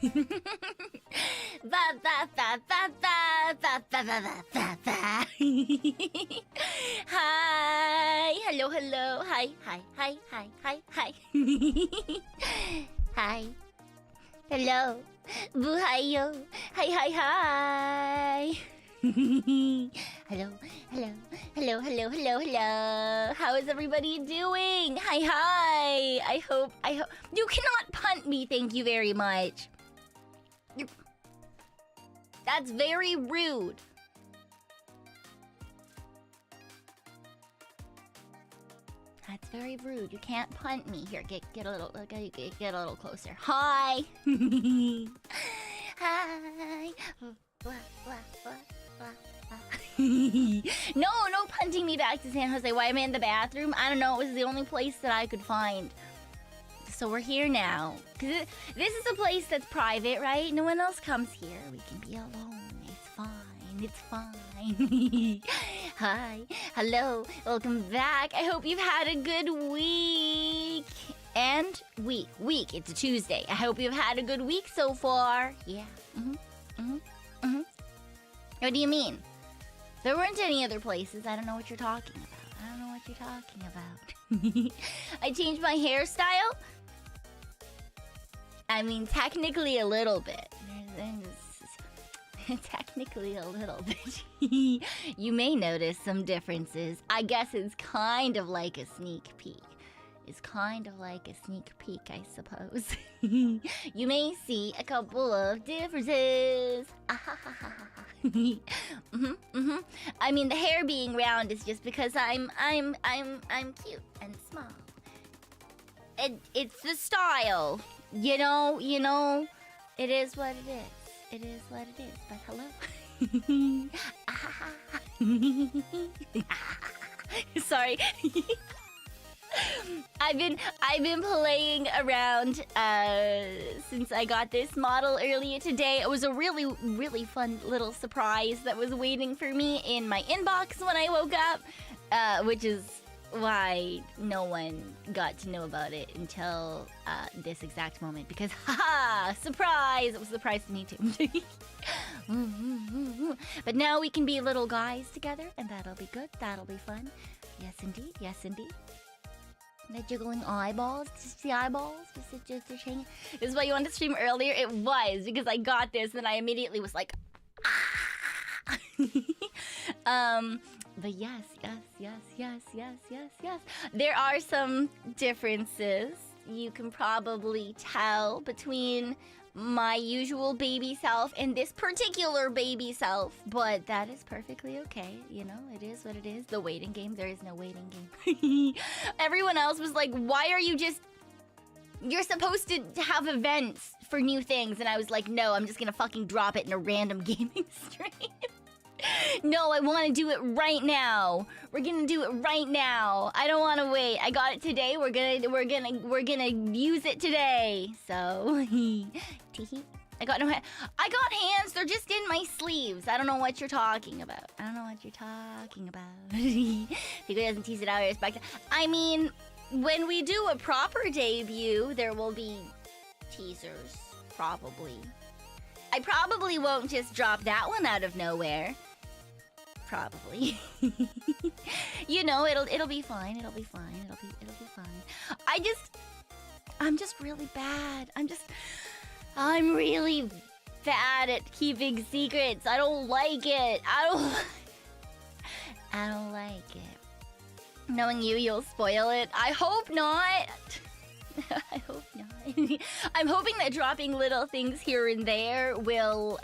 Hi. Hello, hello. Hi. Hi. Hello. Buhayo. Hi. Hello. How is everybody doing? Hi. I hope you cannot punt me. Thank you very much. That's very rude. That's very rude. You can't punt me. Here, get a little closer. Hi. Hi. No punting me back to San Jose. Why am I in the bathroom? I don't know. It was the only place that I could find. So we're here now. Cause this is a place that's private, right? No one else comes here. We can be alone. It's fine. Hi. Hello. Welcome back. I hope you've had a good week. And week. It's a Tuesday. I hope you've had a good week so far. Yeah. What do you mean? There weren't any other places. I don't know what you're talking about. I changed my hairstyle. I mean, technically a little bit. Technically a little bit. You may notice some differences. I guess it's kind of like a sneak peek. I suppose. You may see a couple of differences. I mean, the hair being round is just because I'm cute and small. It's the style. You know, it is what it is. But hello. Sorry. I've been playing around since I got this model earlier today. It was a really, really fun little surprise that was waiting for me in my inbox when I woke up, which is why no one got to know about it until this exact moment, because surprise! It was a surprise to me too. But now we can be little guys together, and that'll be good. That'll be fun. Yes indeed. The jiggling eyeballs. Just the eyeballs. Just hanging. This is why you wanted to stream earlier. It was because I got this and I immediately was like, But yes. There are some differences you can probably tell between my usual baby self and this particular baby self, but that is perfectly okay. You know, it is what it is. The waiting game, there is no waiting game. Everyone else was like, why are you just... You're supposed to have events for new things. And I was like, no, I'm just gonna fucking drop it in a random gaming stream. No, I want to do it right now. We're gonna do it right now. I don't want to wait. I got it today. We're gonna use it today. So, I got hands. They're just in my sleeves. I don't know what you're talking about. Pekoe doesn't tease it out. Respect. I mean, when we do a proper debut, there will be teasers. Probably. I probably won't just drop that one out of nowhere. Probably. You know, it'll be fine. It'll be fine. I'm just really bad. I'm really bad at keeping secrets. I don't like it. I don't like it. Knowing you'll spoil it. I hope not. I'm hoping that dropping little things here and there will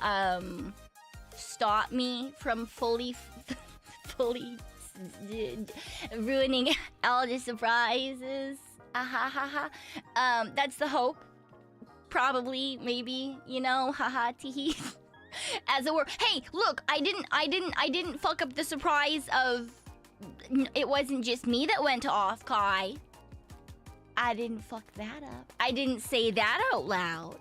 stop me from fully ruining all the surprises. That's the hope. Probably, maybe, you know, tee. As it were. Hey, look, I didn't fuck up the surprise of... It wasn't just me that went to Offkai. I didn't fuck that up. I didn't say that out loud.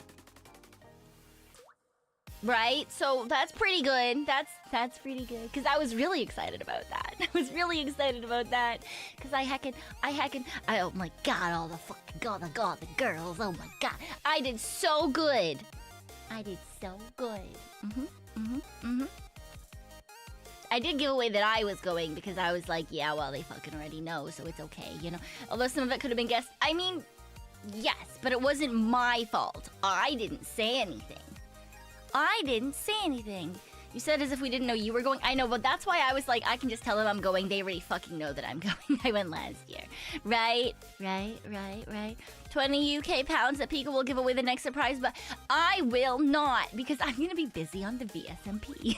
Right? So that's pretty good. That's pretty good. Because I was really excited about that. Because oh my god, all the girls, oh my god. I did so good I did so good. I did give away that I was going because I was like, yeah, well, they fucking already know, so it's okay, you know? Although some of it could have been guessed. I mean, yes, but it wasn't my fault. I didn't say anything. You said as if we didn't know you were going. I know, but that's why I was like, I can just tell them I'm going. They already fucking know that I'm going. I went last year. Right. 20 UK pounds that Pekoe will give away the next surprise, but I will not because I'm going to be busy on the VSMP.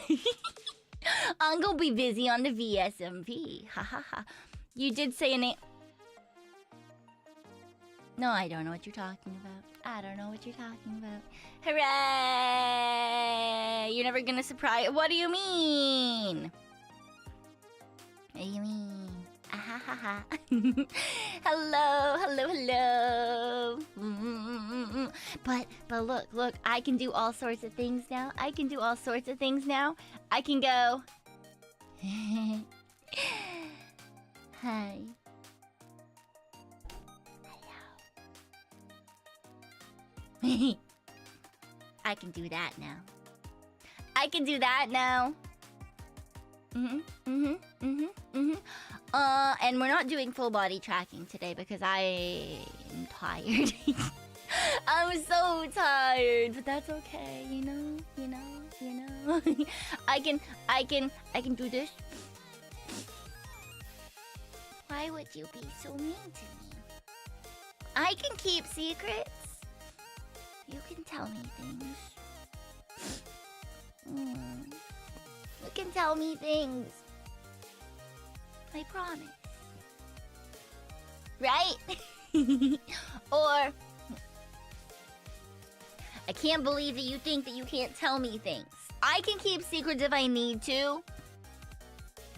I'm going to be busy on the VSMP. Ha ha ha. You did say a name. No, I don't know what you're talking about. Hooray! You're never gonna surprise. What do you mean? Ah ha ha ha. Hello. But look, I can do all sorts of things now. I can go. Hi. I can do that now. And we're not doing full body tracking today because I'm tired. I'm so tired, but that's okay, you know. I can do this. Why would you be so mean to me? I can keep secrets. You can tell me things. You can tell me things. I promise. Right? Or I can't believe that you think that you can't tell me things. I can keep secrets if I need to.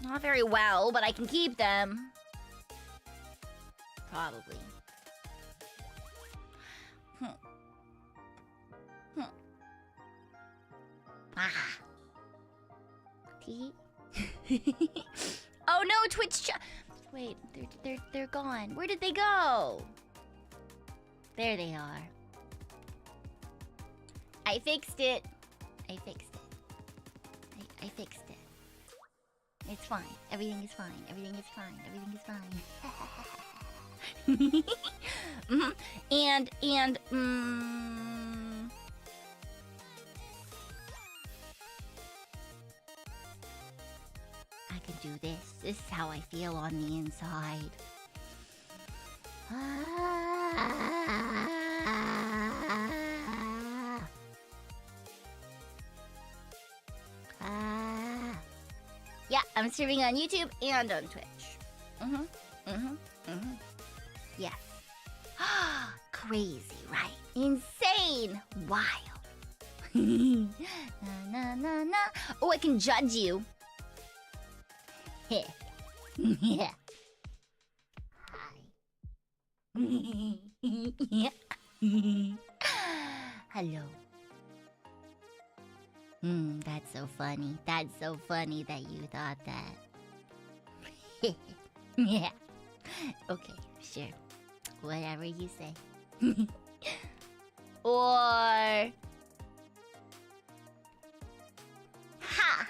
Not very well, but I can keep them. Probably. Oh no, Twitch chat. Wait, they're gone. Where did they go? There they are. I fixed it. It's fine. Everything is fine. And I can do this. This is how I feel on the inside. Yeah, I'm streaming on YouTube and on Twitch. Yes. Crazy, right? Insane. Wild. Na. Oh, I can judge you. Yeah. Hi. Hello. That's so funny. That's so funny that you thought that. Yeah. Okay, sure. Whatever you say. Or... Ha!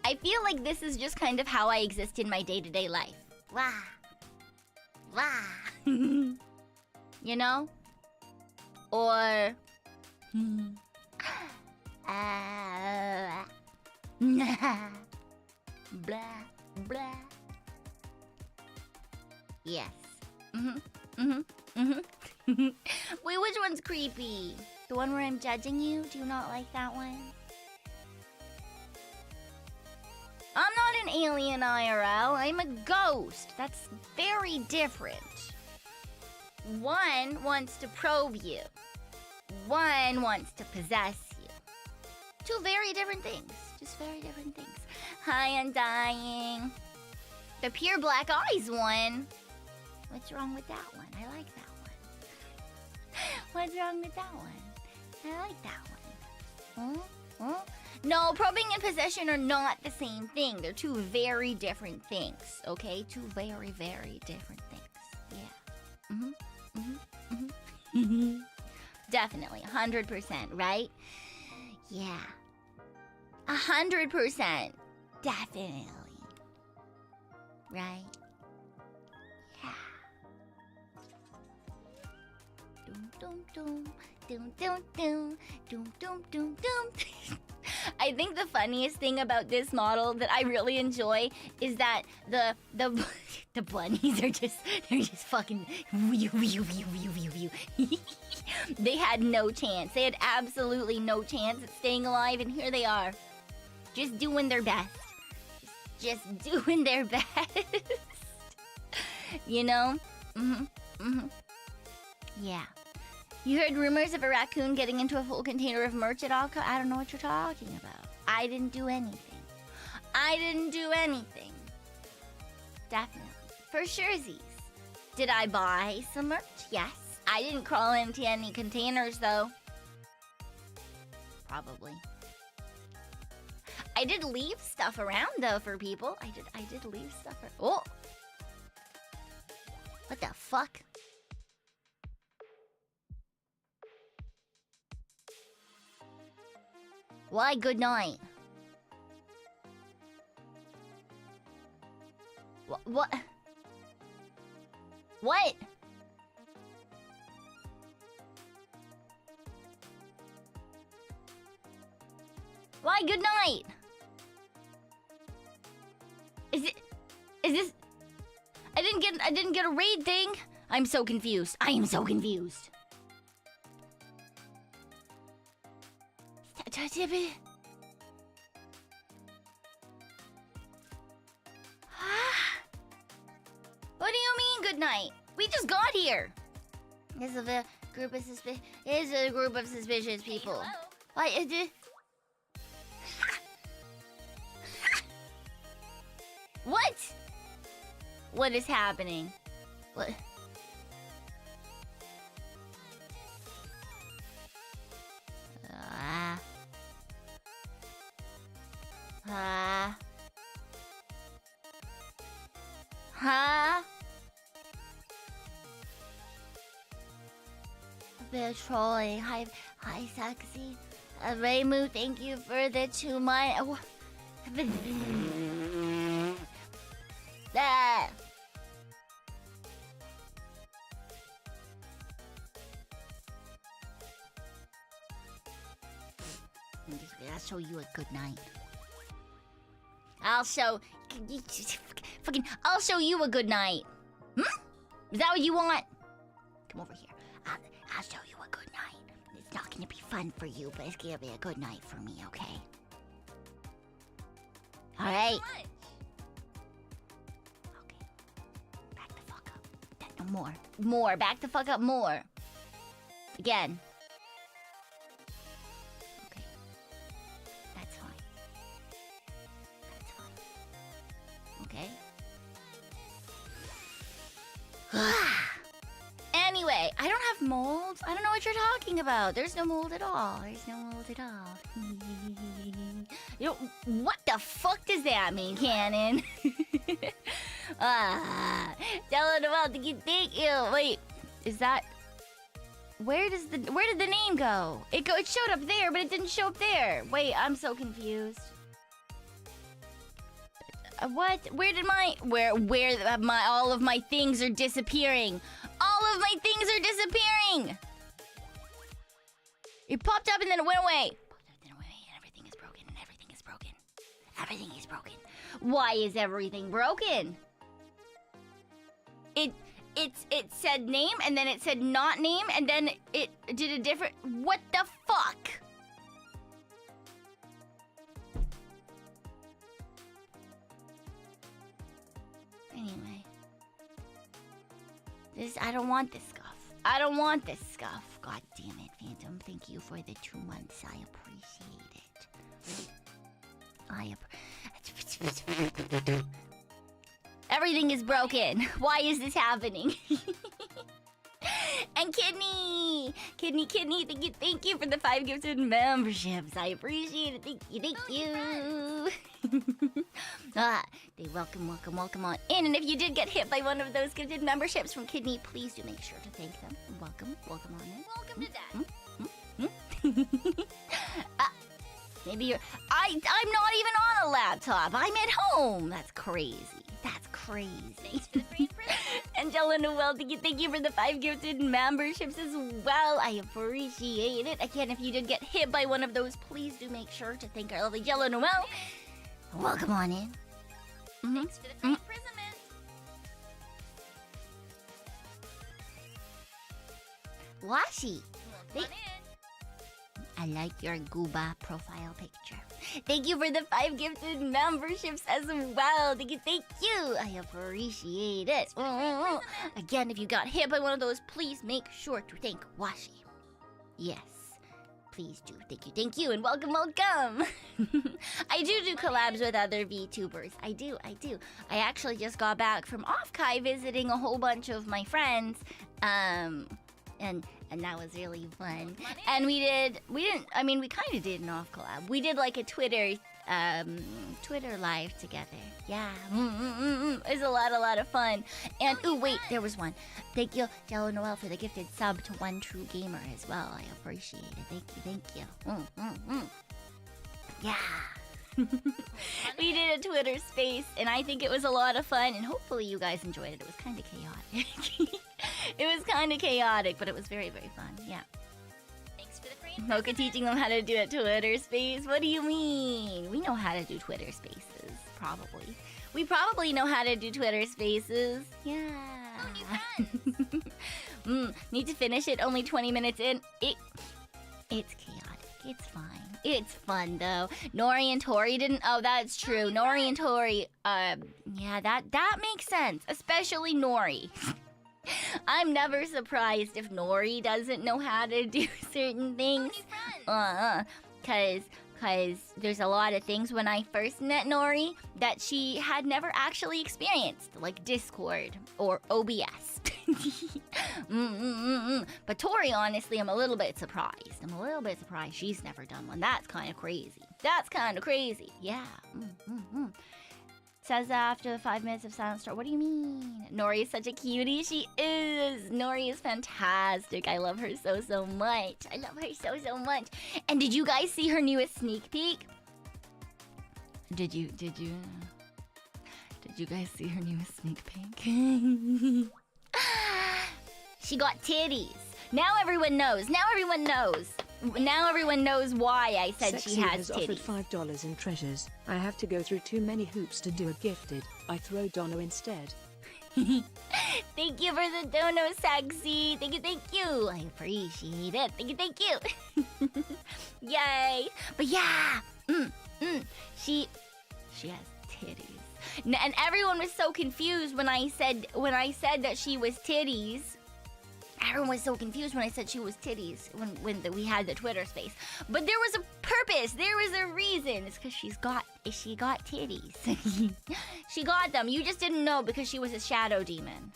I feel like this is just kind of how I exist in my day-to-day life. Wah! You know? Or... blah, blah. Yes. Wait, which one's creepy? The one where I'm judging you? Do you not like that one? I'm not an alien IRL. I'm a ghost. That's very different. One wants to probe you. One wants to possess you. Two very different things. Just very different things. Hi, Undying. The pure black eyes one. What's wrong with that one? I like that one. What's wrong with that one? I like that one. Huh? No, probing and possession are not the same thing. They're two very different things, okay? Two very, very different things. Yeah. Definitely, 100%, right? Yeah. 100%. Definitely. Right? Yeah. Doom, doom, doom. Doom, doom, doom. Doom, doom, doom, doom. I think the funniest thing about this model that I really enjoy is that the bunnies are they're just fucking They had no chance. They had absolutely no chance at staying alive, and here they are. Just doing their best. Just doing their best. You know? Yeah. You heard rumors of a raccoon getting into a full container of merch at Offkai? I don't know what you're talking about. I didn't do anything. I didn't do anything. Definitely. For surezies. Did I buy some merch? Yes. I didn't crawl into any containers, though. Probably. I did leave stuff around, though, for people. I did leave stuff around. Oh! What the fuck? Why good night? What? What? Why good night? Is this? I didn't get a raid thing. I'm so confused. I am so confused. What do you mean good night? We just got here. This is a group of suspicious people. Hey, Why is it? What? What is happening? What? Huh? A bit of trolling. Hi, sexy. Raymu, thank you for the 2 months. I'll show you a good night. I'll show you a good night. Is that what you want? Come over here. I'll show you a good night. It's not gonna be fun for you, but it's gonna be a good night for me, okay? All right. Okay. Back the fuck up. No more. More. Back the fuck up more. Again. Okay. That's fine. That's fine. Okay. Anyway, I don't have mold. I don't know what you're talking about. There's no mold at all. There's no mold at all. You know, what the fuck does that mean, Cannon? Tell it about the thank you. Wait, is that? Where did the name go? It showed up there, but it didn't show up there. Wait, I'm so confused. What? Where did all of my things are disappearing? All of my things are disappearing. It popped up and then it went away. Everything is broken. Everything is broken. Why is everything broken? It said name and then it said not name and then it did a different. What the fuck? Anyway. I don't want this stuff. I don't want this stuff. God damn it, Phantom. Thank you for the 2 months. I appreciate it. Everything is broken. Why is this happening? And Kidney, thank you for the 5 gifted memberships. I appreciate it. Thank you. They welcome on in. And if you did get hit by one of those gifted memberships from Kidney, please do make sure to thank them. Welcome on in. Welcome to that. Maybe you're... I'm not even on a laptop. I'm at home. That's crazy. That's crazy. Thanks for the free imprisonment. Angela Noel, thank you for the 5 gifted memberships as well. I appreciate it. Again, if you did get hit by one of those, please do make sure to thank our lovely Angela Noel. Welcome on in. Thanks for the free imprisonment. Washi, Welcome on in. I like your Gooba profile picture. Thank you for the 5 gifted memberships as well. Thank you. I appreciate it. Again, if you got hit by one of those, please make sure to thank Washi. Yes, please do. Thank you, and welcome. I do collabs with other VTubers. I do. I actually just got back from Offkai visiting a whole bunch of my friends. And that was really fun. And we kind of did an off collab. We did like a Twitter live together. Yeah. It was a lot of fun. And wait, there was one. Thank you, Jello Noel, for the gifted sub to One True Gamer as well. I appreciate it. Thank you. Yeah. We did a Twitter space, and I think it was a lot of fun, and hopefully you guys enjoyed it. It was kind of chaotic. It was kind of chaotic, but it was very, very fun. Yeah. Thanks for the free imprisonment. Mocha teaching them how to do a Twitter space. What do you mean? We know how to do Twitter spaces, probably. We probably know how to do Twitter spaces. Yeah. Oh, new friends. Need to finish it. Only 20 minutes in. It's chaotic. It's fine. It's fun though. Nori and Tori didn't. Oh, that's true. Nori and Tori. Yeah, that makes sense. Especially Nori. I'm never surprised if Nori doesn't know how to do certain things. Cause there's a lot of things when I first met Nori that she had never actually experienced, like Discord or OBS. But Tori, honestly, I'm a little bit surprised. She's never done one. That's kind of crazy. Yeah. Says after the 5 minutes of silence start. What do you mean? Nori is such a cutie. She is. Nori is fantastic. I love her so much. And did you guys see her newest sneak peek? Did you guys see her newest sneak peek? She got titties. Now everyone knows. Now everyone knows why I said Sexy she has offered titties. $5 in treasures. I have to go through too many hoops to do a gifted. I throw Dono instead. Thank you for the dono, Sexy. Thank you. I appreciate it. Thank you. Yay. But yeah. She has titties. And everyone was so confused when I said that she was titties. Everyone was so confused when I said she was titties when we had the Twitter space. But there was a purpose. There was a reason. It's because she got titties. She got them. You just didn't know because she was a shadow demon.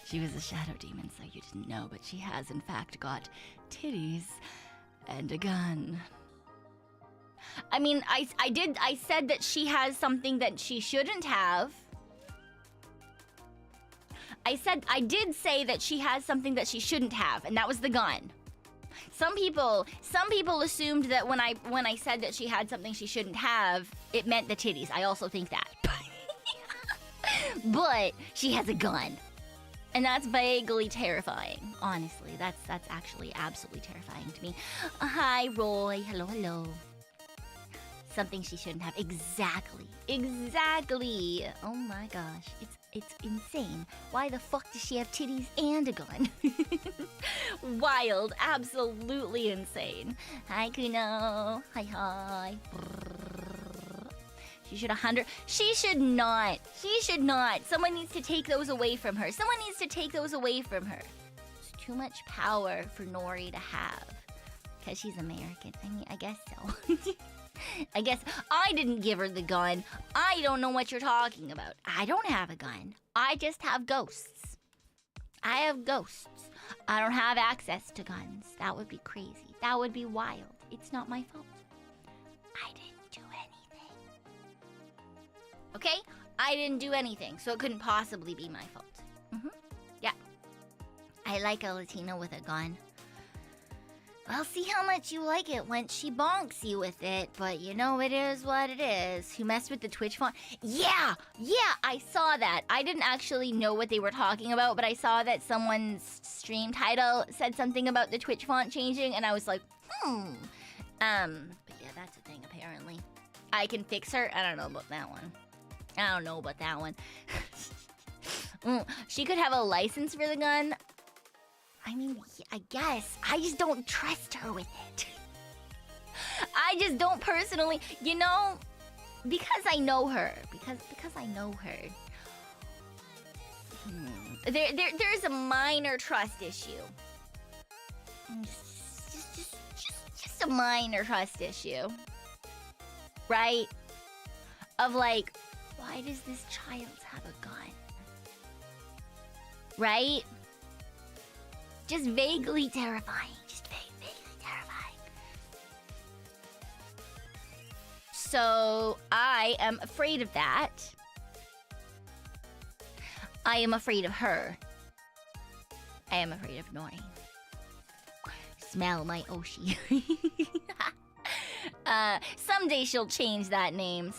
She was a shadow demon, so you didn't know. But she has, in fact, got titties and a gun. I mean, I said that she has something that she shouldn't have. I did say that she has something that she shouldn't have, and that was the gun. Some people assumed that when I said that she had something she shouldn't have, it meant the titties. I also think that. But she has a gun. And that's vaguely terrifying. Honestly, that's actually absolutely terrifying to me. Hi, Roy. Hello. Something she shouldn't have. Exactly. Oh my gosh. It's insane. Why the fuck does she have titties and a gun? Wild. Absolutely insane. Hi, Kuno. Hi. She should not. Someone needs to take those away from her. It's too much power for Nori to have. Because she's American. I mean, I guess so. I guess I didn't give her the gun. I don't know what you're talking about. I don't have a gun. I just have ghosts. I don't have access to guns. That would be crazy. That would be wild. It's not my fault. I didn't do anything. Okay? I didn't do anything, so it couldn't possibly be my fault. Yeah. I like a Latina with a gun. I'll see how much you like it once she bonks you with it, but you know it is what it is. Who messed with the Twitch font? Yeah, I saw that. I didn't actually know what they were talking about, but I saw that someone's stream title said something about the Twitch font changing, and I was like, But yeah, that's a thing apparently. I can fix her. I don't know about that one. She could have a license for the gun. I mean, yeah, I guess. I just don't trust her with it. I just don't personally, you know, because I know her. Because I know her. There's a minor trust issue. Just a minor trust issue. Right? Of like, why does this child have a gun? Right? Just vaguely terrifying. Just vaguely terrifying. So, I am afraid of that. I am afraid of her. I am afraid of Nori. Smell my Oshi. Someday she'll change that name.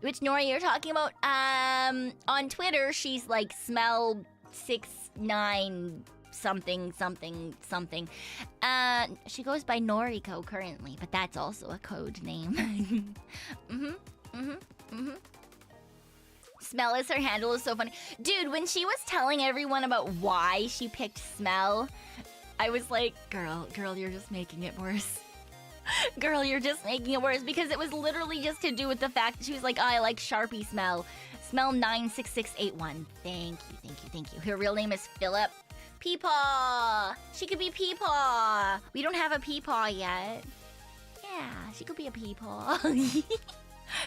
Which Nori you're talking about? On Twitter, she's like smell 69 something. She goes by Noriko currently, but that's also a code name. Smell is her handle is so funny. Dude, when she was telling everyone about why she picked Smell, I was like, girl, you're just making it worse. Girl, you're just making it worse, because it was literally just to do with the fact that she was like, oh, I like Sharpie Smell. Smell 96681. Thank you. Her real name is Philip. Peepaw! She could be Peepaw. We don't have a Peepaw yet. Yeah, she could be a Peepaw.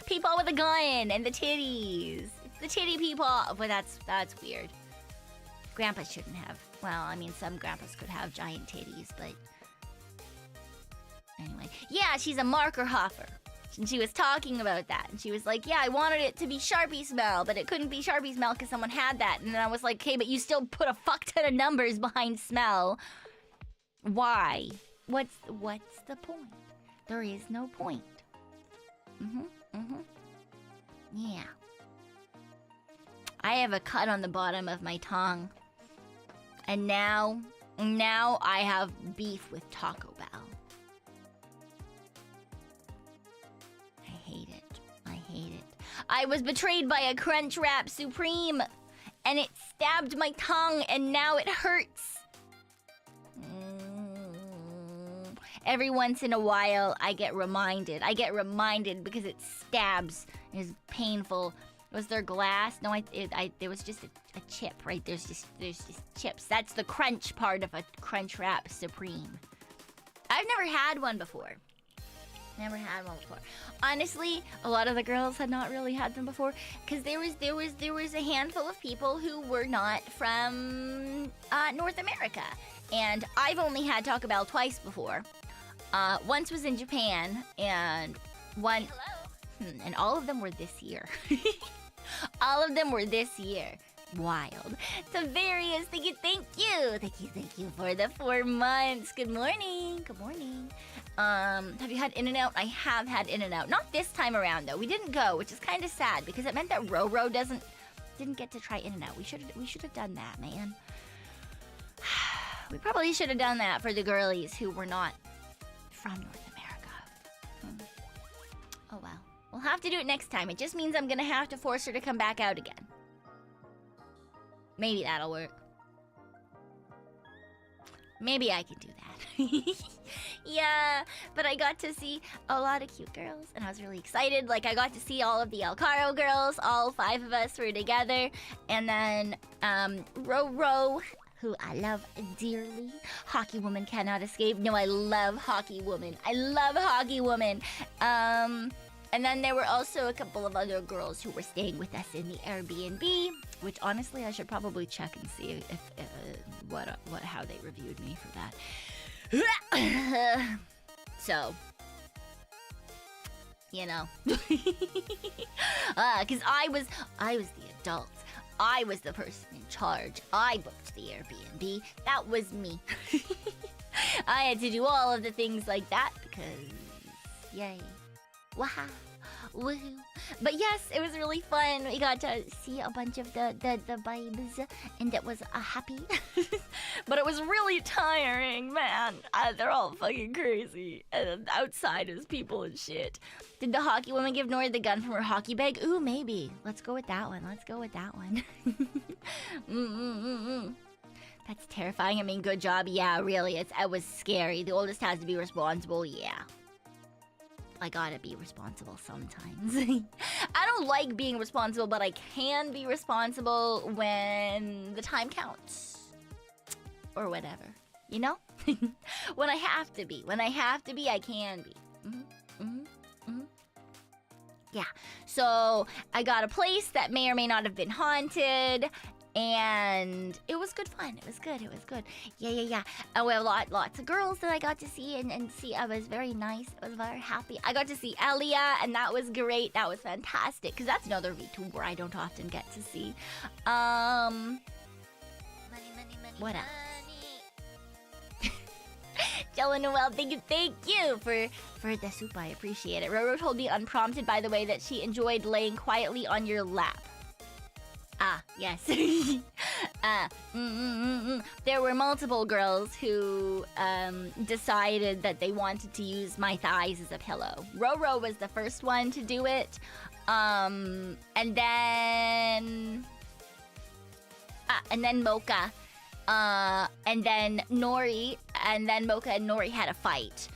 Peepaw with a gun and the titties. It's the titty Peepaw. But that's weird. Grandpa shouldn't have. Well, I mean, some grandpas could have giant titties, but... Anyway. Yeah, she's a marker hopper. And she was talking about that. And she was like, yeah, I wanted it to be Sharpie Smell, but it couldn't be Sharpie Smell because someone had that. And then I was like, okay, but you still put a fuck ton of numbers behind Smell. Why? What's the point? There is no point. Yeah. I have a cut on the bottom of my tongue. And now I have beef with Taco Bell. I hate it. I was betrayed by a Crunchwrap Supreme, and it stabbed my tongue, and now it hurts. Every once in a while, I get reminded because it stabs. It's painful. Was there glass? No, there was just a chip, right? There's just chips. That's the crunch part of a Crunchwrap Supreme. I've never had one before. Honestly, a lot of the girls had not really had them before, because there was a handful of people who were not from North America, and I've only had Taco Bell twice before. Once was in Japan, and one. Hello. And all of them were this year. Wild. Tavarius, thank you for the 4 months. Good morning. Have you had In-N-Out? I have had In-N-Out. Not this time around though. We didn't go, which is kind of sad because it meant that Roro didn't get to try In-N-Out. We should have done that, man. We probably should have done that for the girlies who were not from North America. Oh well. We'll have to do it next time. It just means I'm gonna have to force her to come back out again. Maybe that'll work. Maybe I can do that. Yeah, but I got to see a lot of cute girls, and I was really excited. Like, I got to see all of the El Caro girls. All 5 of us were together. And then, Roro, who I love dearly. Hockey Woman cannot escape. No, I love Hockey Woman. And then there were also a couple of other girls who were staying with us in the Airbnb, which honestly I should probably check and see if how they reviewed me for that. So, you know, because I was the adult. I was the person in charge. I booked the Airbnb. That was me. I had to do all of the things like that because, yay. Wow. Woohoo. But yes, it was really fun. We got to see a bunch of the vibes, and it was happy. But it was really tiring, man. They're all fucking crazy. And outside is people and shit. Did the hockey woman give Nori the gun from her hockey bag? Ooh, maybe. Let's go with that one. That's terrifying. I mean, good job. Yeah, really. It was scary. The oldest has to be responsible. Yeah. I gotta be responsible sometimes. I don't like being responsible, but I can be responsible when the time counts. Or whatever. You know? When I have to be. When I have to be, I can be. Yeah. So, I got a place that may or may not have been haunted. And it was good fun. It was good. Yeah. And we have lots of girls that I got to see and see. I was very nice. I was very happy. I got to see Elia, and that was great. That was fantastic. Because that's another VTuber I don't often get to see. Money. What else? Jello Noel, thank you for the soup. I appreciate it. Roro told me unprompted, by the way, that she enjoyed laying quietly on your lap. Ah, yes. There were multiple girls who decided that they wanted to use my thighs as a pillow. Roro was the first one to do it. And then Mocha. And then Nori. And then Mocha and Nori had a fight.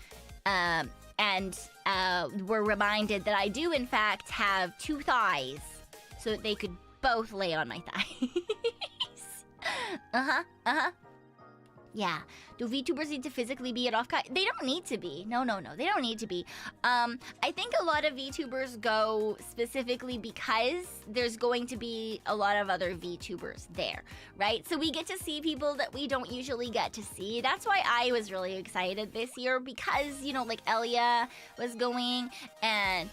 And were reminded that I do, in fact, have two thighs. So that they could both lay on my thighs. Yeah. Do VTubers need to physically be at Offkai? They don't need to be. No. They don't need to be. I think a lot of VTubers go specifically because there's going to be a lot of other VTubers there, right? So we get to see people that we don't usually get to see. That's why I was really excited this year because, you know, like Elia was going and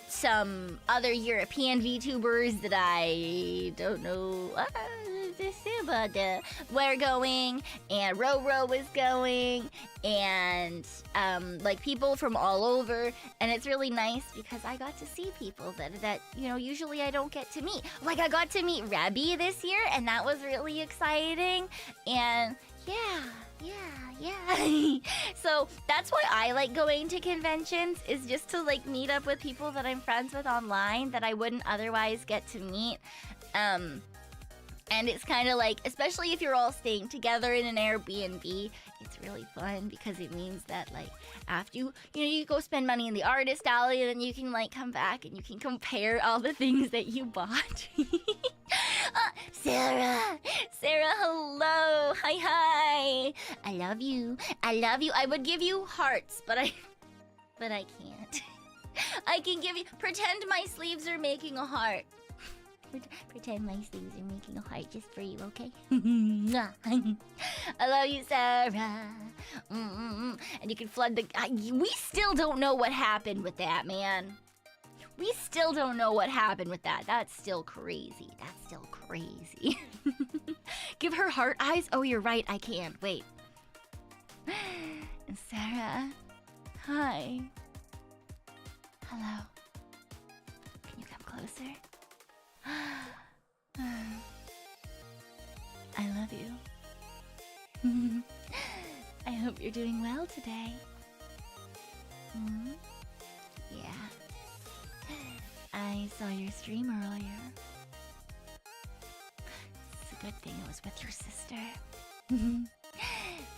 some other European VTubers that I don't know but were going, and Roro was going, and like people from all over, and it's really nice because I got to see people that you know usually I don't get to meet. Like I got to meet Rebby this year, and that was really exciting, and yeah. So that's why I like going to conventions, is just to like meet up with people that I'm friends with online that I wouldn't otherwise get to meet. And it's kind of like, especially if you're all staying together in an Airbnb, it's really fun because it means that like after you go spend money in the artist alley, and then you can like come back and you can compare all the things that you bought. Sarah, hello, hi. I love you. I would give you hearts, but I can't. I can give you, pretend my sleeves are making a heart. Pretend my sleeves are making a heart just for you, okay? I love you, Sarah. And you can flood the... we still don't know what happened with that, man. We still don't know what happened with that. That's still crazy. Give her heart eyes? Oh, you're right. I can't. Wait. Sarah. Hi. Hello. Can you come closer? I love you. I hope you're doing well today. Yeah. I saw your stream earlier. It's a good thing it was with your sister.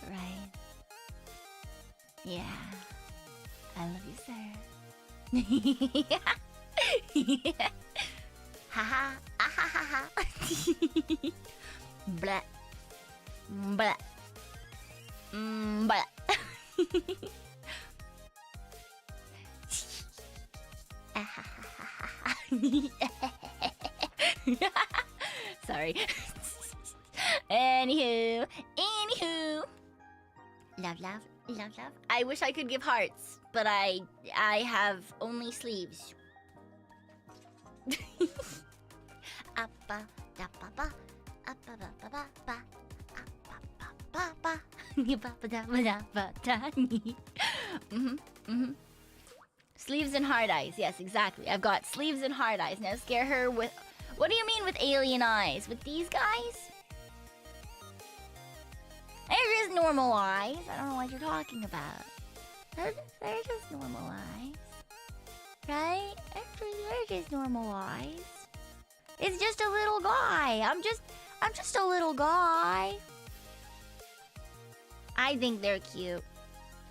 Right. Yeah. I love you, sir. Yeah. Ha ha. Blah. Blah. Blah. Sorry. Anywho. Love. I wish I could give hearts, but I have only sleeves. Appa da ba ba, appa ba ba ba ba, appa ba ba ba. Ba ba da ba da ba da. Sleeves and hard eyes. Yes, exactly. I've got sleeves and hard eyes. Now scare her with... What do you mean with alien eyes? With these guys? They're just normal eyes. I don't know what you're talking about. They're just normal eyes. Right? They're just normal eyes. It's just a little guy. I'm just a little guy. I think they're cute.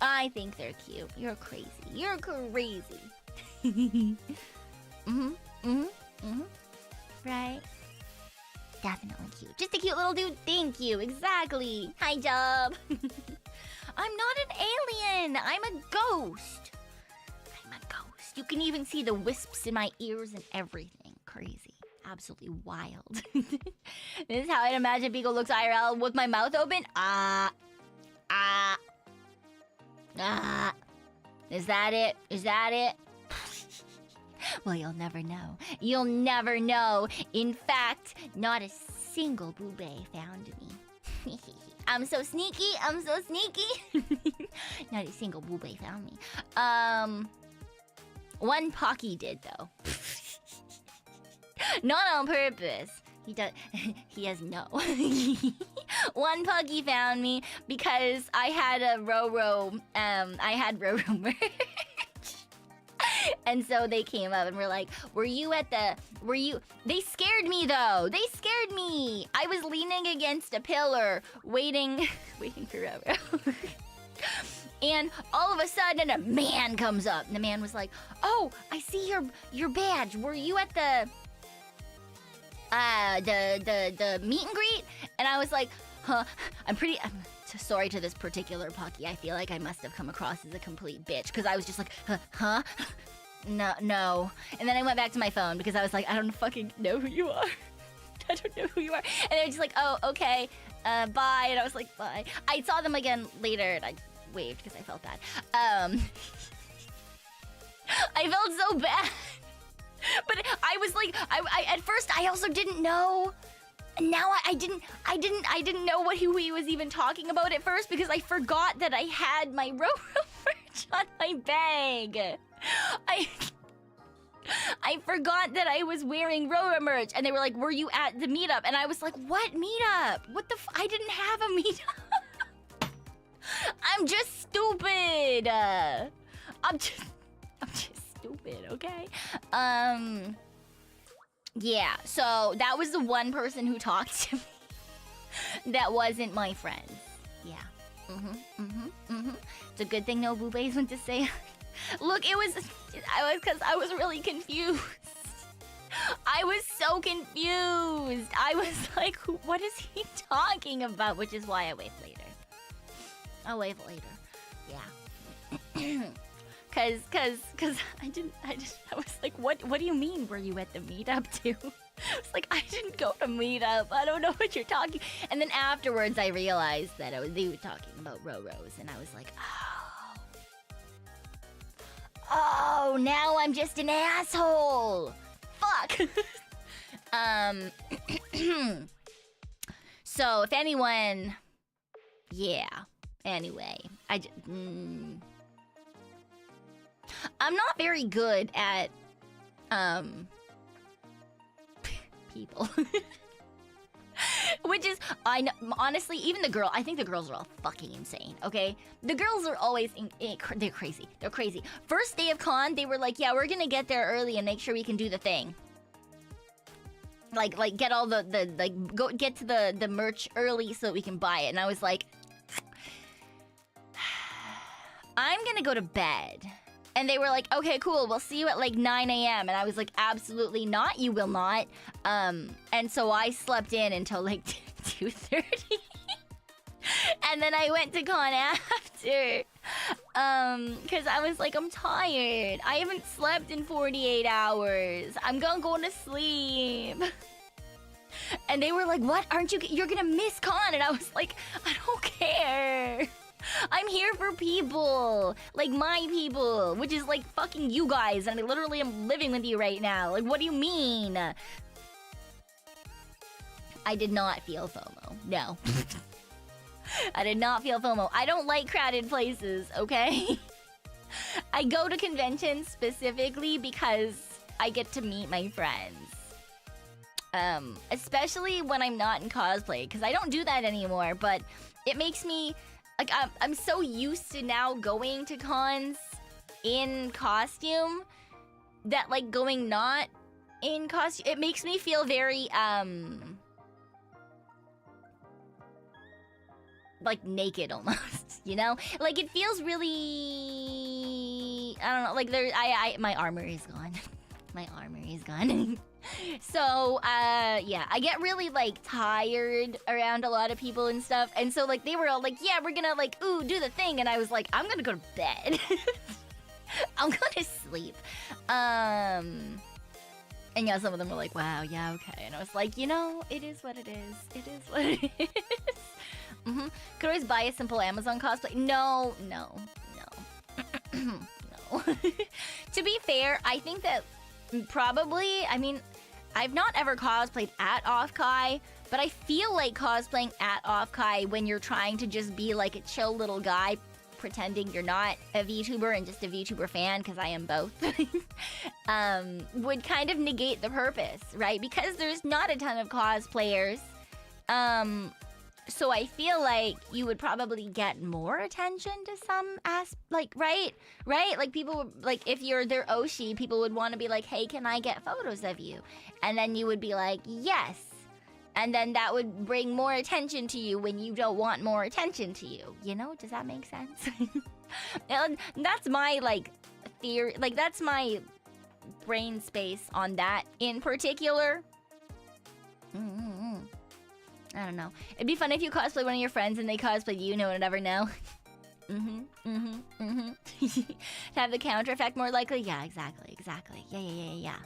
I think they're cute. You're crazy. You're crazy. Right? Definitely cute. Just a cute little dude. Thank you. Exactly. Hi, Job. I'm not an alien. I'm a ghost. I'm a ghost. You can even see the wisps in my ears and everything. Crazy. Absolutely wild. This is how I'd imagine Pekoe looks IRL with my mouth open. Is that it? Is that it? Well, you'll never know. You'll never know. In fact, not a single boobay found me. I'm so sneaky. I'm so sneaky. Not a single boobay found me. One Pocky did though. Not on purpose. He does. He has no. One Puggy found me because I had a Roro. I had Roro merch, and so they came up and were like, "Were you at the? Were you?" They scared me though. They scared me. I was leaning against a pillar, waiting for Roro. And all of a sudden, a man comes up, and the man was like, "Oh, I see your badge. Were you at the meet and greet?" And I was like, huh, I'm so sorry to this particular Pocky. I feel like I must have come across as a complete bitch because I was just like, huh? No. And then I went back to my phone because I was like, I don't fucking know who you are. I don't know who you are. And they were just like, oh, okay, bye. And I was like, bye. I saw them again later and I waved because I felt bad. I felt so bad. But I was like, I at first I also didn't know. And now I didn't know who he was even talking about at first because I forgot that I had my Roro merch on my bag. I forgot that I was wearing Roro merch, and they were like, "Were you at the meetup?" And I was like, "What meetup? What the? I didn't have a meetup. I'm just stupid. I'm just stupid, okay?" Yeah, so that was the one person who talked to me that wasn't my friend. Yeah. It's a good thing no boobays went to say. Look, I was really confused. I was so confused. I was like, what is he talking about? Which is why I waved later. I'll wave later. Yeah. Cause I was like, what do you mean were you at the meetup too? I was like, I didn't go to meetup. I don't know what you're talking. And then afterwards I realized that they were talking about Roros, and I was like, oh, now I'm just an asshole. Fuck. So if anyone, yeah. Anyway, I'm not very good at, people. Which is, I know, honestly, even I think the girls are all fucking insane, okay? The girls are always, they're crazy. They're crazy. First day of con, they were like, yeah, we're gonna get there early and make sure we can do the thing. Like get all go get to the merch early so that we can buy it. And I was like, I'm gonna go to bed. And they were like, okay, cool, we'll see you at like 9 a.m. And I was like, absolutely not, you will not. And so I slept in until like 2:30. And then I went to con after. Cause I was like, I'm tired. I haven't slept in 48 hours. I'm gonna go to sleep. And they were like, what? You're gonna miss con? And I was like, I don't care. I'm here for people, like my people, which is like fucking you guys, and I literally am living with you right now. Like, what do you mean? I did not feel FOMO. No. I did not feel FOMO. I don't like crowded places, okay? I go to conventions specifically because I get to meet my friends. Especially when I'm not in cosplay, because I don't do that anymore, but it makes me, like, I'm so used to now going to cons in costume that, like, going not in costume, it makes me feel very, like, naked almost, you know? Like, it feels really, I don't know, like, my armor is gone. My armor is gone. So, yeah, I get really, like, tired around a lot of people and stuff. And so, like, they were all like, yeah, we're gonna, like, ooh, do the thing. And I was like, I'm gonna go to bed. I'm gonna sleep. And yeah, some of them were like, wow, yeah, okay. And I was like, you know, it is what it is. It is what it is. Could always buy a simple Amazon cosplay. No. No. To be fair, I think that probably, I mean, I've not ever cosplayed at Offkai, but I feel like cosplaying at Offkai when you're trying to just be like a chill little guy pretending you're not a VTuber and just a VTuber fan, because I am both, would kind of negate the purpose, right? Because there's not a ton of cosplayers. So I feel like you would probably get more attention to some like, right? Like, people, like, if you're their Oshi, people would want to be like, hey, can I get photos of you? And then you would be like, yes. And then that would bring more attention to you when you don't want more attention to you. You know? Does that make sense? And that's my, like, theory. Like, that's my brain space on that in particular. I don't know. It'd be fun if you cosplay one of your friends and they cosplay you, no one would ever know. To have the counter effect more likely? Yeah, exactly. Yeah.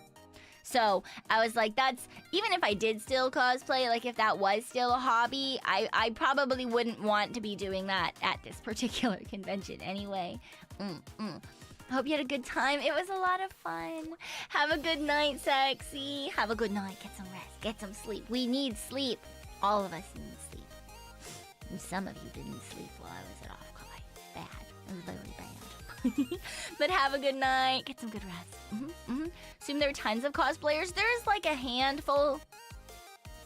So, I was like, that's... Even if I did still cosplay, like, if that was still a hobby, I probably wouldn't want to be doing that at this particular convention anyway. I hope you had a good time. It was a lot of fun. Have a good night, sexy. Have a good night. Get some rest. Get some sleep. We need sleep. All of us need sleep. And some of you didn't sleep while I was at Offkai. Bad. It was literally bad. But have a good night. Get some good rest. Assume there are tons of cosplayers. There's like a handful.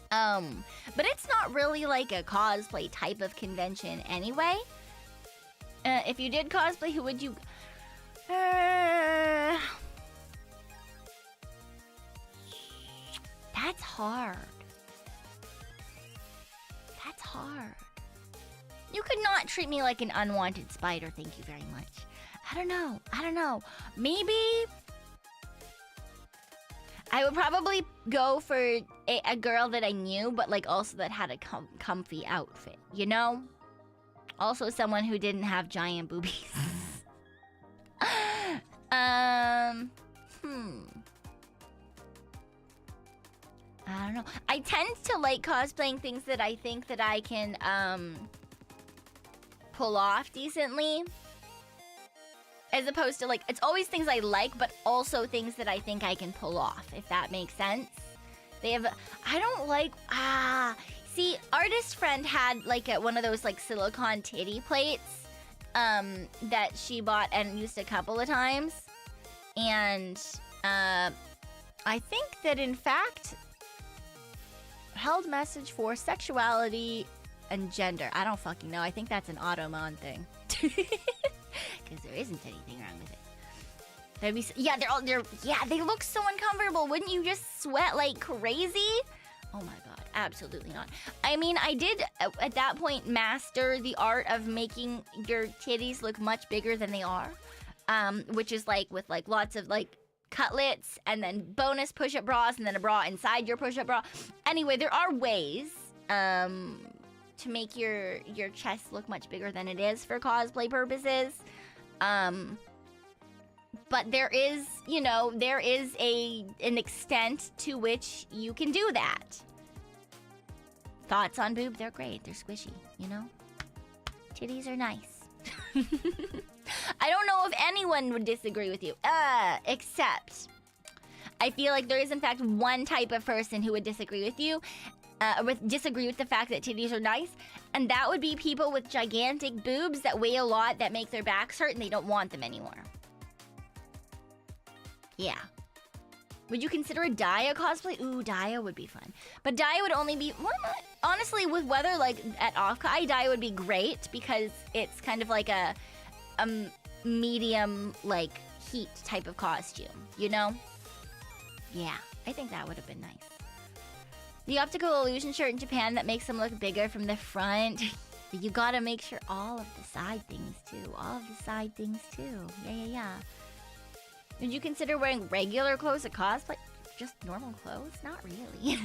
But it's not really like a cosplay type of convention anyway. If you did cosplay, who would you... That's hard. That's hard. You could not treat me like an unwanted spider, thank you very much. I don't know. Maybe... I would probably go for a girl that I knew, but like also that had a comfy outfit, you know? Also someone who didn't have giant boobies. I don't know. I tend to like cosplaying things that I think that I can pull off decently. As opposed to, like, it's always things I like, but also things that I think I can pull off, if that makes sense. They have, I don't like, see, Artist Friend had, like, one of those, like, silicone titty plates, that she bought and used a couple of times. And, I think that, in fact, held message for sexuality and gender. I don't fucking know. I think that's an Automon thing. Because there isn't anything wrong with it. That'd be they look so uncomfortable. Wouldn't you just sweat like crazy? Oh my god, absolutely not. I mean, I did at that point master the art of making your titties look much bigger than they are, which is like with like lots of like cutlets and then bonus push-up bras and then a bra inside your push-up bra. Anyway, there are ways to make your chest look much bigger than it is for cosplay purposes. But there is, you know, there is an extent to which you can do that. Thoughts on boob? They're great. They're squishy, you know? Titties are nice. I don't know if anyone would disagree with you. Except I feel like there is in fact one type of person who would disagree with you. disagree with the fact that titties are nice, and that would be people with gigantic boobs that weigh a lot, that make their backs hurt, and they don't want them anymore. Yeah. Would you consider a Daya cosplay? Ooh, Daya would be fun. But Daya would only be... honestly, with weather like at Offkai, Daya would be great because it's kind of like a medium, like, heat type of costume, you know? Yeah, I think that would have been nice. The optical illusion shirt in Japan that makes them look bigger from the front. You gotta make sure all of the side things too. All of the side things too. Yeah. Would you consider wearing regular clothes at cosplay? Just normal clothes? Not really.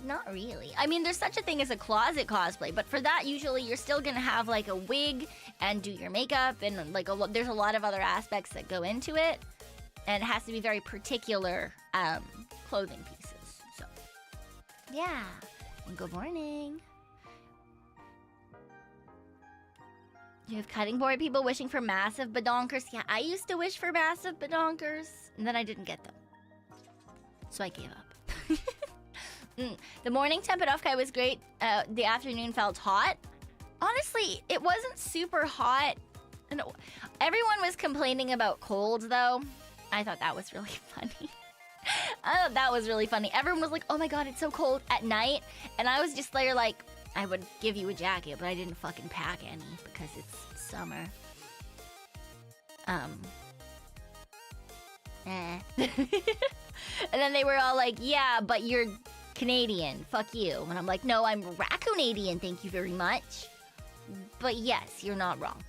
Not really. I mean, there's such a thing as a closet cosplay, but for that, usually you're still gonna have like a wig and do your makeup, and like there's a lot of other aspects that go into it, and it has to be very particular clothing pieces. So, yeah. And good morning. You have cutting board people wishing for massive badonkers. Yeah, I used to wish for massive badonkers, and then I didn't get them. So I gave up. The morning temp at Offkai was great. The afternoon felt hot. Honestly, it wasn't super hot. And everyone was complaining about cold, though. I thought that was really funny. Everyone was like, oh my god, it's so cold at night. And I was just there like, I would give you a jacket, but I didn't fucking pack any because it's summer. And then they were all like, yeah, but you're Canadian. Fuck you. And I'm like, no, I'm Raccoonadian. Thank you very much. But yes, you're not wrong.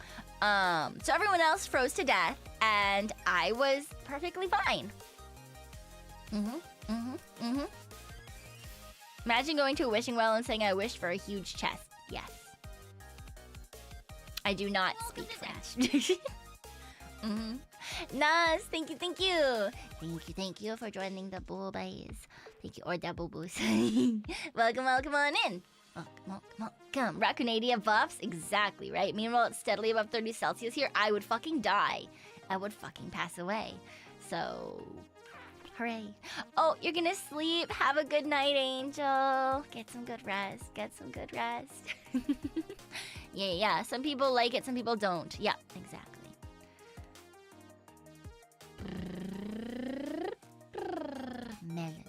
So everyone else froze to death, and I was perfectly fine. Imagine going to a wishing well and saying I wished for a huge chest. Yes. I do not speak French. Nice. Thank you. Thank you for joining the boobies. Thank you, or the boo-boos. Welcome on in. Welcome. Raccoonadian buffs? Exactly, right? Meanwhile, it's steadily above 30 Celsius here. I would fucking die. I would fucking pass away. So, hooray. Oh, you're gonna sleep? Have a good night, Angel. Get some good rest. Yeah. Some people like it, some people don't. Yeah, exactly. Melons.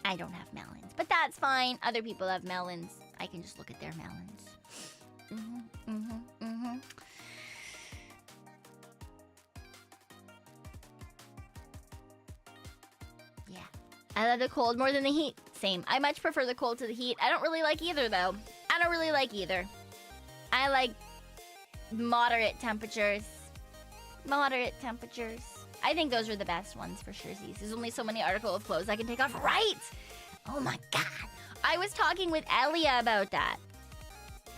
I don't have melons, but that's fine. Other people have melons. I can just look at their melons. Yeah. I love the cold more than the heat. Same. I much prefer the cold to the heat. I don't really like either, though. I like moderate temperatures. I think those are the best ones for sure. There's only so many articles of clothes I can take off. Right! Oh my god. I was talking with Elia about that.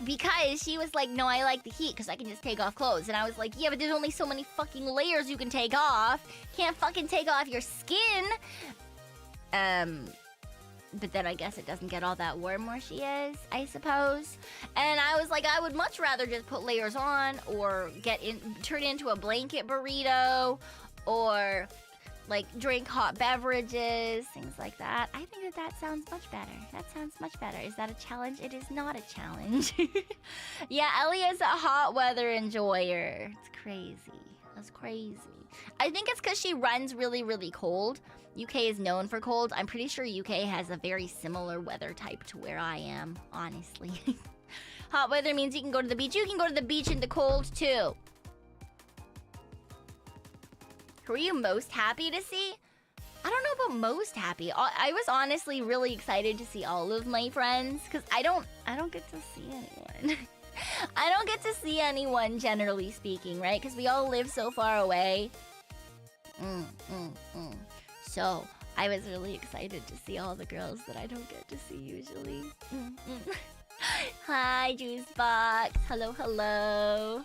Because she was like, no, I like the heat because I can just take off clothes. And I was like, yeah, but there's only so many fucking layers you can take off. Can't fucking take off your skin. But then I guess it doesn't get all that warm where she is, I suppose. And I was like, I would much rather just put layers on or turn into a blanket burrito or like drink hot beverages, things like that. I think that sounds much better. Is that a challenge? It is not a challenge. Yeah, Elia's a hot weather enjoyer. It's crazy. That's crazy. I think it's because she runs really, really cold. UK is known for cold. I'm pretty sure UK has a very similar weather type to where I am, honestly. Hot weather means you can go to the beach. You can go to the beach in the cold, too. Who are you most happy to see? I don't know about most happy. I was honestly really excited to see all of my friends, because I don't get to see anyone. I don't get to see anyone, generally speaking, right? Because we all live so far away. So, I was really excited to see all the girls that I don't get to see usually. Hi, Juicebox. Hello.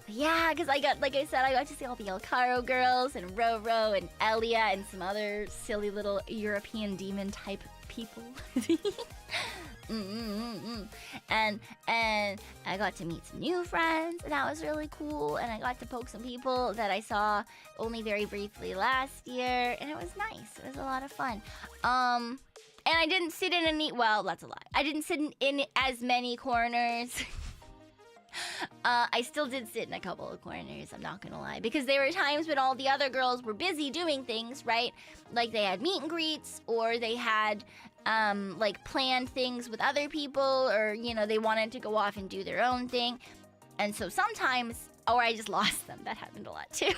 Yeah, because I got to see all the El Caro girls and Roro and Elia and some other silly little European demon type people. And I got to meet some new friends, and that was really cool. And I got to poke some people that I saw only very briefly last year, and it was nice. It was a lot of fun. And I didn't sit in any, well, that's a lie. I didn't sit in as many corners. I still did sit in a couple of corners, I'm not gonna lie. Because there were times when all the other girls were busy doing things, right? Like they had meet and greets, or they had, like planned things with other people, or, you know, they wanted to go off and do their own thing. And so sometimes, or I just lost them. That happened a lot too.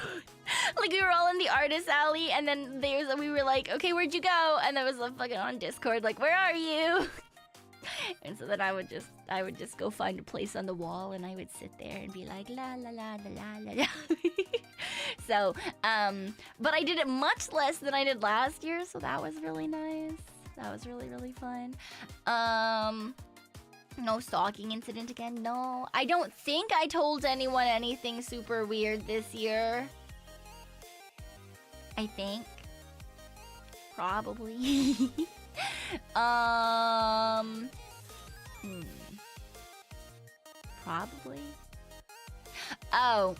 Like we were all in the artist alley, and then we were like, okay, where'd you go? And I was fucking on Discord, like, where are you? And so then I would just go find a place on the wall, and I would sit there and be like, la la la la la la. So, but I did it much less than I did last year, so that was really nice. That was really, really fun. No stalking incident again. No, I don't think I told anyone anything super weird this year. I think. Probably. Probably. Oh.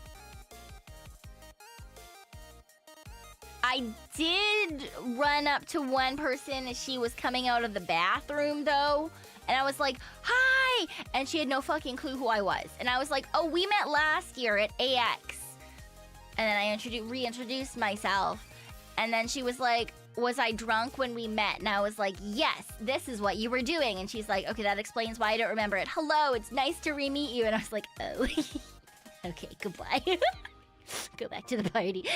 I did run up to one person as she was coming out of the bathroom, though. And I was like, hi! And she had no fucking clue who I was. And I was like, oh, we met last year at AX. And then I reintroduced myself. And then she was like, was I drunk when we met? And I was like, yes, this is what you were doing. And she's like, okay, that explains why I don't remember it. Hello, it's nice to re-meet you. And I was like, oh. Okay, goodbye. Go back to the party.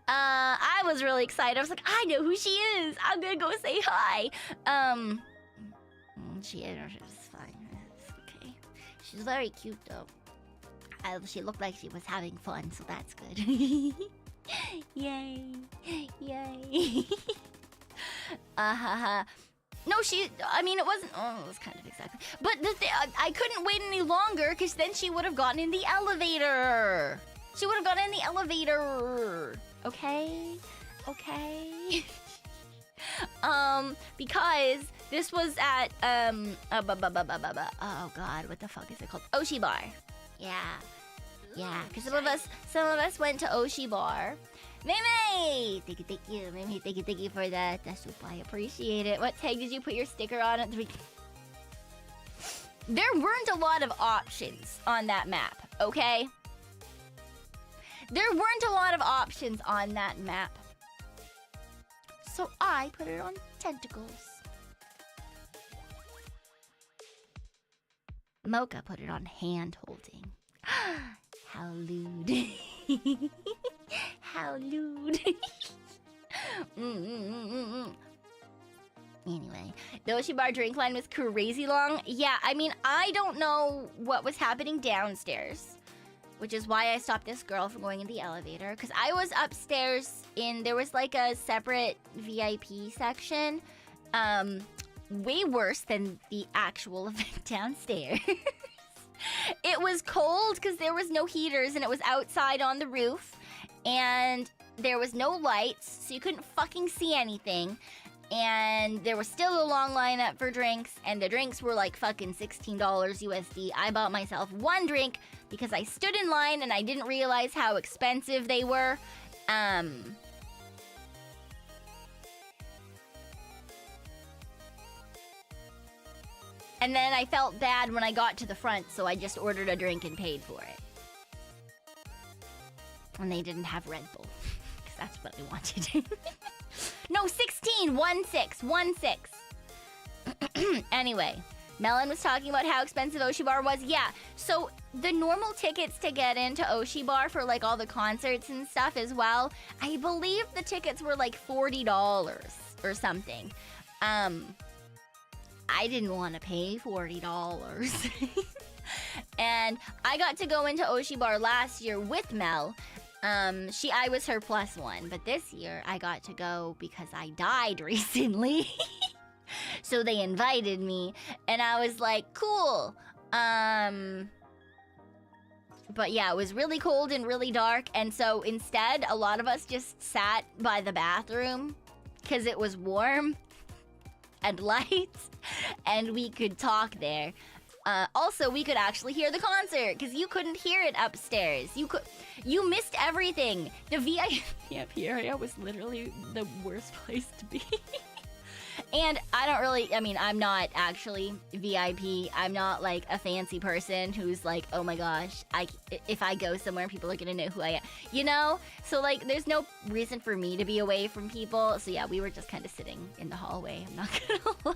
I was really excited. I was like, I know who she is. I'm gonna go say hi. She's fine. It's okay. She's very cute, though. She looked like she was having fun, so that's good. Yay. Yay. No, I mean, it wasn't, oh, it was kind of exactly. But I couldn't wait any longer, because then she would have gotten in the elevator. She would have gotten in the elevator. Okay? Okay? Because this was at, oh god, what the fuck is it called? Oshi Bar. Yeah. Yeah, because some of us went to Oshi Bar. Mimi! Thank you. Mimi, thank you for that. That's super, I appreciate it. What tag did you put your sticker on at the There weren't a lot of options on that map, okay? There weren't a lot of options on that map. So I put it on tentacles. Mocha put it on hand holding. How lewd. How lewd. Anyway, the Oshi Bar drink line was crazy long. Yeah, I mean, I don't know what was happening downstairs, which is why I stopped this girl from going in the elevator. Because I was upstairs there was like a separate VIP section. Way worse than the actual event downstairs. It was cold because there was no heaters and it was outside on the roof. And there was no lights, so you couldn't fucking see anything. And there was still a long lineup for drinks, and the drinks were like fucking $16 USD. I bought myself one drink because I stood in line and I didn't realize how expensive they were. And then I felt bad when I got to the front, so I just ordered a drink and paid for it. And they didn't have Red Bull, because that's what I wanted. No, 16! 1-6. Anyway, Melon was talking about how expensive Oshi Bar was. Yeah, so the normal tickets to get into Oshi Bar for like all the concerts and stuff as well, I believe the tickets were like $40 or something. I didn't want to pay $40. And I got to go into Oshi Bar last year with Mel. I was her +1, but this year I got to go because I died recently. So they invited me, and I was like, cool. But yeah, it was really cold and really dark, and so instead, a lot of us just sat by the bathroom because it was warm and light. and we could talk there. Also, we could actually hear the concert because you couldn't hear it upstairs. You missed everything. The VIP area was literally the worst place to be. And I'm not actually VIP. I'm not like a fancy person who's like, oh my gosh, if I go somewhere, people are gonna know who I am. You know? So like, there's no reason for me to be away from people. So yeah, we were just kind of sitting in the hallway. I'm not gonna lie.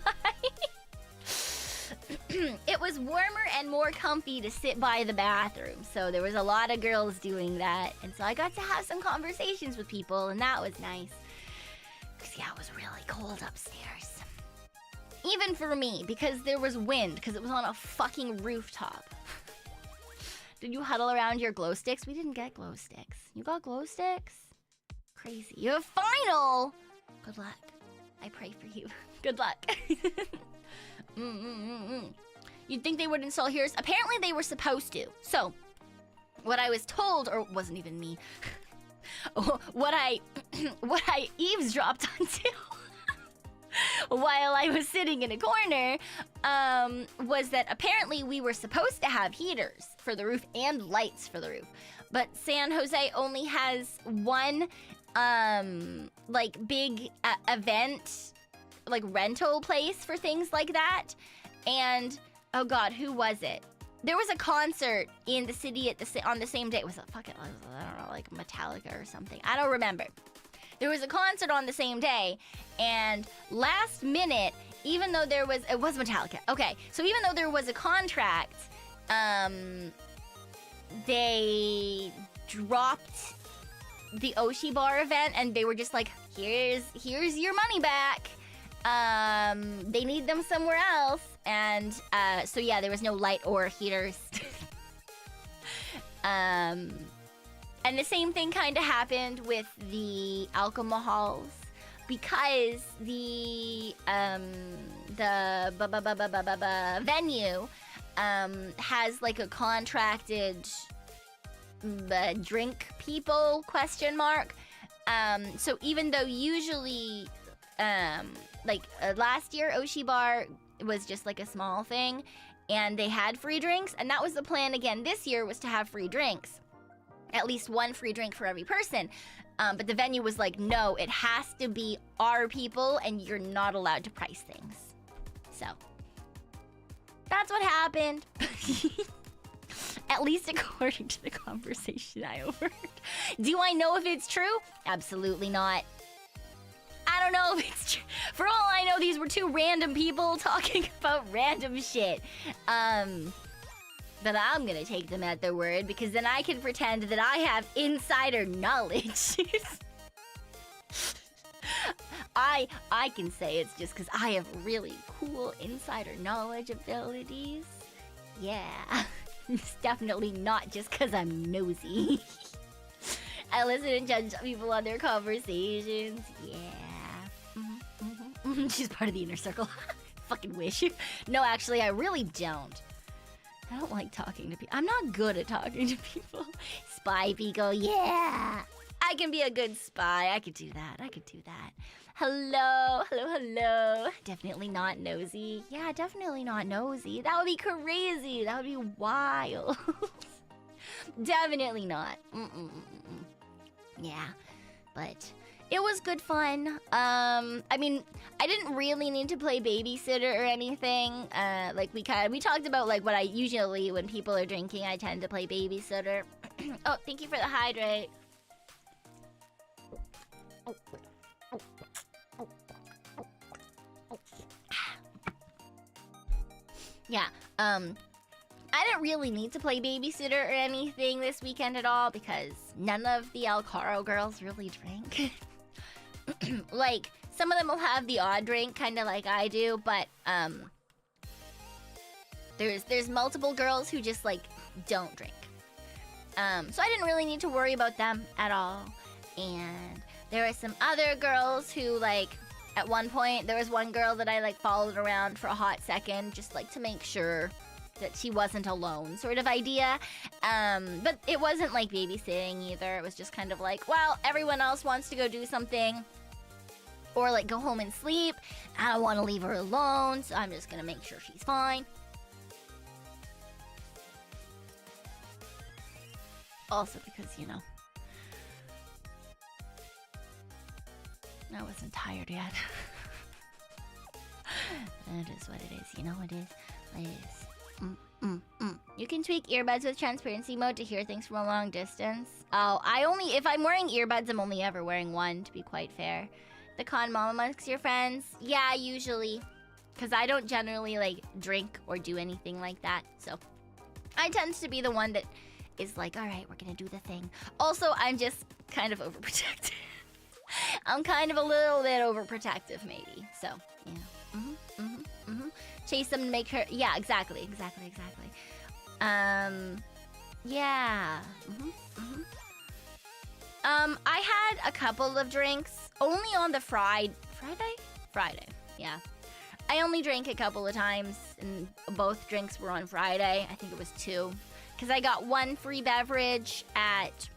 It was warmer and more comfy to sit by the bathroom. So there was a lot of girls doing that. And so I got to have some conversations with people, and that was nice. Because yeah, it was really cold upstairs. Even for me, because there was wind, because it was on a fucking rooftop. Did you huddle around your glow sticks? We didn't get glow sticks. You got glow sticks? Crazy. You have final! Good luck. I pray for you. Good luck. You'd think they would install heroes. Apparently they were supposed to. So, what I was told, or it wasn't even me, what I eavesdropped onto while I was sitting in a corner, was that apparently we were supposed to have heaters for the roof and lights for the roof. But San Jose only has one, like, big event, like, rental place for things like that. And, oh god, who was it? There was a concert in the city on the same day. It was I don't know, like Metallica or something. I don't remember. There was a concert on the same day, and last minute, even though it was Metallica. Okay, so even though there was a contract, they dropped the Oshi Bar event, and they were just like, here's your money back. They need them somewhere else. And so yeah, there was no light or heaters. And the same thing kind of happened with the alcohols, because the venue has like a contracted drink people ? So even though usually last year Oshi Bar was just like a small thing and they had free drinks, and that was the plan again this year, was to have free drinks. At least one free drink for every person. But the venue was like, no, it has to be our people and you're not allowed to price things. So, that's what happened. At least according to the conversation I overheard. Do I know if it's true? Absolutely not. I don't know if it's true. For all I know, these were two random people talking about random shit. But I'm gonna take them at their word, because then I can pretend that I have insider knowledge. I can say it's just because I have really cool insider knowledge abilities. Yeah. It's definitely not just because I'm nosy. I listen and judge people on their conversations. Yeah. She's part of the inner circle. Fucking wish. No, actually, I really don't. I don't like talking to people. I'm not good at talking to people. Spy people, yeah. I can be a good spy. I could do that. Hello. Definitely not nosy. Yeah, definitely not nosy. That would be crazy. That would be wild. Definitely not. Yeah, but it was good fun. I mean, I didn't really need to play babysitter or anything. We talked about like what I usually, when people are drinking, I tend to play babysitter. Oh, thank you for the hydrate. Yeah, I didn't really need to play babysitter or anything this weekend at all, because none of the Alcaro girls really drink. Like, some of them will have the odd drink, kind of like I do, but there's multiple girls who just like don't drink. So I didn't really need to worry about them at all. And there were some other girls who, like, at one point there was one girl that I like followed around for a hot second, just like to make sure that she wasn't alone, sort of idea. But it wasn't like babysitting either. It was just kind of like, well, everyone else wants to go do something or like go home and sleep. I don't want to leave her alone, so I'm just gonna make sure she's fine. Also because, you know, I wasn't tired yet. It is what it is, you know, it is. It is. You can tweak earbuds with transparency mode to hear things from a long distance. Oh, if I'm wearing earbuds, I'm only ever wearing one, to be quite fair. The con mom amongst your friends? Yeah, usually. Because I don't generally, like, drink or do anything like that. So, I tend to be the one that is like, alright, we're gonna do the thing. Also, I'm just kind of overprotective. I'm kind of a little bit overprotective, maybe. So, yeah. Chase them to make her... Yeah, exactly. Yeah. I had a couple of drinks. Only on the Friday, yeah. I only drank a couple of times, and both drinks were on Friday. I think it was 2. Because I got 1 free beverage at...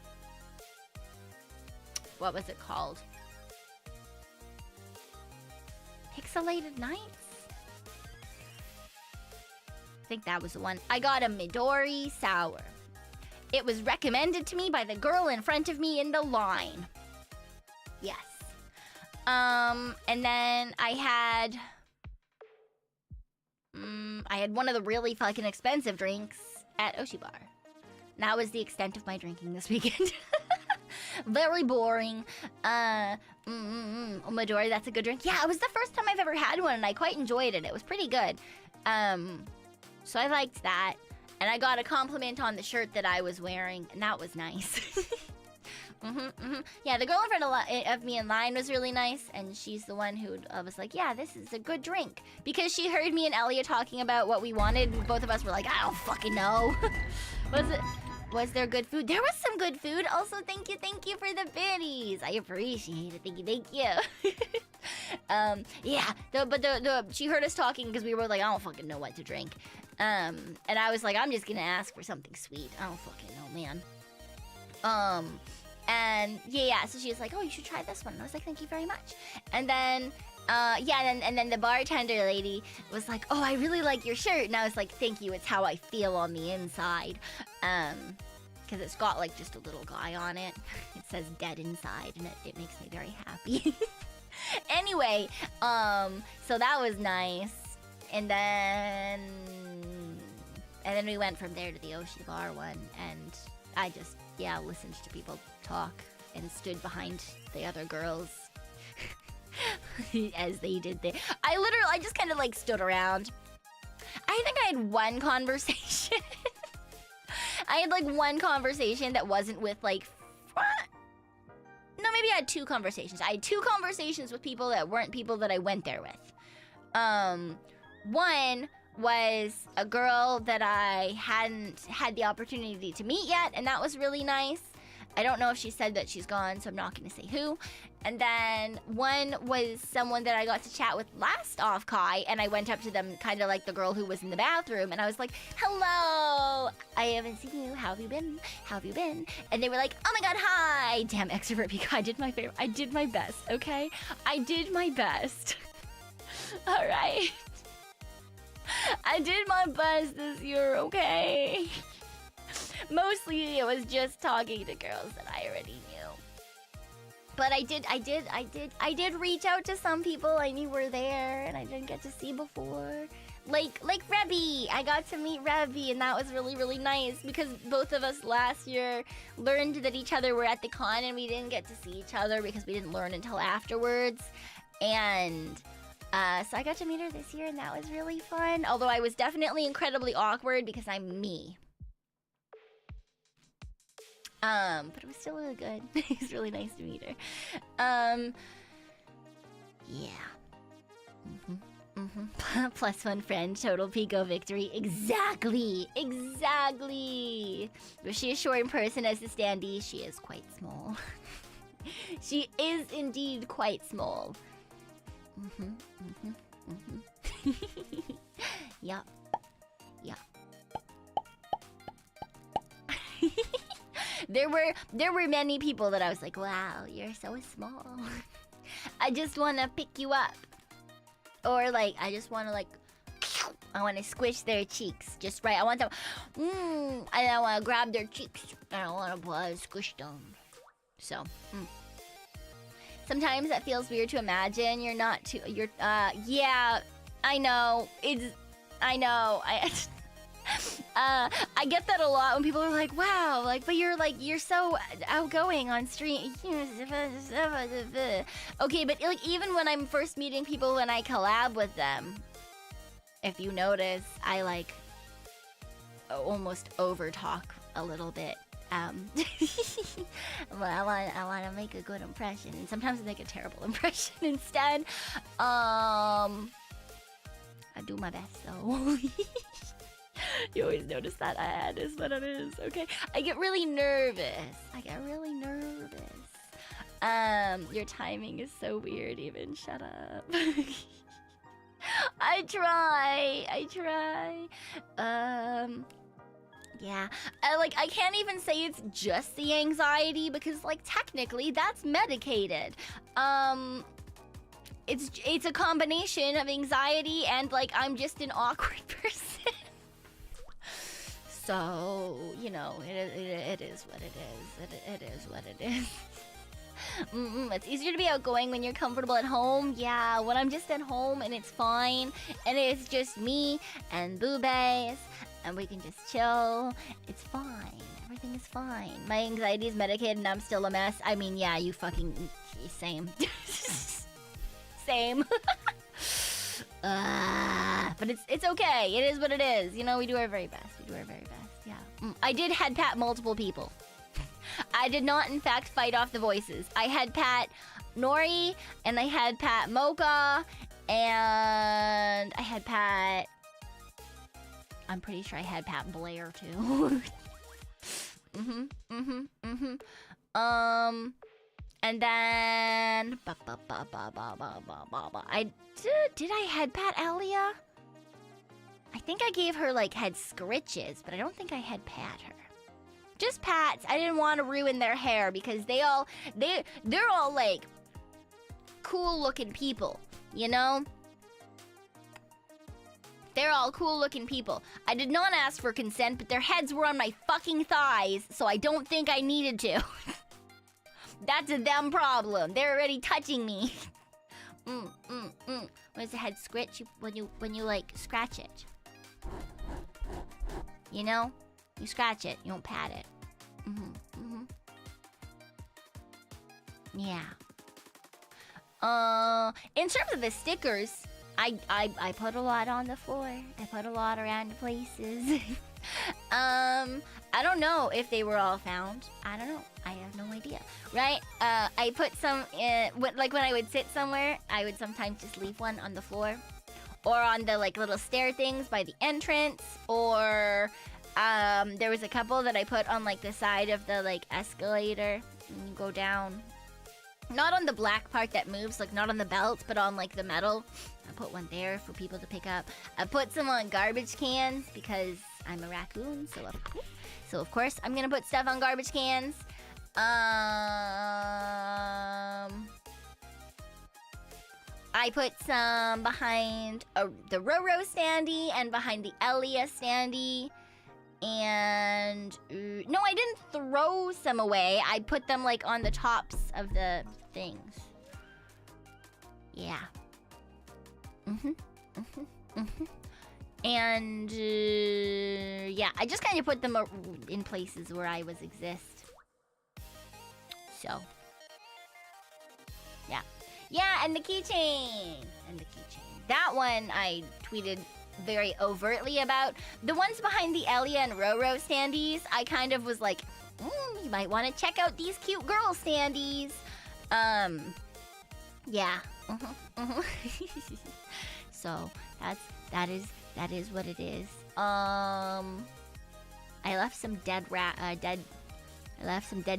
What was it called? Pixelated Nights? I think that was the one. I got a Midori Sour. It was recommended to me by the girl in front of me in the line. Yes. And then I had one of the really fucking expensive drinks at Oshi Bar. That was the extent of my drinking this weekend. Very boring. Midori, that's a good drink. Yeah, it was the first time I've ever had one, and I quite enjoyed it. It was pretty good. So I liked that. And I got a compliment on the shirt that I was wearing, and that was nice. Yeah, the girl in front of me in line was really nice, and she's the one who was like, yeah, this is a good drink. Because she heard me and Elliot talking about what we wanted, both of us were like, I don't fucking know. Was there good food? There was some good food. Also, thank you for the biddies. I appreciate it. Thank you. Yeah, she heard us talking because we were like, I don't fucking know what to drink. And I was like, I'm just gonna ask for something sweet. I don't fucking know, man. And yeah, so she was like, oh, you should try this one. And I was like, thank you very much. And then, and then the bartender lady was like, oh, I really like your shirt. And I was like, thank you, it's how I feel on the inside. Because it's got like just a little guy on it. It says dead inside, and it makes me very happy. Anyway, so that was nice. And then we went from there to the Oshi Bar one, and I just, listened to people talk and stood behind the other girls as they did I just kind of like stood around. I think I had one conversation. I had like one conversation that wasn't with like... No, maybe I had 2 conversations. I had 2 conversations with people that weren't people that I went there with. One was a girl that I hadn't had the opportunity to meet yet, and that was really nice. I don't know if she said that she's gone, so I'm not going to say who. And then one was someone that I got to chat with last Offkai, and I went up to them kind of like the girl who was in the bathroom, and I was like, hello, I haven't seen you, how have you been? And they were like, oh my god, hi. Damn, extrovert Pekoe, I did my best, okay? I did my best. All right. I did my best this year, okay? Mostly it was just talking to girls that I already knew. But I did reach out to some people I knew were there and I didn't get to see before. Like Rebby. I got to meet Rebby, and that was really, really nice because both of us last year learned that each other were at the con and we didn't get to see each other because we didn't learn until afterwards. And so I got to meet her this year, and that was really fun. Although I was definitely incredibly awkward because I'm me. But it was still really good. It was really nice to meet her. Yeah. +1 friend, total Pekoe victory. Exactly. Was she as short in person as the standee? She is quite small. She is indeed quite small. Yup. There were many people that I was like, wow, you're so small. I just want to pick you up. Or like I just want to like I want to squish their cheeks just right. I want them and I want to grab their cheeks and I want to squish them. So sometimes that feels weird to imagine. You're not too yeah, I know. I get that a lot when people are like, wow, like, but you're so outgoing on stream. Okay, but like even when I'm first meeting people when I collab with them, if you notice, I like almost over talk a little bit. Well, I want to make a good impression, and sometimes I make a terrible impression instead. I do my best though. You always notice that ad is what it is, okay? I get really nervous. Your timing is so weird even. Shut up. I try. Yeah. I can't even say it's just the anxiety because, like, technically that's medicated. It's a combination of anxiety and, like, I'm just an awkward person. So, you know, it is what it is. It is what it is. It's easier to be outgoing when you're comfortable at home. Yeah, when I'm just at home and it's fine. And it's just me and Boobays. And we can just chill. It's fine. Everything is fine. My anxiety is medicated and I'm still a mess. I mean, yeah, you fucking... Same. Same. But it's okay. It is what it is. You know, we do our very best. Yeah. I did head pat multiple people. I did not, in fact, fight off the voices. I head pat Nori, and I head pat Mocha, and I head pat... I'm pretty sure I head pat Blair, too. And then... Did I head pat Elia? I think I gave her, like, head scritches, but I don't think I head pat her. Just pats. I didn't want to ruin their hair because they're all, like, cool-looking people, you know? They're all cool-looking people. I did not ask for consent, but their heads were on my fucking thighs, so I don't think I needed to. That's a them problem. They're already touching me. Where's the head scritch? When you like scratch it. You know? You scratch it. You don't pat it. Yeah. In terms of the stickers, I put a lot on the floor. I put a lot around the places. I don't know if they were all found. I don't know. I have no idea. Right? I put some in, like when I would sit somewhere, I would sometimes just leave one on the floor. Or on the like little stair things by the entrance. Or there was a couple that I put on like the side of the like escalator. And you go down. Not on the black part that moves, like not on the belt, but on like the metal. I put one there for people to pick up. I put some on garbage cans because I'm a raccoon, so of course I'm gonna put stuff on garbage cans. I put some behind the Roro standee and behind the Elia standee. And no, I didn't throw some away. I put them like on the tops of the things. Yeah. And yeah, I just kind of put them in places where I was exist. So yeah. Yeah, and the keychain. That one I tweeted very overtly about. The ones behind the Elia and Roro standees, I kind of was like, you might want to check out these cute girl standees. Yeah. So that is what it is. I left some dead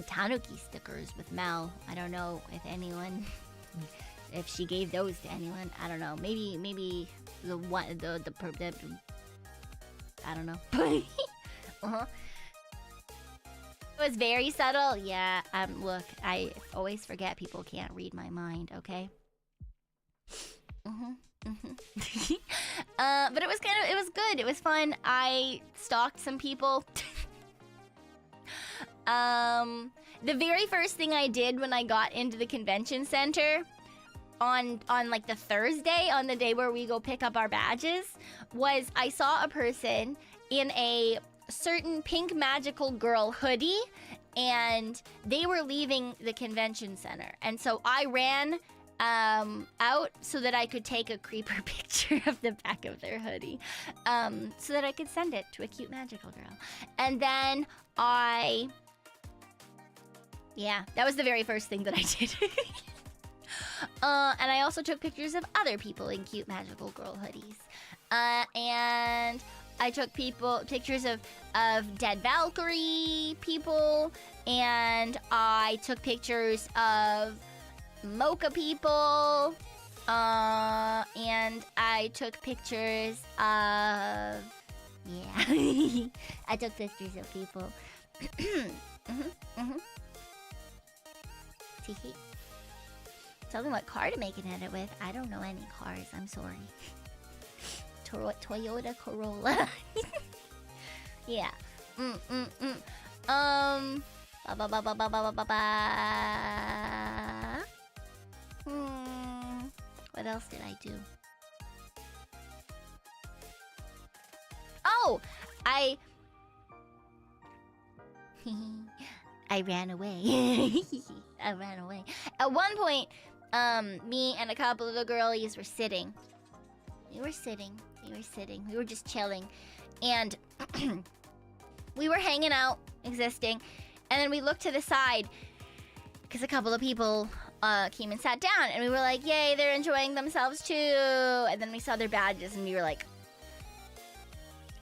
Tanuki stickers with Mel. I don't know if anyone, if she gave those to anyone. I don't know. Maybe the I don't know. It was very subtle. Yeah. Look, I always forget people can't read my mind. Okay. But it was good. It was fun. I stalked some people. The very first thing I did when I got into the convention center on like the Thursday, on the day where we go pick up our badges, was I saw a person in a certain pink magical girl hoodie, and they were leaving the convention center. And so I ran out so that I could take a creeper picture of the back of their hoodie, so that I could send it to a cute magical girl. And then yeah, that was the very first thing that I did. And I also took pictures of other people in cute magical girl hoodies. And I took pictures of dead Valkyrie people, and I took pictures of mocha people, and I took pictures of, yeah, I took pictures of people. Tell them what car to make an edit with. I don't know any cars, I'm sorry. Toyota Corolla. Yeah. What else did I do? Oh, I ran away. I ran away. At one point, me and a couple of the girlies were sitting. We were just chilling. And we were hanging out, existing. And then we looked to the side, because a couple of people came and sat down. And we were like, yay, they're enjoying themselves too. And then we saw their badges and we were like,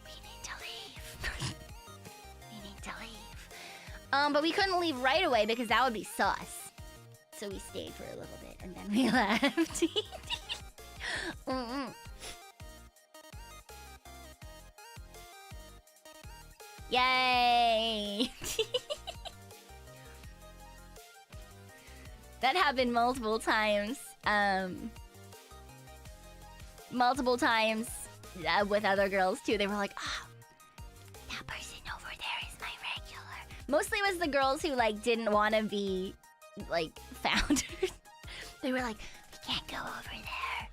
we need to leave. We need to leave. But we couldn't leave right away because that would be sus. So we stayed for a little bit and then we left. Yay! That happened multiple times. With other girls too. They were like, oh, that person over there is my regular. Mostly it was the girls who like didn't want to be like found. They were like, we can't go over there.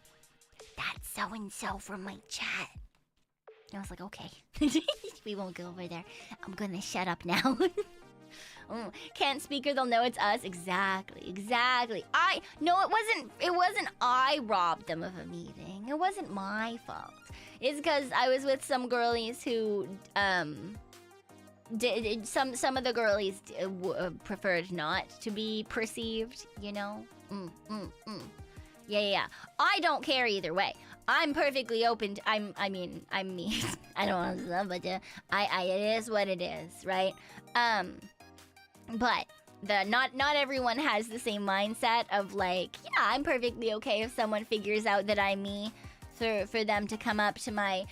That's so and so from my chat. And I was like, okay. We won't go over there. I'm gonna shut up now. Can't speak or they'll know it's us. Exactly. It wasn't I robbed them of a meeting. It wasn't my fault. It's because I was with some girlies who, some of the girlies preferred not to be perceived, you know? Yeah. I don't care either way. I'm perfectly open to, I mean, I don't want to love, but it is what it is, right? But not everyone has the same mindset of like, yeah, I'm perfectly okay if someone figures out that I'm me, for them to come up to my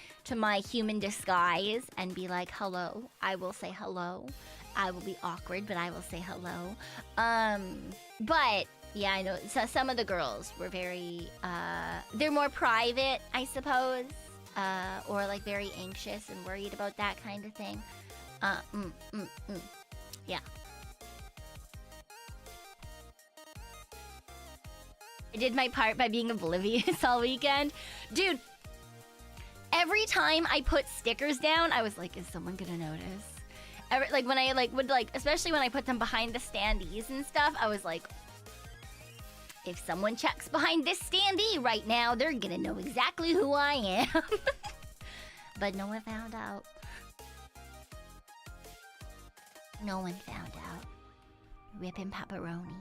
human disguise and be like, hello. I will say hello. I will be awkward, but I will say hello. But yeah, I know some of the girls were very they're more private, I suppose, or like very anxious and worried about that kind of thing. Yeah. I did my part by being oblivious all weekend. Dude, every time I put stickers down, I was like, is someone gonna notice? Like when I would especially when I put them behind the standees and stuff, I was like, if someone checks behind this standee right now, they're gonna know exactly who I am. But no one found out. No one found out. Rippin' pepperoni.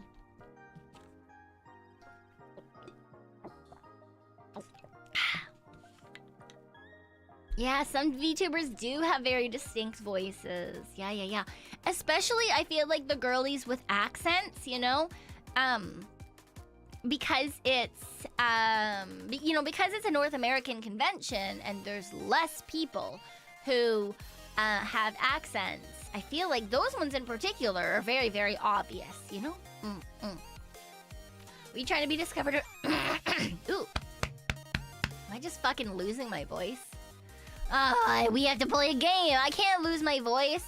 Yeah, some VTubers do have very distinct voices. Yeah. Especially, I feel like the girlies with accents, you know? Because it's, because it's a North American convention and there's less people who have accents. I feel like those ones in particular are very, very obvious, you know? Were you trying to be discovered? Ooh. I just fucking losing my voice? We have to play a game. I can't lose my voice.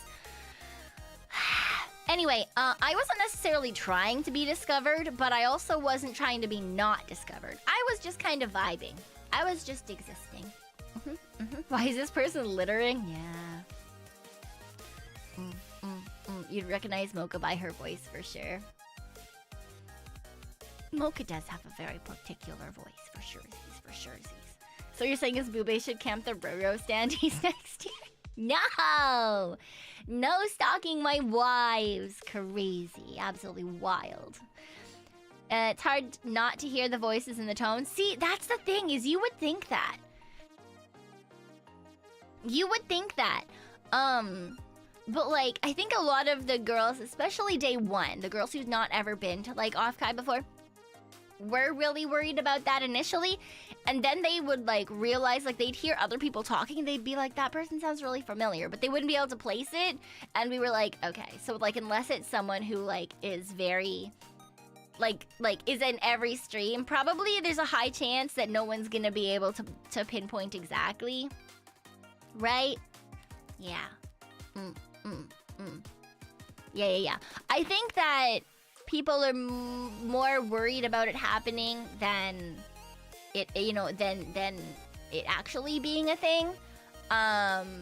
Anyway, I wasn't necessarily trying to be discovered, but I also wasn't trying to be not discovered. I was just kind of vibing. I was just existing. Why is this person littering? Yeah. You'd recognize Mocha by her voice for sure. Mocha does have a very particular voice for sure. So you're saying his Boobay should camp the Roro stand he's next to? No! No stalking my wives. Crazy. Absolutely wild. It's hard not to hear the voices and the tones. See, that's the thing, is you would think that. You would think that. But like, I think a lot of the girls, especially day one, the girls who've not ever been to like Offkai before, were really worried about that initially. And then they would like realize, like they'd hear other people talking and they'd be like, that person sounds really familiar, but they wouldn't be able to place it. And we were like, okay, so like unless it's someone who like is very, like is in every stream, probably there's a high chance that no one's gonna be able to pinpoint exactly. Right? Yeah. Yeah. I think that people are more worried about it happening than it, you know, than it actually being a thing. And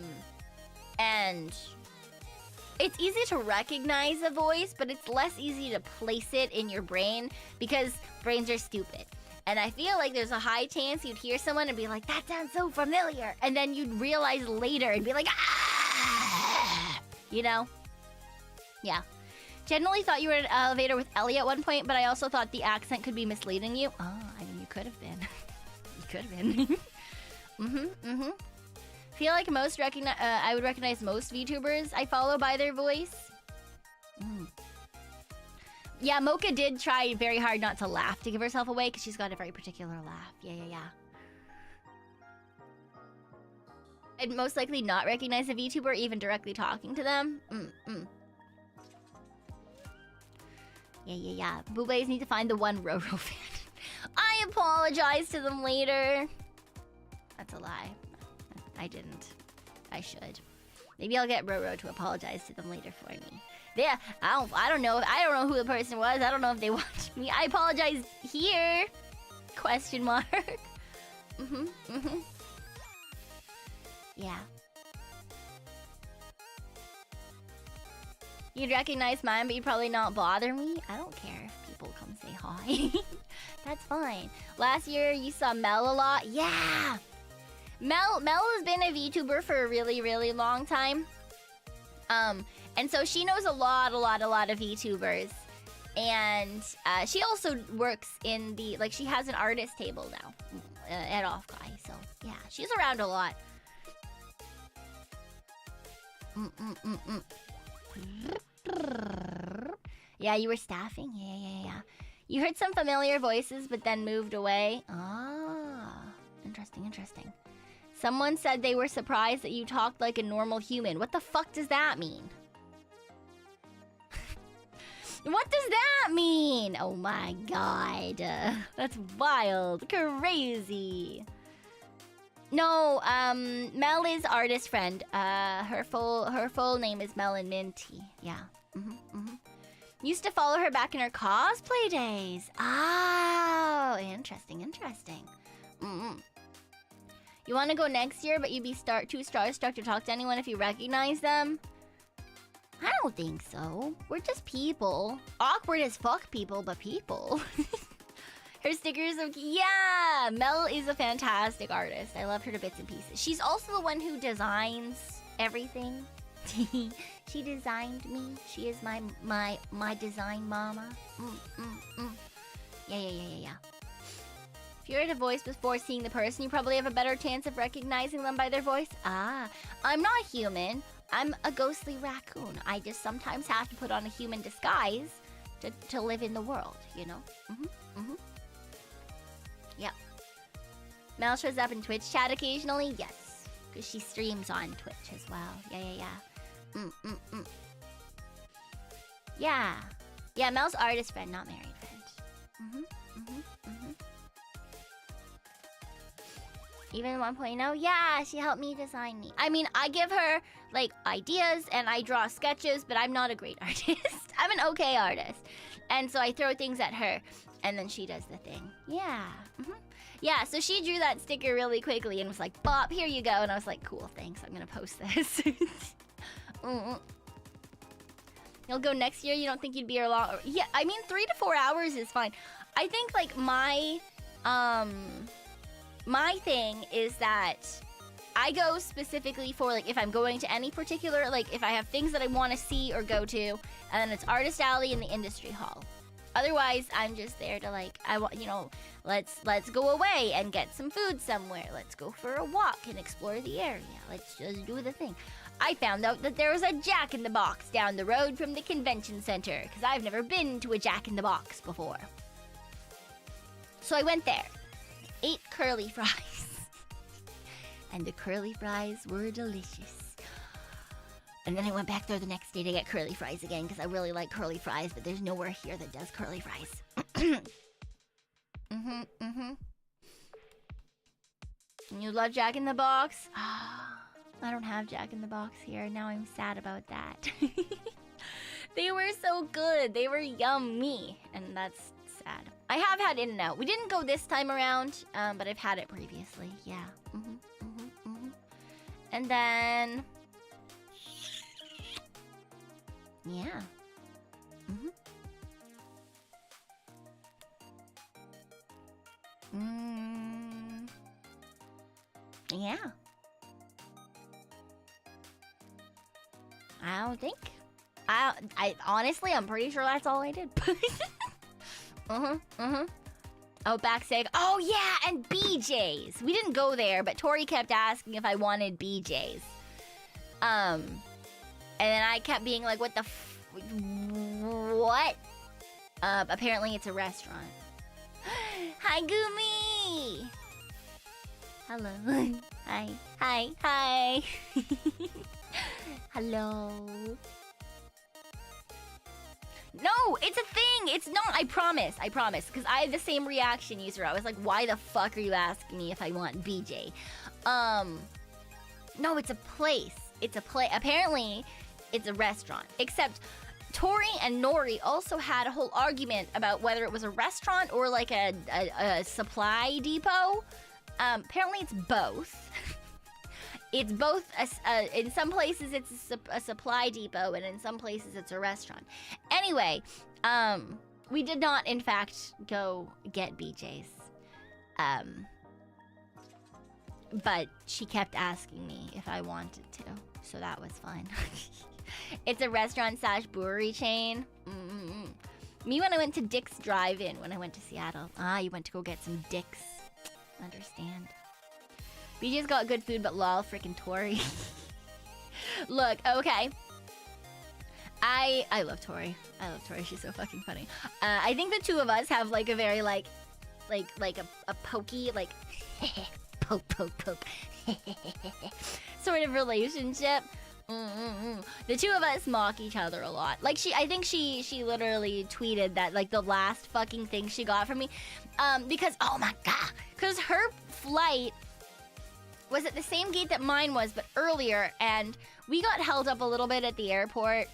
it's easy to recognize a voice, but it's less easy to place it in your brain because brains are stupid. And I feel like there's a high chance you'd hear someone and be like, that sounds so familiar. And then you'd realize later and be like, ah! You know? Yeah. Generally thought you were in an elevator with Ellie at one point, but I also thought the accent could be misleading you. Oh, I mean, you could have been. You could have been. Feel like most I would recognize most VTubers I follow by their voice. Yeah, Mocha did try very hard not to laugh to give herself away because she's got a very particular laugh. Yeah. I'd most likely not recognize a VTuber even directly talking to them. Yeah. Boobays need to find the one Roro fan. I apologize to them later. That's a lie. I didn't. I should. Maybe I'll get Roro to apologize to them later for me. Yeah, I don't know. I don't know who the person was. I don't know if they watched me. I apologize here. Question mark. Yeah. You'd recognize mine, but you'd probably not bother me. I don't care if people come say hi. That's fine. Last year, you saw Mel a lot. Yeah! Mel has been a VTuber for a really, really long time. And so she knows a lot of VTubers. And she also works in the, like, she has an artist table now at Offkai. So, yeah, she's around a lot. Yeah, you were staffing? Yeah. You heard some familiar voices, but then moved away. Ah, interesting. Someone said they were surprised that you talked like a normal human. What the fuck does that mean? What does that mean? Oh my god. That's wild. Crazy. No, Mel is artist friend. Her full name is Melon Minty. Yeah. Used to follow her back in her cosplay days. Oh, interesting. You want to go next year, but you'd be too starstruck to talk to anyone if you recognize them? I don't think so. We're just people. Awkward as fuck people, but people. Her stickers of... Yeah! Mel is a fantastic artist. I love her to bits and pieces. She's also the one who designs everything. She designed me. She is my design mama. Yeah. If you heard a voice before seeing the person, you probably have a better chance of recognizing them by their voice. Ah, I'm not human. I'm a ghostly raccoon. I just sometimes have to put on a human disguise to live in the world, you know? Yeah. Mel shows up in Twitch chat occasionally? Yes. Because she streams on Twitch as well. Yeah. Yeah, Mel's artist friend, not married friend. Even 1.0, yeah, she helped me design me. I mean, I give her like ideas and I draw sketches, but I'm not a great artist. I'm an okay artist. And so I throw things at her and then she does the thing. Yeah. Yeah, so she drew that sticker really quickly and was like, "Bop, here you go." And I was like, "Cool, thanks. I'm gonna post this." You'll go next year? You don't think you'd be here long? Yeah, I mean, 3 to 4 hours is fine. I think like my thing is that I go specifically for like if I'm going to any particular, like if I have things that I want to see or go to, and then it's Artist Alley and the Industry Hall. Otherwise, I'm just there to like, I want, you know, let's go away and get some food somewhere. Let's go for a walk and explore the area. Let's just do the thing. I found out that there was a Jack in the Box down the road from the convention center because I've never been to a Jack in the Box before. So I went there, ate curly fries, and the curly fries were delicious. And then I went back there the next day to get curly fries again because I really like curly fries, but there's nowhere here that does curly fries. You love Jack in the Box? I don't have Jack in the Box here. Now I'm sad about that. They were so good. They were yummy. And that's sad. I have had In-N-Out. We didn't go this time around, but I've had it previously. Yeah. And then... yeah. Yeah. I don't think. I honestly, I'm pretty sure that's all I did. Outback Steak. Oh yeah, and BJ's. We didn't go there, but Tori kept asking if I wanted BJ's. And then I kept being like, what the what? Apparently it's a restaurant. Hi, Gumi! Hello. Hi. Hi. Hi. Hello. No, it's a thing. It's not. I promise. I promise. Because I had the same reaction, user. I was like, why the fuck are you asking me if I want BJ? No, it's a place. It's a place. Apparently, it's a restaurant. Except Tori and Nori also had a whole argument about whether it was a restaurant or like a supply depot. Apparently, it's both. It's both. In some places, it's a supply depot, and in some places, it's a restaurant. Anyway, we did not, in fact, go get BJ's. But she kept asking me if I wanted to, so that was fun. It's a restaurant/brewery chain. Me when I went to Dick's Drive-In when I went to Seattle. You went to go get some Dick's. Understand. BJ's got good food, but lol, freaking Tori. Look, okay. I love Tori. I love Tori. She's so fucking funny. I think the two of us have like a very like a pokey like poke sort of relationship. The two of us mock each other a lot. Like I think she literally tweeted that like the last fucking thing she got from me, because oh my god, because her flight was at the same gate that mine was, but earlier, and we got held up a little bit at the airport,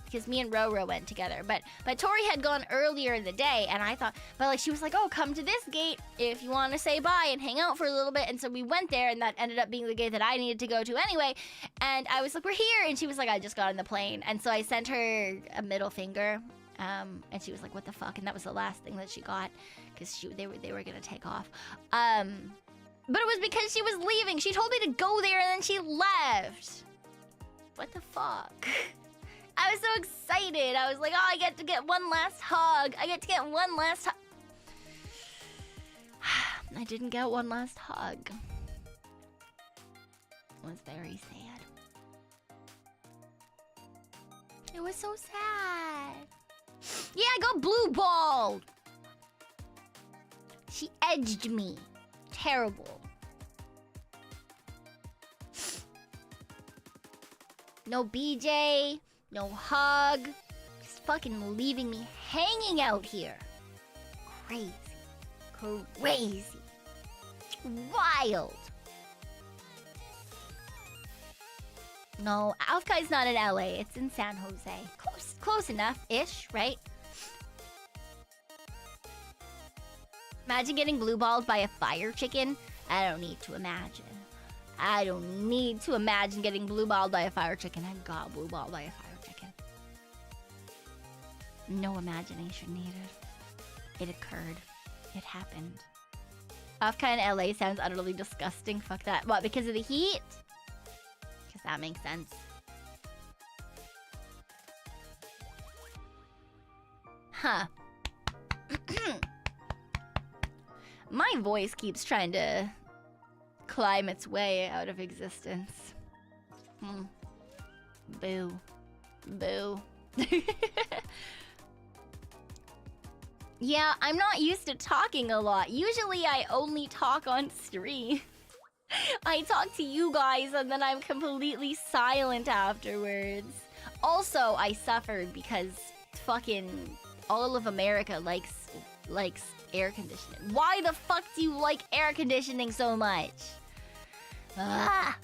because me and Roro went together, but Tori had gone earlier in the day, and I thought, but like she was like, oh, come to this gate if you want to say bye and hang out for a little bit, and so we went there, and that ended up being the gate that I needed to go to anyway, and I was like, we're here, and she was like, I just got on the plane, and so I sent her a middle finger, and she was like, what the fuck, and that was the last thing that she got, because they were gonna take off, but it was because she was leaving. She told me to go there and then she left. What the fuck? I was so excited. I was like, oh, I get to get one last hug. I get to get one last hug. I didn't get one last hug. It was very sad. It was so sad. Yeah, I got blue balled. She edged me. Terrible. No BJ, no hug, just fucking leaving me hanging out here. Crazy. Wild. No, Offkai's not in LA. It's in San Jose. Close enough-ish, right? Imagine getting blue-balled by a fire chicken. I don't need to imagine. I don't need to imagine getting blue-balled by a fire chicken. I got blue-balled by a fire chicken. No imagination needed. It occurred. It happened. Offkai in LA sounds utterly disgusting. Fuck that. What, because of the heat? Because that makes sense. Huh. My voice keeps trying to climb its way out of existence. Boo. Boo. Yeah, I'm not used to talking a lot. Usually I only talk on stream. I talk to you guys and then I'm completely silent afterwards. Also, I suffered because fucking all of America likes air conditioning. Why the fuck do you like air conditioning so much? Ah,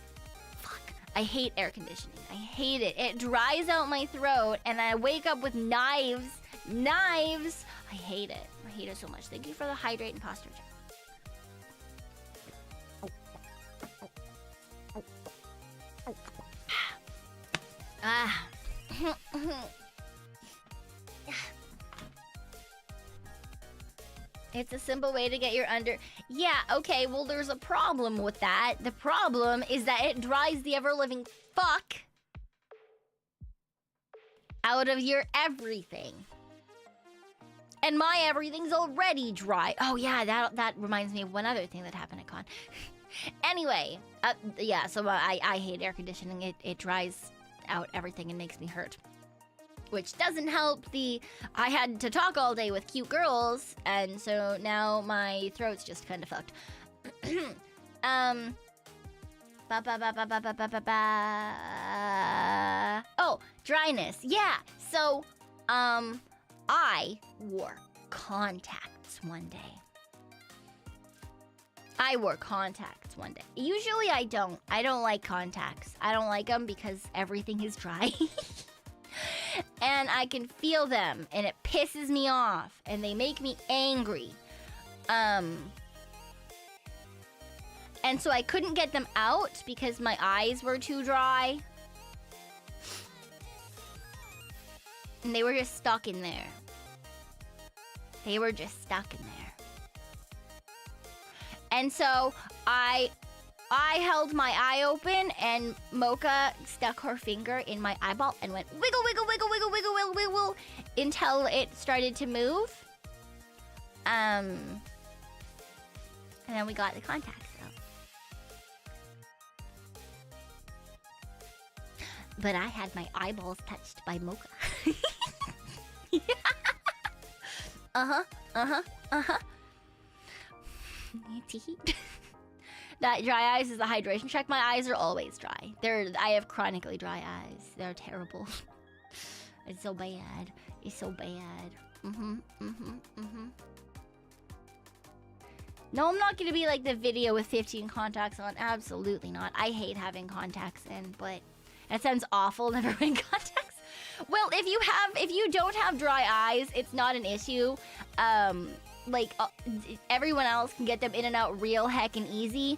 fuck. I hate air conditioning. I hate it. It dries out my throat and I wake up with knives. Knives! I hate it. I hate it so much. Thank you for the hydrate and posture check. Ah. It's a simple way to get your under... Yeah, okay, well, there's a problem with that. The problem is that it dries the ever-living fuck out of your everything. And my everything's already dry. Oh, yeah, that reminds me of one other thing that happened at con. Anyway, yeah, so I hate air conditioning. It dries out everything and makes me hurt. Which doesn't help I had to talk all day with cute girls, and so now my throat's just kind of fucked. Oh, dryness. Yeah. So, I wore contacts one day. Usually I don't. I don't like contacts. I don't like them because everything is dry. And I can feel them, and it pisses me off, and they make me angry. And so I couldn't get them out because my eyes were too dry. And they were just stuck in there. And so I held my eye open, and Mocha stuck her finger in my eyeball and went wiggle, wiggle, wiggle, wiggle, wiggle, wiggle, wiggle, until it started to move. And then we got the contacts out. But I had my eyeballs touched by Mocha. That dry eyes is a hydration check. My eyes are always dry. I have chronically dry eyes. They're terrible. It's so bad. No, I'm not gonna be like the video with 15 contacts on. Absolutely not. I hate having contacts in, but that sounds awful, never wearing contacts. Well, if you don't have dry eyes, it's not an issue. Everyone else can get them in and out real heckin' easy.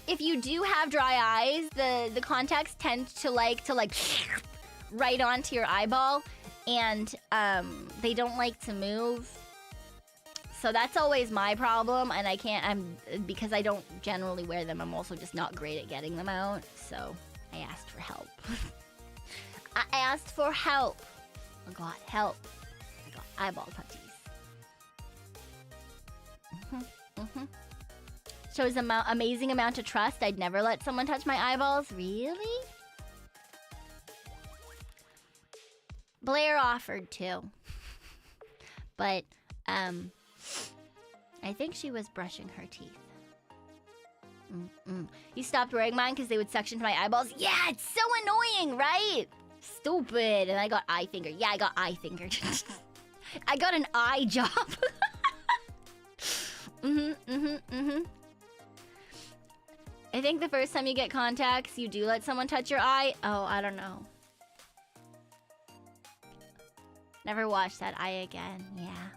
If you do have dry eyes, the contacts tend to like right onto your eyeball, and they don't like to move. So that's always my problem, and because I don't generally wear them, I'm also just not great at getting them out. So I asked for help. I got help. I got eyeball touchies. Shows amazing amount of trust. I'd never let someone touch my eyeballs. Really? Blair offered to. But, I think she was brushing her teeth. You stopped wearing mine because they would suction to my eyeballs? Yeah, it's so annoying, right? Stupid. And I got eye finger. Yeah, I got eye finger. I got an eye job. I think the first time you get contacts, you do let someone touch your eye. Oh, I don't know. Never watch that eye again. Yeah.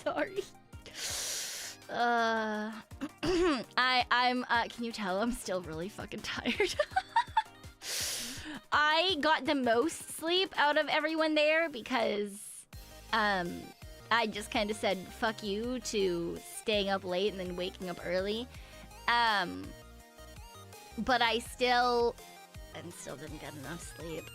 Sorry. Can you tell I'm still really fucking tired? I got the most sleep out of everyone there because, I just kind of said fuck you to staying up late and then waking up early. But I still didn't get enough sleep.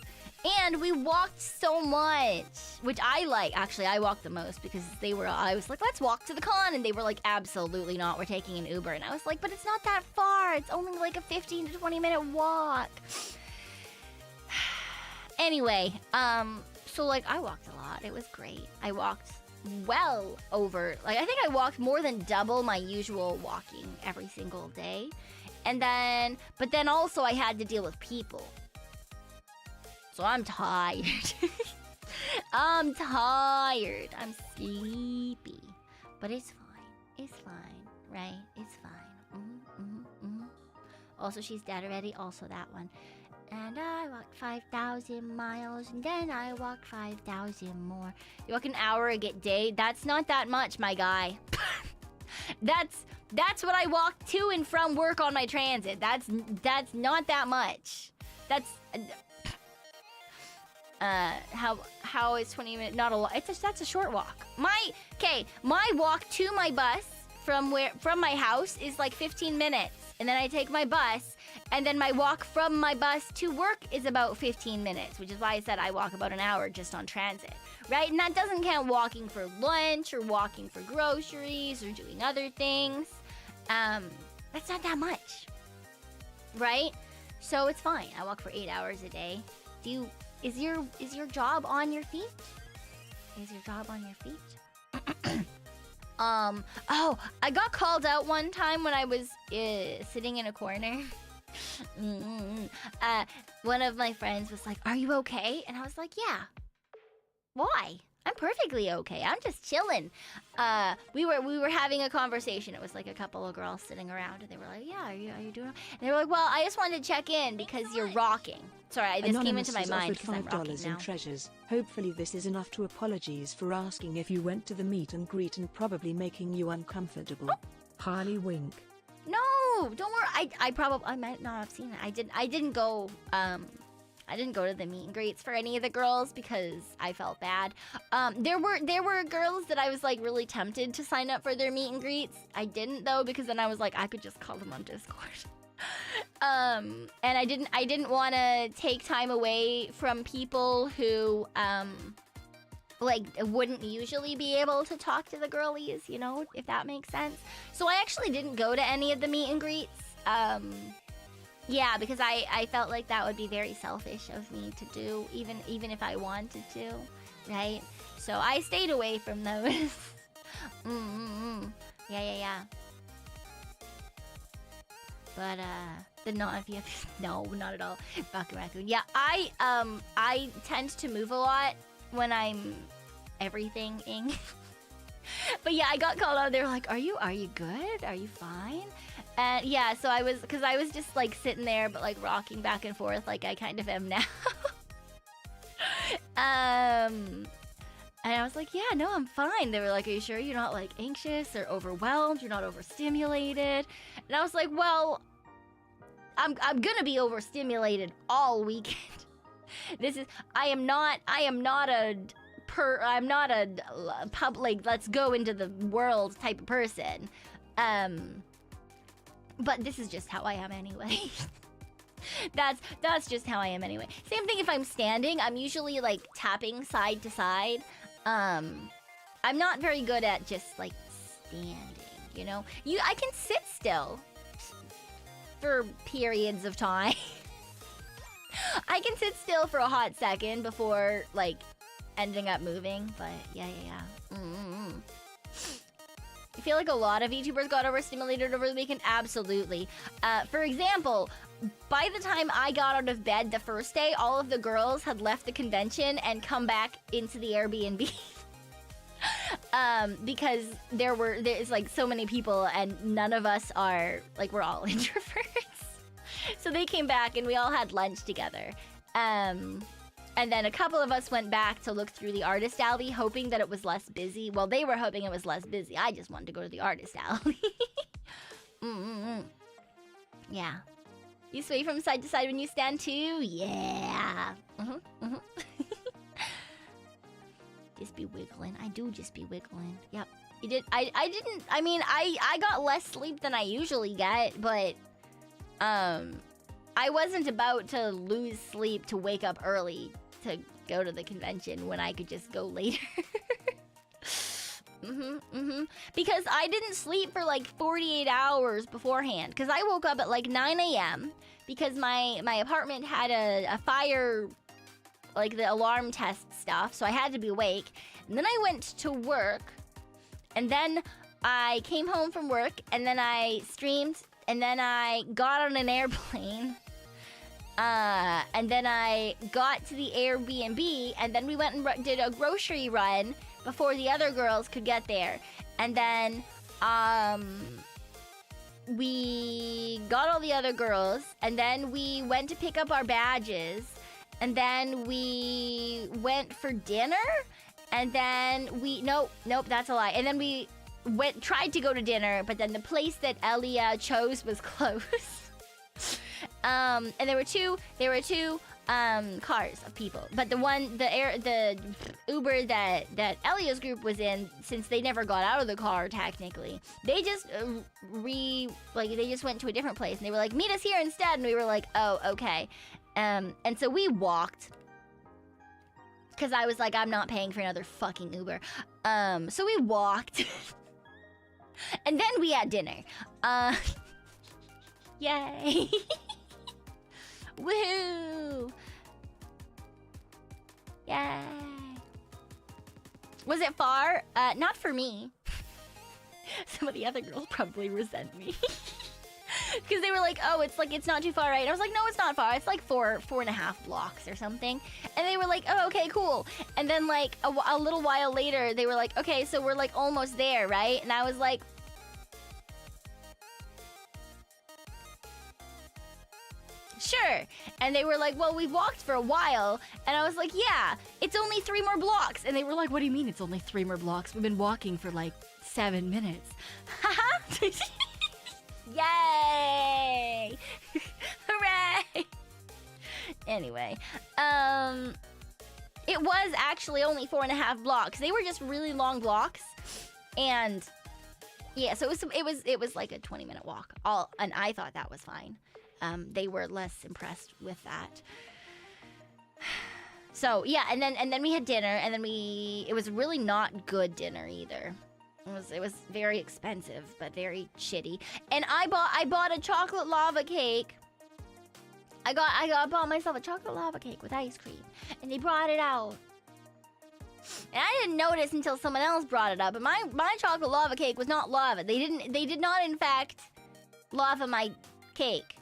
And we walked so much, which I like. Actually, I walked the most because I was like, let's walk to the con. And they were like, absolutely not. We're taking an Uber. And I was like, but it's not that far. It's only like a 15 to 20 minute walk. Anyway, so like I walked a lot. It was great. I walked well over, like I think I walked more than double my usual walking every single day. And then, but then also I had to deal with people. So I'm tired. I'm tired. I'm sleepy. But it's fine. It's fine, right? It's fine. Also, she's dead already. Also that one. And I walked 5,000 miles, and then I walked 5,000 more. You walk an hour a day. That's not that much, my guy. That's what I walk to and from work on my transit. That's not that much. That's how is 20 minutes? Not a lot. That's a short walk. My walk to my bus from my house is like 15 minutes, and then I take my bus. And then my walk from my bus to work is about 15 minutes, which is why I said I walk about an hour just on transit, right? And that doesn't count walking for lunch or walking for groceries or doing other things. That's not that much, right? So it's fine. I walk for 8 hours a day. Is your job on your feet? Is your job on your feet? Oh, I got called out one time when I was sitting in a corner. One of my friends was like, "Are you okay?" And I was like, "Yeah." Why? I'm perfectly okay. I'm just chilling. We were having a conversation. It was like a couple of girls sitting around, and they were like, "Yeah, are you doing?" And they were like, "Well, I just wanted to check in because you're rocking." Sorry, this came into my mind because I'm rocking now. In treasures. Hopefully this is enough to apologize for asking if you went to the meet and greet and probably making you uncomfortable. Highly wink. No, don't worry. I might not have seen it. I didn't go to the meet and greets for any of the girls because I felt bad. There were girls that I was like really tempted to sign up for their meet and greets. I didn't though, because then I was like, I could just call them on Discord. And I didn't want to take time away from people who like wouldn't usually be able to talk to the girlies, you know, if that makes sense. So I actually didn't go to any of the meet and greets. Yeah, because I felt like that would be very selfish of me to do, even if I wanted to, right? So I stayed away from those. Yeah. But no, not at all. Fuck Raccoon. Yeah, I tend to move a lot when I'm everything-ing. But yeah, I got called out. They were like, "Are you good? Are you fine?" And yeah, so I was just like sitting there, but like rocking back and forth, like I kind of am now. And I was like, "Yeah, no, I'm fine." They were like, "Are you sure you're not like anxious or overwhelmed? You're not overstimulated?" And I was like, "Well, I'm gonna be overstimulated all weekend. I'm not a public, let's go into the world type of person. But this is just how I am anyway." That's just how I am anyway. Same thing if I'm standing. I'm usually like tapping side to side. I'm not very good at just like standing, you know? I can sit still for periods of time. I can sit still for a hot second before like ending up moving, but yeah. feel like a lot of VTubers got overstimulated over the weekend. Absolutely. For example, by the time I got out of bed the first day, all of the girls had left the convention and come back into the Airbnb. Because there's like so many people and none of us are, like, we're all introverts. So they came back and we all had lunch together. And then a couple of us went back to look through the artist alley, hoping that it was less busy. Well, they were hoping it was less busy. I just wanted to go to the artist alley. Yeah. You sway from side to side when you stand too? Yeah. Just be wiggling. I do just be wiggling. Yep. You did. I got less sleep than I usually get, but I wasn't about to lose sleep to wake up early to go to the convention when I could just go later. Because I didn't sleep for like 48 hours beforehand. Because I woke up at like 9 a.m. because my apartment had a fire, like the alarm test stuff. So I had to be awake. And then I went to work. And then I came home from work. And then I streamed. And then I got on an airplane. And then I got to the Airbnb, and then we went and did a grocery run before the other girls could get there. And then we got all the other girls, and then we went to pick up our badges, and then we went for dinner, and then nope, that's a lie. And then we tried to go to dinner, but then the place that Elia chose was closed. And there were two cars of people, but the Uber that Elia's group was in, since they never got out of the car technically, they just they just went to a different place, and they were like, meet us here instead, and we were like, oh, okay. And so we walked, because I was like, I'm not paying for another fucking Uber. So we walked, and then we had dinner. Yay! Woohoo! Yay! Was it far? Not for me. Some of the other girls probably resent me. Because they were like, oh, it's not too far, right? And I was like, no, it's not far. It's like 4.5 blocks or something. And they were like, oh, okay, cool. And then like a little while later, they were like, okay, so we're like almost there, right? And I was like, sure. And they were like, well, we've walked for a while. And I was like, yeah, it's only 3 more blocks. And they were like, what do you mean it's only 3 more blocks? We've been walking for like 7 minutes. Haha. Yay! Hooray! Anyway, it was actually only 4.5 blocks. They were just really long blocks. And yeah, so it was like a 20-minute walk. And I thought that was fine. They were less impressed with that. So yeah, and then we had dinner, and then it was really not good dinner either. It was very expensive, but very shitty. And I bought a chocolate lava cake. I bought myself a chocolate lava cake with ice cream, and they brought it out. And I didn't notice until someone else brought it up. But my chocolate lava cake was not lava. They did not in fact lava my cake.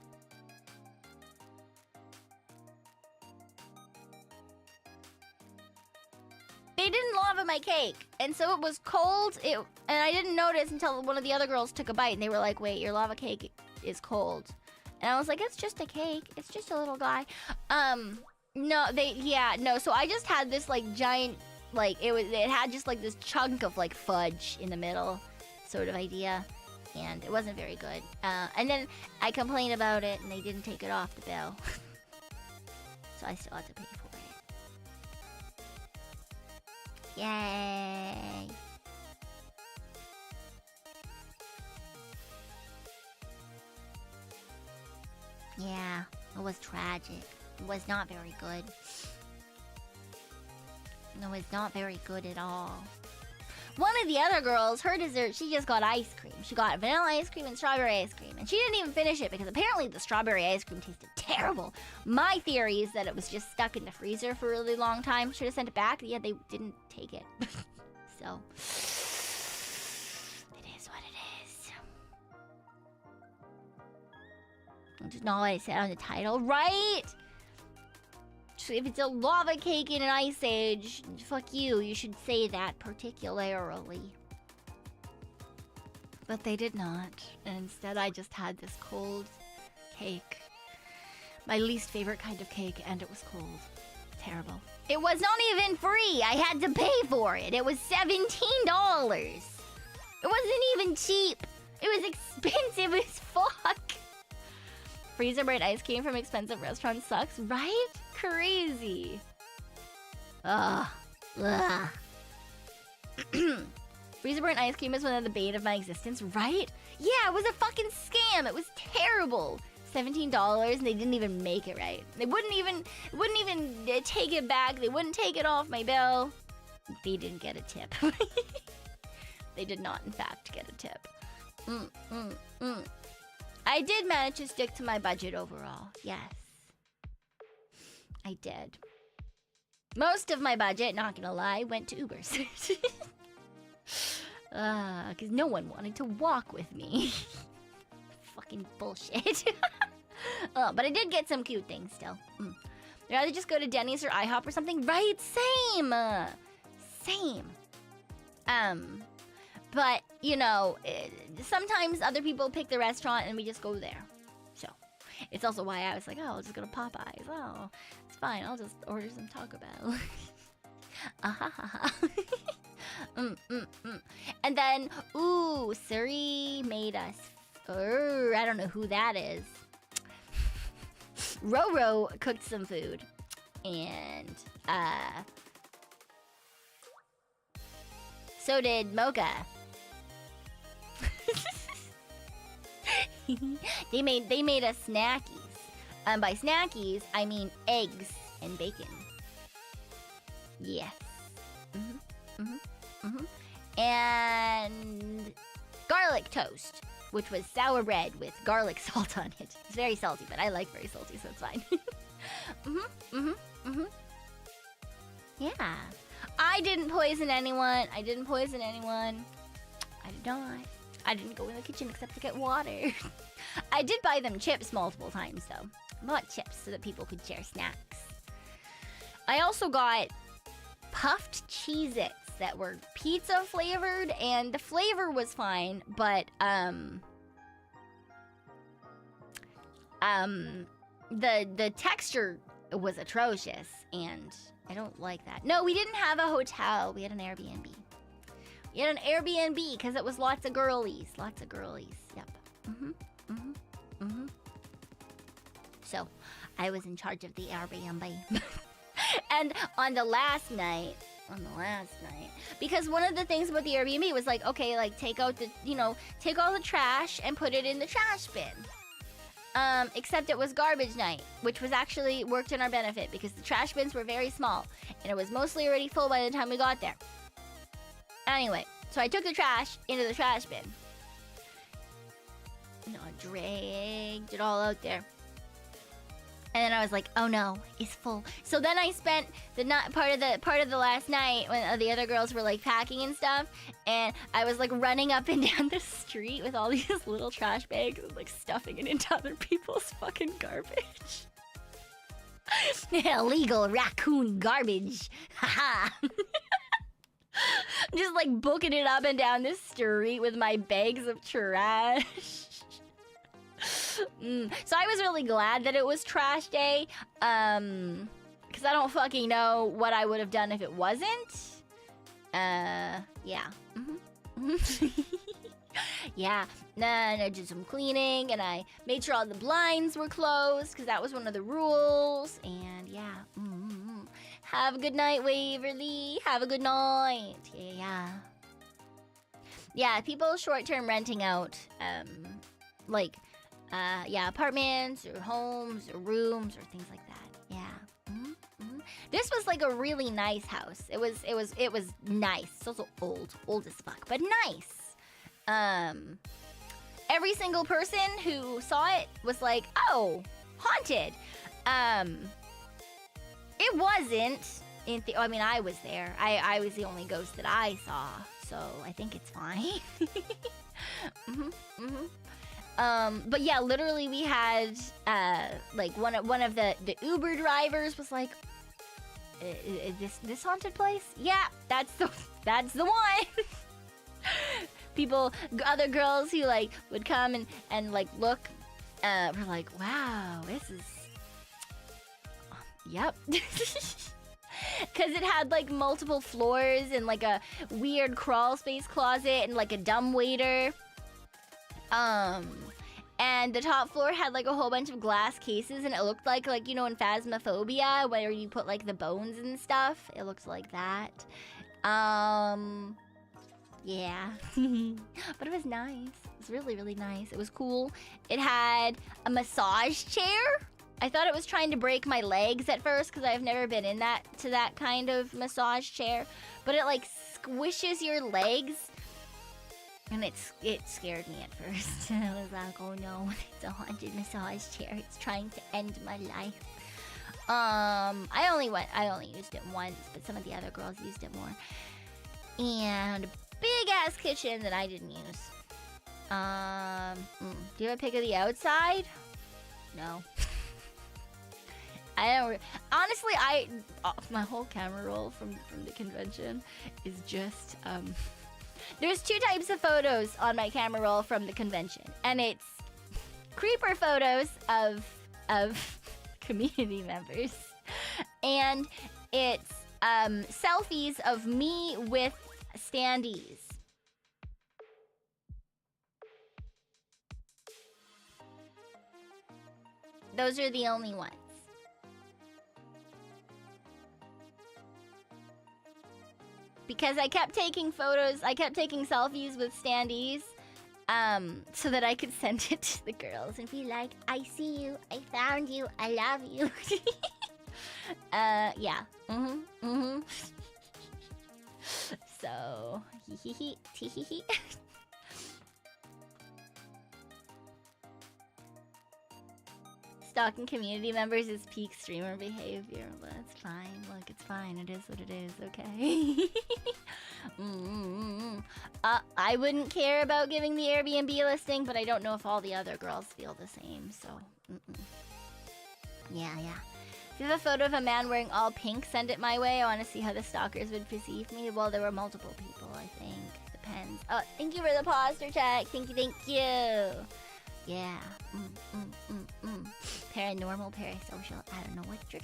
They didn't lava my cake, and so it was cold. And I didn't notice until one of the other girls took a bite, and they were like, "Wait, your lava cake is cold." And I was like, "It's just a cake. It's just a little guy." No. So I just had this like giant, like it had just like this chunk of like fudge in the middle, sort of idea, and it wasn't very good. And then I complained about it, and they didn't take it off the bill, so I still had to pay for it. Yay! Yeah, it was tragic. It was not very good. It was not very good at all. One of the other girls, her dessert, she just got ice cream. She got vanilla ice cream and strawberry ice cream. And she didn't even finish it because apparently the strawberry ice cream tasted terrible. My theory is that it was just stuck in the freezer for a really long time. Should have sent it back. Yeah, they didn't take it. So, it is what Which is not what I said on the title, right? So if it's a lava cake in an ice age, fuck you. You should say that particularly. But they did not. And instead I just had this cold cake. My least favorite kind of cake, and it was cold. Terrible. It was not even free. I had to pay for it. It was $17. It wasn't even cheap. It was expensive as fuck. Freezer burnt ice cream from expensive restaurants sucks, right? Crazy. Ugh. Ugh. Freezer burnt ice cream is one of the bane of my existence, right? Yeah, it was a fucking scam. It was terrible. $17 and they didn't even make it right. They wouldn't even take it back. They wouldn't take it off my bill. They didn't get a tip. They did not, in fact, get a tip. I did manage to stick to my budget overall. Yes. I did. Most of my budget, not gonna lie, went to Ubers. Because no one wanted to walk with me. Fucking bullshit. But I did get some cute things still. I'd rather just go to Denny's or IHOP or something. Right, same. Same. But, you know, sometimes other people pick the restaurant and we just go there. So, it's also why I was like, oh, I'll just go to Popeyes. Oh, it's fine. I'll just order some Taco Bell. And then, ooh, Suri made us. I don't know who that is. Roro cooked some food. And, so did Mocha. They made us snackies. By snackies, I mean eggs and bacon. Yes. And garlic toast, which was sour bread with garlic salt on it. It's very salty, but I like very salty, so it's fine. Yeah. I didn't poison anyone. I did not. I didn't go in the kitchen except to get water. I did buy them chips multiple times, though. I bought chips so that people could share snacks. I also got puffed Cheez-Its that were pizza flavored, and the flavor was fine, but the texture was atrocious, and I don't like that. No, we didn't have a hotel. We had an Airbnb. We had an Airbnb because it was lots of girlies. Lots of girlies. Yep. So, I was in charge of the Airbnb. And on the last night, because one of the things about the Airbnb was like, okay, like take out the, take all the trash and put it in the trash bin. Except it was garbage night, which was actually worked in our benefit because the trash bins were very small and it was mostly already full by the time we got there. Anyway, so I took the trash into the trash bin. Dragged it all out there. And then I was like, oh no, it's full. So then I spent the part of the last night when the other girls were like packing and stuff, and I was like running up and down the street with all these little trash bags and like stuffing it into other people's fucking garbage. Illegal raccoon garbage. Haha. Just like booking it up and down the street with my bags of trash. So I was really glad that it was trash day, because I don't fucking know what I would have done if it wasn't. Yeah. Yeah. Then I did some cleaning, and I made sure all the blinds were closed, because that was one of the rules, and yeah. Have a good night, Waverly. Have a good night. Yeah. Yeah, people short-term renting out, apartments or homes or rooms or things like that. Yeah. This was like a really nice house. It was nice. It's also old as fuck, but nice. Every single person who saw it was like, "Oh, haunted." It wasn't. I was there. I was the only ghost that I saw, so I think it's fine. But yeah, literally we had like one of the Uber drivers was like, this haunted place? Yeah, that's the one. People, other girls who like would come and like look, were like, wow, this is, yep. Because it had like multiple floors and like a weird crawl space closet and like a dumbwaiter. And the top floor had like a whole bunch of glass cases, and it looked like you know in Phasmophobia where you put like the bones and stuff. It looked like that. Yeah. But it was nice. It was really, really nice. It was cool. It had a massage chair. I thought it was trying to break my legs at first because I've never been in that kind of massage chair. But it like squishes your legs. And it scared me at first. I was like, oh no, it's a haunted massage chair. It's trying to end my life. I only used it once, but some of the other girls used it more. And a big ass kitchen that I didn't use. Do you have a pic of the outside? No. I don't. Honestly, my whole camera roll from the convention is just There's two types of photos on my camera roll from the convention, and it's creeper photos of community members, and it's selfies of me with standees. Those are the only ones. Because I kept taking photos, I kept taking selfies with standees, so that I could send it to the girls and be like, I see you, I found you, I love you. Yeah. So, hee hee hee. Stalking community members is peak streamer behavior. But it's fine. Look, it's fine. It is what it is. Okay. I wouldn't care about giving the Airbnb listing, but I don't know if all the other girls feel the same. So, yeah. If you have a photo of a man wearing all pink, send it my way. I want to see how the stalkers would perceive me. Well, there were multiple people, I think. Depends. Oh, thank you for the posture check. Thank you. Yeah. Paranormal, parasocial. I don't know what you're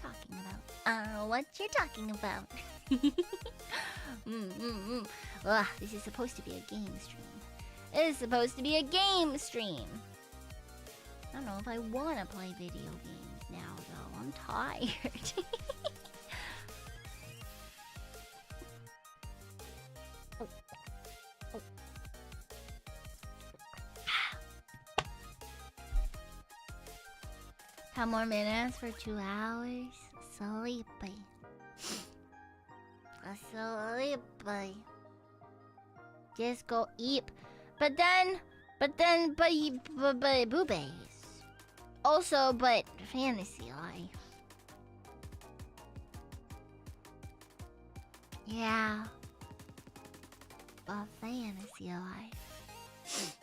talking about. Ugh, this is supposed to be a game stream. I don't know if I want to play video games now, though. I'm tired. How more minutes for 2 hours? Sleepy. Just go eat. But boobies. Also, but fantasy life. Yeah. But fantasy life.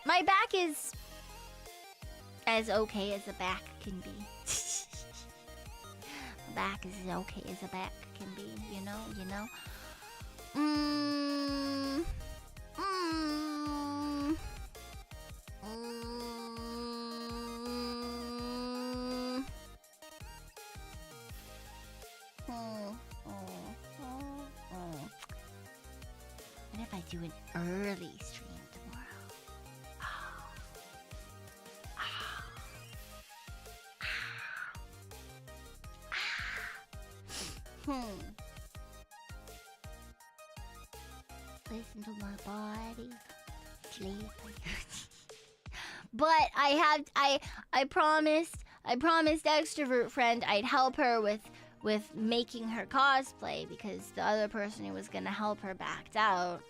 My back is as okay as a back can be. Back is as okay as a back can be, you know. What if I do an early stream tomorrow? Listen to my body. Sleep. But I promised extrovert friend I'd help her with making her cosplay because the other person who was gonna help her backed out.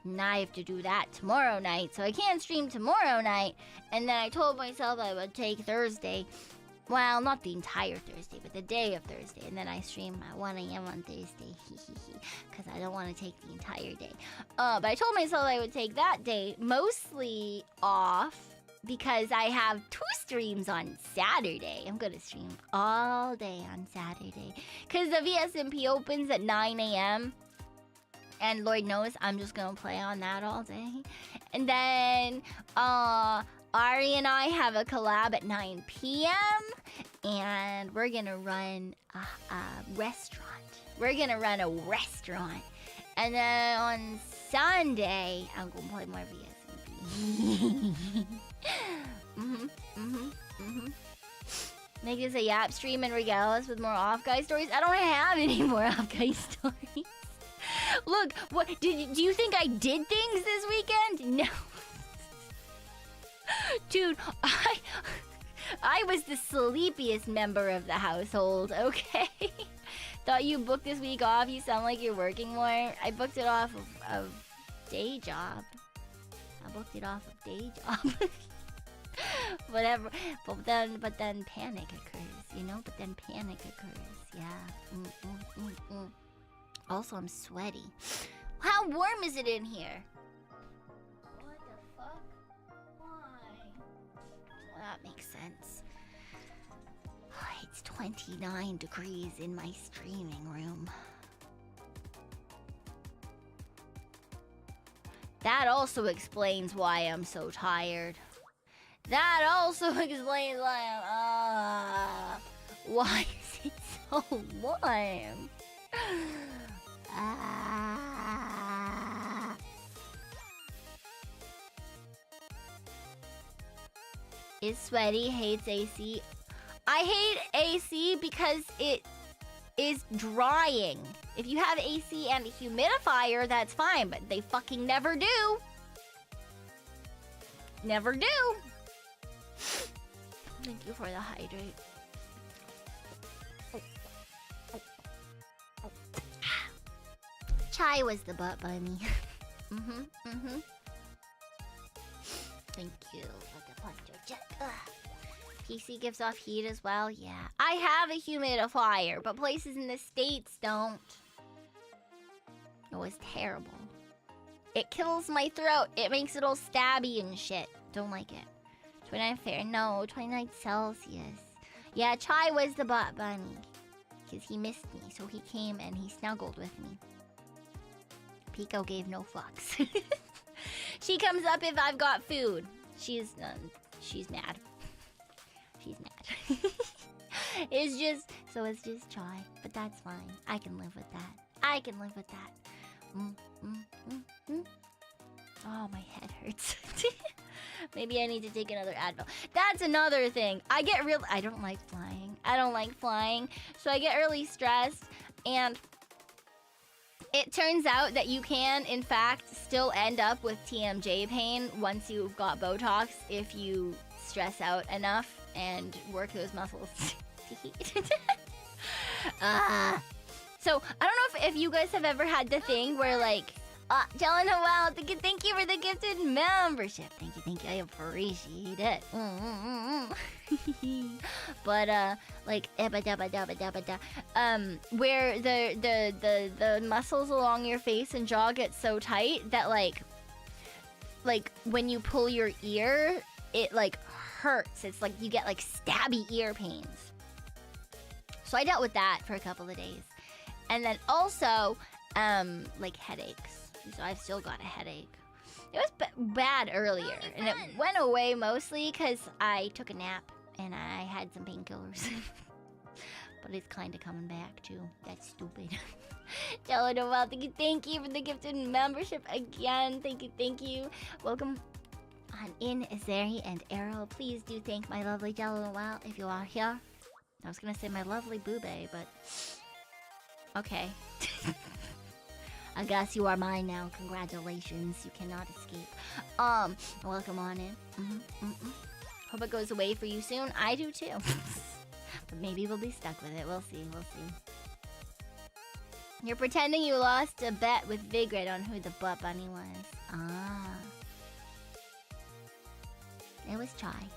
And I have to do that tomorrow night, so I can't stream tomorrow night. And then I told myself I would take Thursday Well, not the entire Thursday, but the day of Thursday. And then I stream at 1 a.m. on Thursday. Because I don't want to take the entire day. But I told myself I would take that day mostly off because I have 2 streams on Saturday. I'm going to stream all day on Saturday. Because the VSMP opens at 9 a.m. And Lord knows I'm just going to play on that all day. And then Ari and I have a collab at 9 p.m. And we're going to run a restaurant. We're going to run a restaurant. And then on Sunday, I'm going to play more VSMP. Make this a Yap stream and regale us with more Offkai stories. I don't have any more Offkai stories. Look, what do you think I did things this weekend? No. Dude, I was the sleepiest member of the household, okay? Thought you booked this week off. You sound like you're working more. I booked it off of day job. I booked it off of day job. Whatever. But then panic occurs, you know? But then panic occurs, yeah. Also, I'm sweaty. How warm is it in here? What the fuck? Why? Well, that makes sense. It's 29 degrees in my streaming room. That also explains why I'm so tired. That also explains why I'm... why is it so warm? Is sweaty, hates AC. I hate AC because it is drying. If you have AC and a humidifier, that's fine, but they fucking never do. Never do. Thank you for the hydrate. Chai was the butt bunny. Thank you for the pointer check. PC gives off heat as well. Yeah, I have a humidifier, but places in the States don't. It was terrible. It kills my throat. It makes it all stabby and shit. Don't like it. 29 fair. No, 29 Celsius. Yeah, Chai was the butt bunny. Because he missed me, so he came and he snuggled with me. Pico gave no fucks. She comes up if I've got food. She's mad. She's mad. It's just Chai, but that's fine. I can live with that. Oh, my head hurts. Maybe I need to take another Advil. That's another thing. I don't like flying. So I get really stressed, and it turns out that you can, in fact, still end up with TMJ pain once you've got Botox if you stress out enough and work those muscles to heat. So, I don't know if you guys have ever had the thing where, like, Jella Noel, thank you for the gifted membership. Thank you. I appreciate it. But like where the muscles along your face and jaw get so tight that like when you pull your ear, it like hurts. It's like you get like stabby ear pains. So I dealt with that for a couple of days, and then also like headaches. So I've still got a headache. It was bad earlier, and it went away mostly because I took a nap and I had some painkillers. But it's kind of coming back too. That's stupid. Jello Noel, thank you for the gifted membership again. Thank you. Welcome on in, Azeri and Arrow. Please do thank my lovely Jello Noel if you are here. I was gonna say my lovely Boobay, but okay. I guess you are mine now. Congratulations. You cannot escape. Welcome on in. Hope it goes away for you soon. I do too. But maybe we'll be stuck with it. We'll see. You're pretending you lost a bet with Vigrid on who the butt bunny was. It was Chai.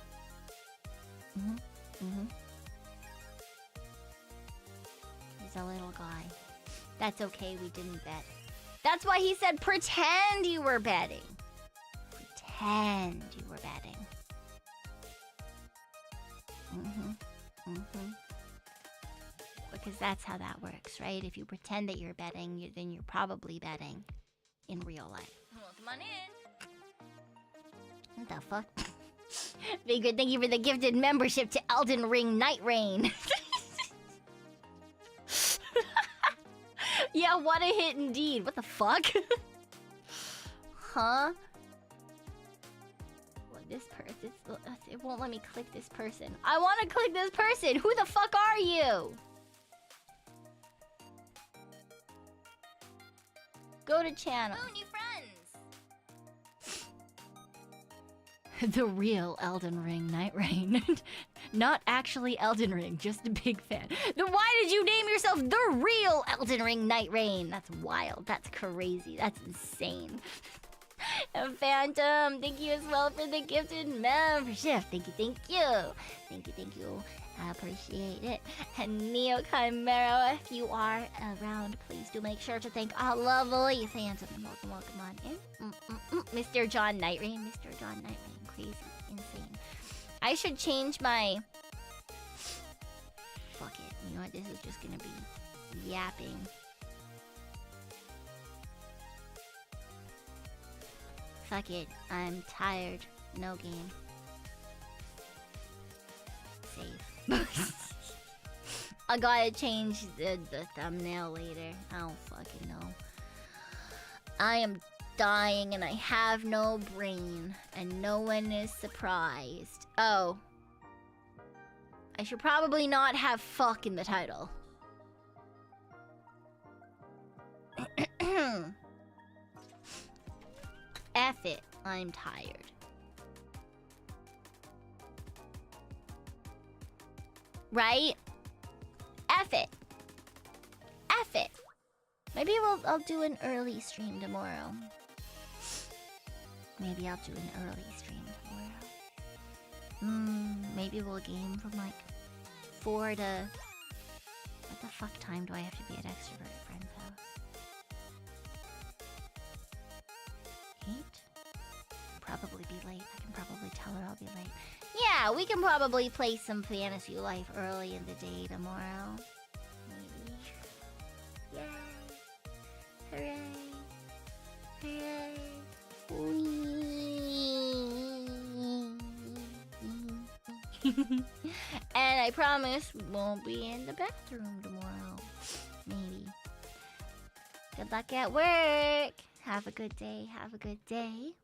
He's a little guy. That's okay, we didn't bet. That's why he said pretend you were betting. Pretend you were betting. Because that's how that works, right? If you pretend that you're betting, then you're probably betting in real life. Welcome on in. What the fuck? Vigrid, thank you for the gifted membership to Elden Ring Night Rain. Yeah, what a hit indeed. What the fuck? Huh? Well, this person, it won't let me click this person. I want to click this person. Who the fuck are you? Go to channel. Oh, new friends. The real Elden Ring Night Rain. Not actually Elden Ring, just a big fan. Then why did you name yourself the real Elden Ring Night Rain? That's wild. That's crazy. That's insane. And Phantom, thank you as well for the gifted membership. Thank you, thank you. Thank you, thank you. I appreciate it. And Neo Chimero, if you are around, please do make sure to thank our lovely Phantom. Welcome on in. Mr. John Night Rain. Mr. John Night Rain. Crazy. Insane. I should change my... Fuck it. You know what? This is just gonna be yapping. Fuck it. I'm tired. No game. Save. I gotta change the thumbnail later. I don't fucking know. I am dying and I have no brain and no one is surprised. Oh. I should probably not have fuck in the title. F it. I'm tired. Right? F it. F it. Maybe I'll do an early stream tomorrow. Maybe I'll do an early stream tomorrow. Maybe we'll game from like 4 to... What the fuck time do I have to be at Extroverted Friend's house? 8? Probably be late. I can probably tell her I'll be late. Yeah, we can probably play some Fantasy Life early in the day tomorrow. Maybe. Yay. Hooray. Hooray. And I promise we won't be in the bathroom tomorrow. Maybe. Good luck at work. Have a good day. Have a good day.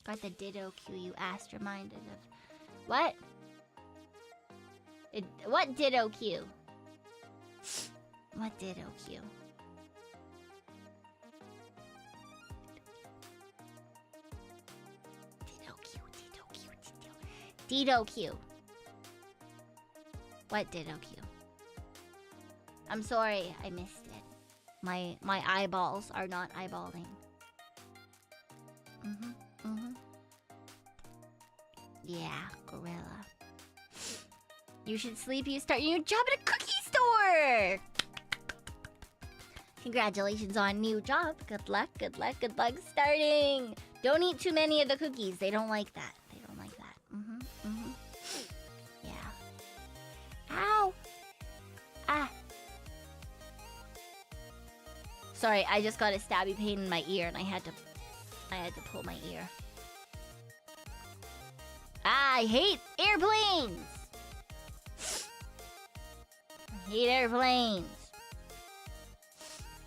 Got the Ditto cue you asked reminded of. What? What Ditto cue? What Ditto cue? Ditto cue. What Ditto cue? I'm sorry, I missed it. My eyeballs are not eyeballing. Yeah, gorilla. You should sleep. You start your job at a cookie store. Congratulations on new job. Good luck. Good luck. Good luck starting. Don't eat too many of the cookies. They don't like that. They don't like that. Yeah. Ow. Ah. Sorry, I just got a stabby pain in my ear and I had to pull my ear. I hate airplanes! I hate airplanes.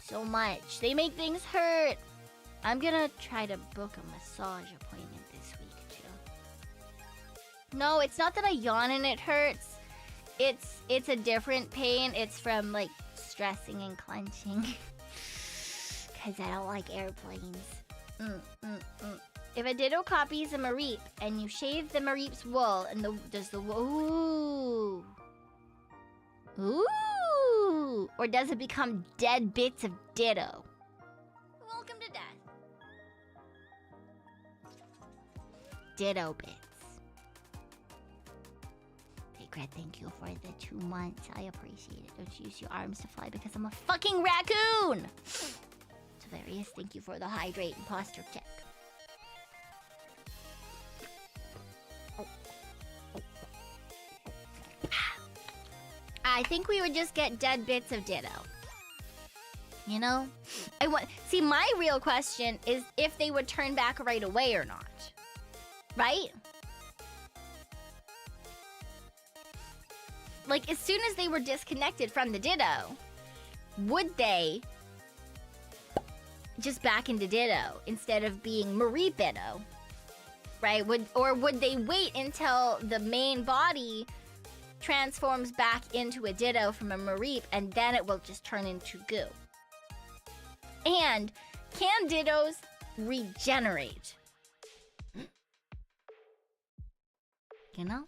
So much. They make things hurt. I'm gonna try to book a massage appointment this week, too. No, it's not that I yawn and it hurts. It's a different pain. It's from, like, stressing and clenching. Because I don't like airplanes. If a Ditto copies a Mareep and you shave the Mareep's wool and Ooh! Or does it become dead bits of Ditto? Welcome to death. Ditto bits. secret. Thank you for the 2 months. I appreciate it. Don't use your arms to fly because I'm a fucking raccoon. Tavarius, thank you for the hydrate and posture check. I think we would just get dead bits of Ditto. You know? See, my real question is if they would turn back right away or not. Right? Like, as soon as they were disconnected from the Ditto, would they just back into Ditto instead of being Mareep Ditto? Right? Would they wait until the main body transforms back into a Ditto from a Mareep and then it will just turn into goo? And can Dittos regenerate? You know?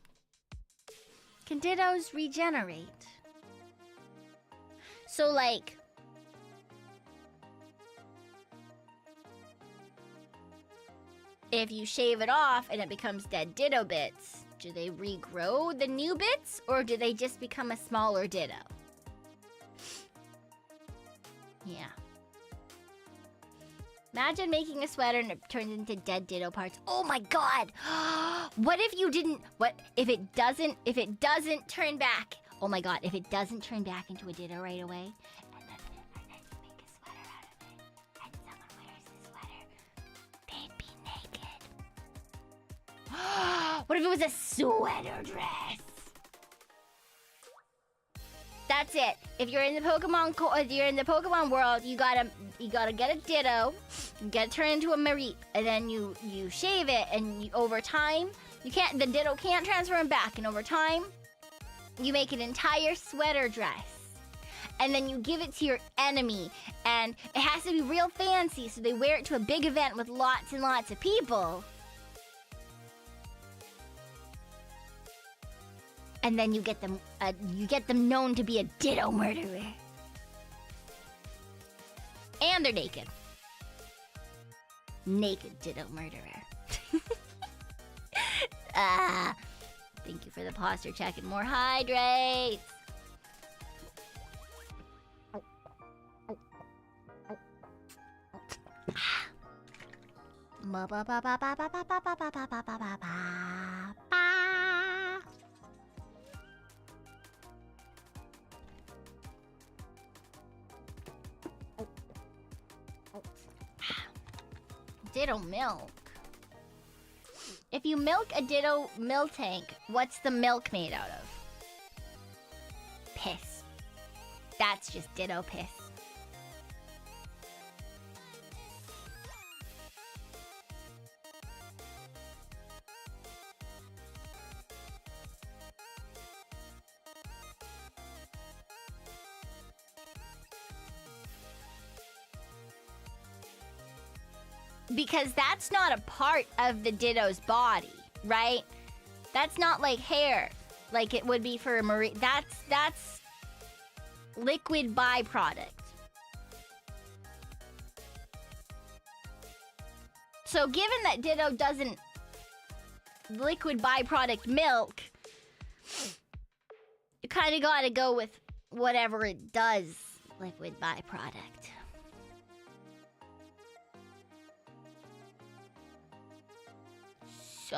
Can Dittos regenerate? So, like, if you shave it off and it becomes dead Ditto bits, do they regrow the new bits or do they just become a smaller Ditto? Yeah. Imagine making a sweater and it turns into dead Ditto parts. Oh my god! What if you didn't... What if it doesn't turn back? Oh my god, if it doesn't turn back into a Ditto right away, and then you make a sweater out of it, and someone wears the sweater, they'd be naked. What if it was a sweater dress? That's it. If you're in the Pokemon world, you gotta get a Ditto, get it turned into a Mareep, and then you shave it, and over time, the Ditto can't transform back, and over time, you make an entire sweater dress. And then you give it to your enemy, and it has to be real fancy, so they wear it to a big event with lots and lots of people. And then you get them known to be a Ditto murderer. And they're naked. Naked Ditto murderer. Thank you for the posture check and more hydrates. Ditto milk. If you milk a Ditto milk tank, what's the milk made out of? Piss. That's just Ditto piss. Because that's not a part of the Ditto's body, right? That's not like hair, like it would be for a Marie. That's liquid byproduct. So given that Ditto doesn't liquid byproduct milk, you kind of gotta go with whatever it does liquid byproduct. So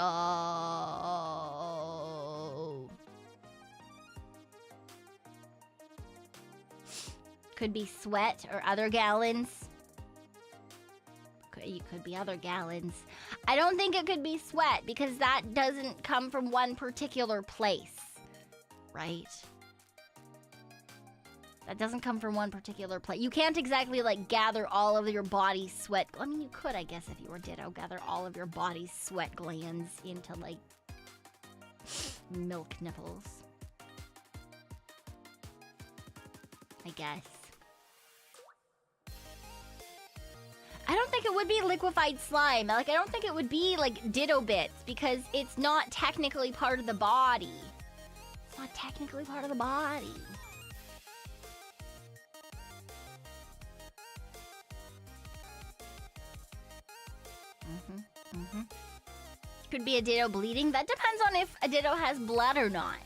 could be sweat or other gallons. Could be other gallons. I don't think it could be sweat because that doesn't come from one particular place, right? That doesn't come from one particular place. You can't exactly, like, gather all of your body's sweat. I mean, you could, I guess, if you were Ditto, gather all of your body's sweat glands into, like, milk nipples. I guess. I don't think it would be liquefied slime. Like, I don't think it would be, like, Ditto bits because it's not technically part of the body. It's not technically part of the body. Could be a Ditto bleeding. That depends on if a Ditto has blood or not.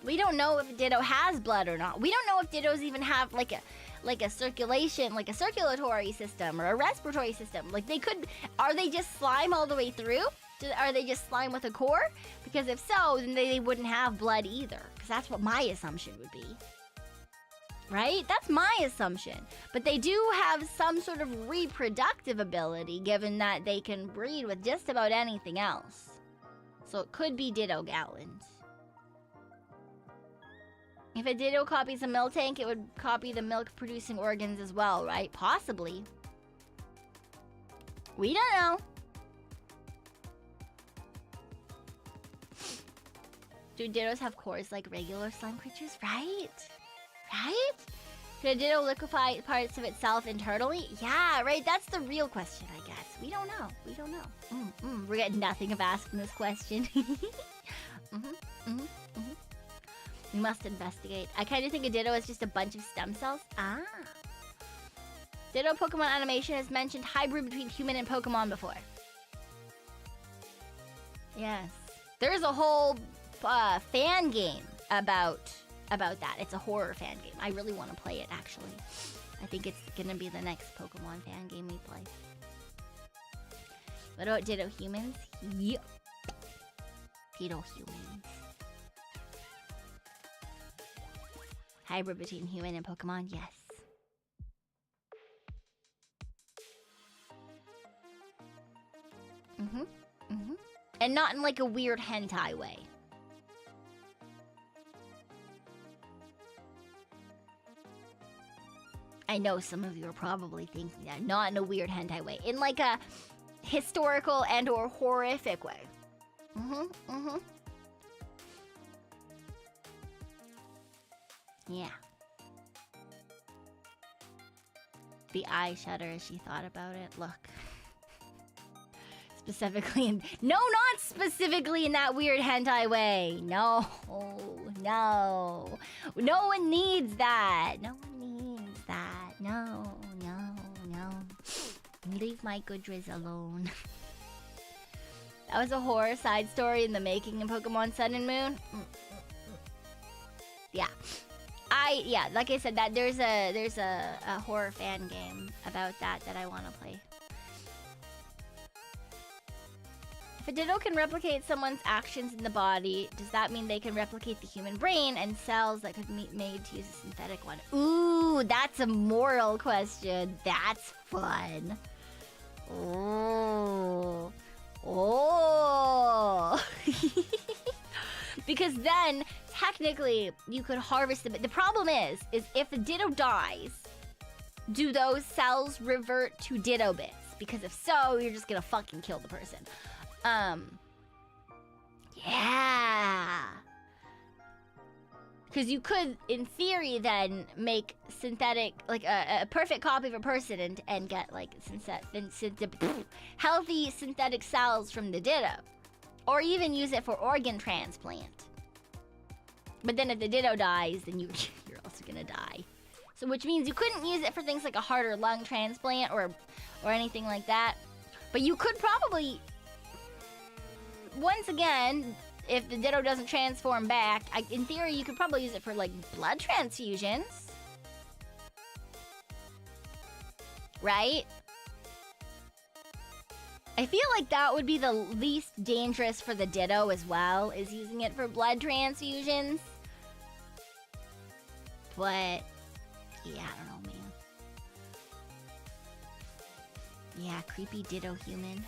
We don't know if Ditto has blood or not. We don't know if Dittos even have like a circulation, like a circulatory system or a respiratory system. Like they could, are they just slime all the way through? Are they just slime with a core? Because if so, then they wouldn't have blood either. Because that's what my assumption would be. Right? That's my assumption. But they do have some sort of reproductive ability, given that they can breed with just about anything else. So it could be Ditto gallons. If a Ditto copies a milk tank, it would copy the milk-producing organs as well, right? Possibly. We don't know. Do Dittos have cores like regular slime creatures? Right? Right? Could a Ditto liquefy parts of itself internally? Yeah, right? That's the real question, I guess. We don't know. We don't know. We're getting nothing of asking this question. We must investigate. I kind of think a Ditto is just a bunch of stem cells. Ah. Ditto Pokemon animation has mentioned hybrid between human and Pokemon before. Yes. There's a whole fan game about that. It's a horror fan game. I really want to play it, actually. I think it's going to be the next Pokemon fan game we play. What about Ditto humans? Yep. Ditto humans. Hybrid between human and Pokemon, yes. And not in like a weird hentai way. I know some of you are probably thinking that. Not in a weird hentai way. In like a historical and or horrific way. Yeah. The eye shudder as she thought about it. Look. Specifically in... No, not specifically in that weird hentai way. No. No. No one needs that. No one needs that. No. Leave my Goodriz alone. That was a horror side story in the making in Pokemon Sun and Moon. Yeah. Like I said, that there's a horror fan game about that I want to play. If a Ditto can replicate someone's actions in the body, does that mean they can replicate the human brain and cells that could be made to use a synthetic one? Ooh, that's a moral question. That's fun. Oh. Because then, technically, you could harvest them. The problem is if the Ditto dies, do those cells revert to Ditto bits? Because if so, you're just gonna fucking kill the person. Yeah. Because you could, in theory, then make synthetic, like a perfect copy of a person and get like healthy synthetic cells from the Ditto. Or even use it for organ transplant. But then if the Ditto dies, then you're also gonna die. So which means you couldn't use it for things like a heart or lung transplant or anything like that. But you could probably, once again, if the Ditto doesn't transform back, in theory you could probably use it for like blood transfusions. Right? I feel like that would be the least dangerous for the Ditto as well, is using it for blood transfusions. But, yeah, I don't know, man. Yeah, creepy Ditto human.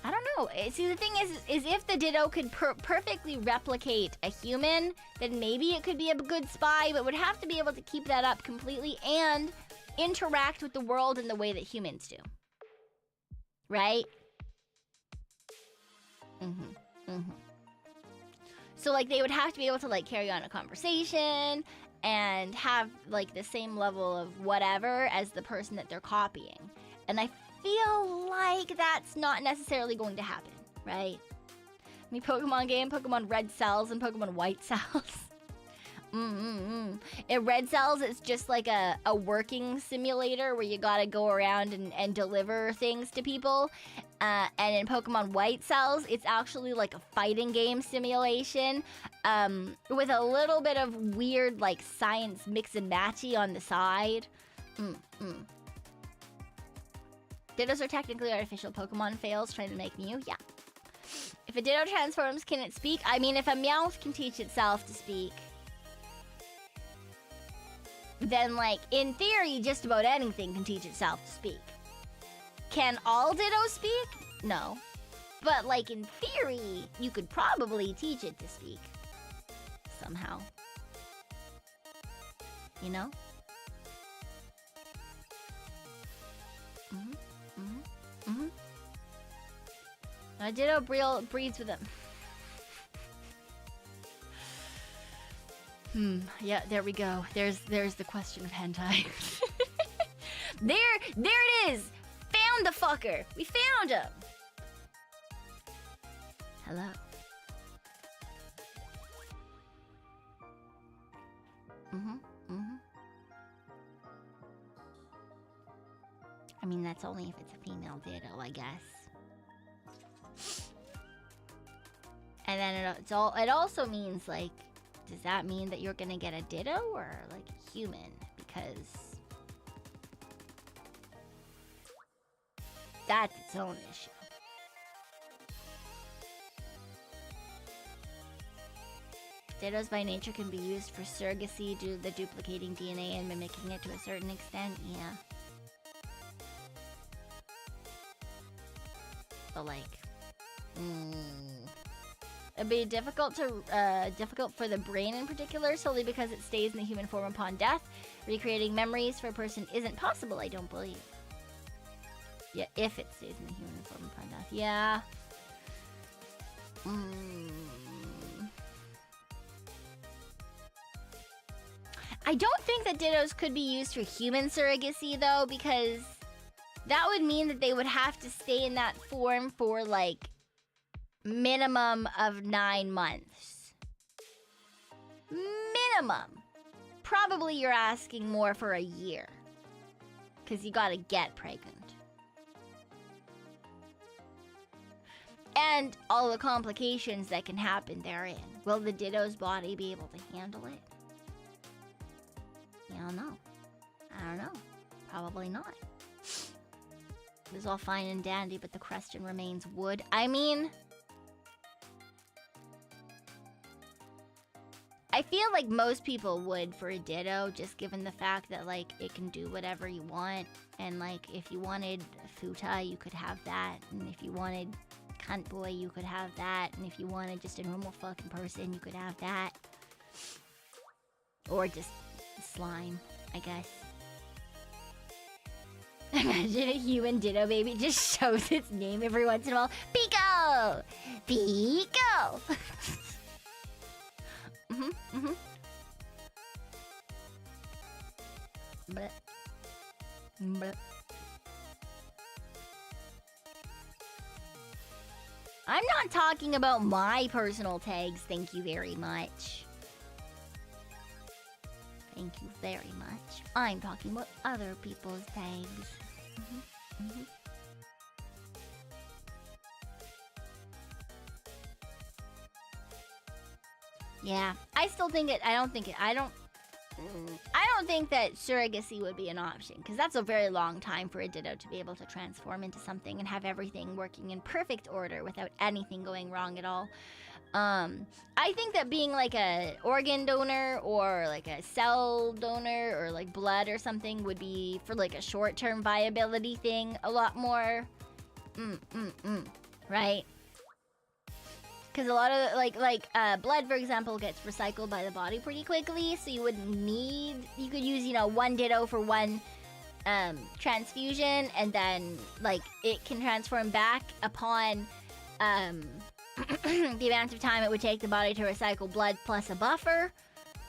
I don't know. See, the thing is if the Ditto could perfectly replicate a human, then maybe it could be a good spy, but would have to be able to keep that up completely and interact with the world in the way that humans do. Right? So, like, they would have to be able to, like, carry on a conversation and have, like, the same level of whatever as the person that they're copying. And I feel like that's not necessarily going to happen, right? I mean, Pokemon game, Pokemon Red Cells and Pokemon White Cells. In Red Cells, it's just like a working simulator where you gotta go around and deliver things to people. And in Pokemon White Cells, it's actually like a fighting game simulation with a little bit of weird like science mix and matchy on the side. Dittos are technically artificial Pokemon. Fails trying to make Mew. Yeah. If a Ditto transforms, can it speak? I mean, if a Meowth can teach itself to speak, then, like, in theory, just about anything can teach itself to speak. Can all Dittos speak? No. But, like, in theory, you could probably teach it to speak. Somehow. You know? A Ditto breeds with them. Yeah, there we go. There's the question of hentai. there it is! Found the fucker! We found him! Hello. I mean, that's only if it's a female Ditto, I guess. And then it also means, like, does that mean that you're gonna get a Ditto or, like, a human? Because that's its own issue. Dittos by nature can be used for surrogacy due to the duplicating DNA and mimicking it to a certain extent, yeah. But, like, it'd be difficult for the brain in particular, solely because it stays in the human form upon death. Recreating memories for a person isn't possible, I don't believe. Yeah, if it stays in the human form upon death. Yeah. I don't think that Dittos could be used for human surrogacy, though, because that would mean that they would have to stay in that form for, like, minimum of 9 months. Minimum. Probably you're asking more for a year. Because you gotta get pregnant. And all the complications that can happen therein. Will the Ditto's body be able to handle it? I don't know. I don't know. Probably not. It was all fine and dandy, but the question remains, would? I mean, I feel like most people would for a Ditto, just given the fact that, like, it can do whatever you want. And, like, if you wanted a futa, you could have that. And if you wanted cunt boy, you could have that. And if you wanted just a normal fucking person, you could have that. Or just slime, I guess. Imagine a human Ditto baby just shows its name every once in a while. Pekoe! Pekoe! Bleh. Bleh. I'm not talking about my personal tags, thank you very much. Thank you very much. I'm talking about other people's tags. Yeah, I still think it. I don't think that surrogacy would be an option, because that's a very long time for a Ditto to be able to transform into something and have everything working in perfect order without anything going wrong at all. I think that being like a organ donor or like a cell donor or like blood or something would be for like a short-term viability thing a lot more. Right? Because a lot of blood, for example, gets recycled by the body pretty quickly, so you wouldn't need. You could use, one Ditto for one transfusion, and then like it can transform back upon the amount of time it would take the body to recycle blood plus a buffer,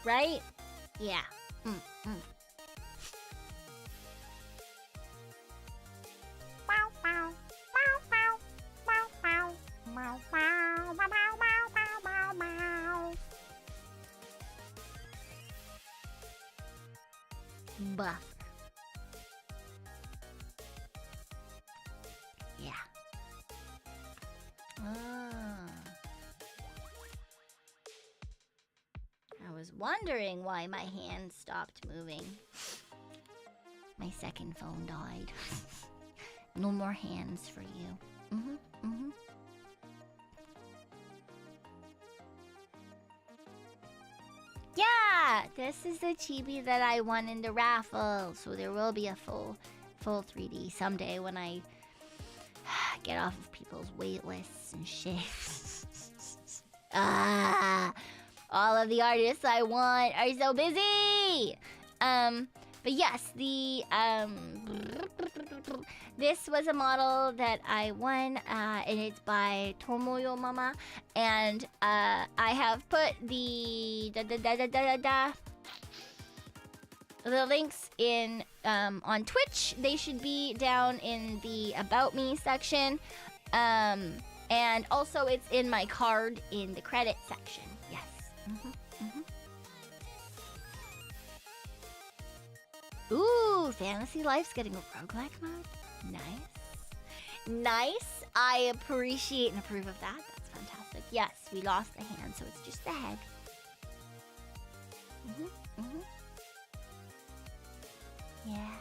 right? Yeah. buffer. Yeah. I was wondering why my hand stopped moving. My second phone died. No more hands for you. Yeah, this is the chibi that I won in the raffle. So there will be a full 3D someday when I get off of people's wait lists and shit. All of the artists I want are so busy. But yes, this was a model that I won, and it's by Tomoyo Mama, and I have put the links in on Twitch. They should be down in the About Me section, and also it's in my card in the credit section. Yes. Ooh, Fantasy Life's getting a roguelike mode. Nice. I appreciate and approve of that. That's fantastic. Yes, we lost the hand, so it's just the head. Yeah.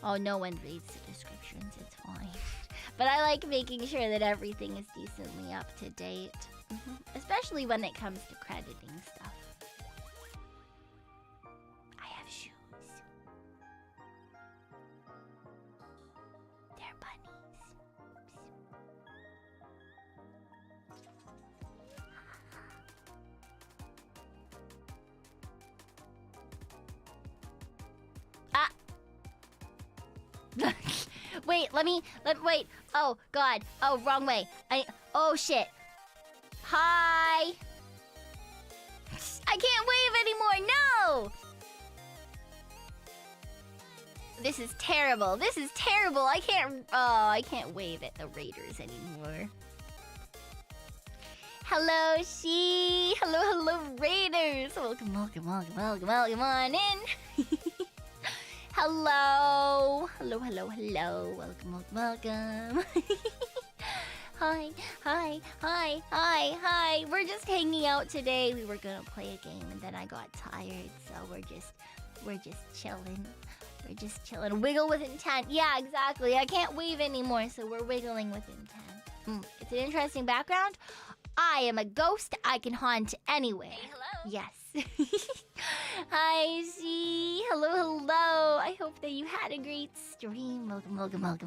Oh, no one reads the descriptions. It's fine. But I like making sure that everything is decently up to date. Especially when it comes to crediting stuff. I have shoes. They're bunnies. Wait, wait. Oh, God. Oh, wrong way. Oh, shit. Hi. I can't wave anymore. No. This is terrible. I can't wave at the Raiders anymore. Hello, she. Hello, Raiders. Welcome on in. Hello. Welcome. Hi. We're just hanging out today. We were gonna play a game and then I got tired, so we're just chilling. Wiggle with intent. Yeah, exactly. I can't wave anymore, so we're wiggling with intent. It's an interesting background. I am a ghost. I can haunt anywhere. Hey, hello. Yes. Hi, she. Hello. I hope that you had a great stream. Welcome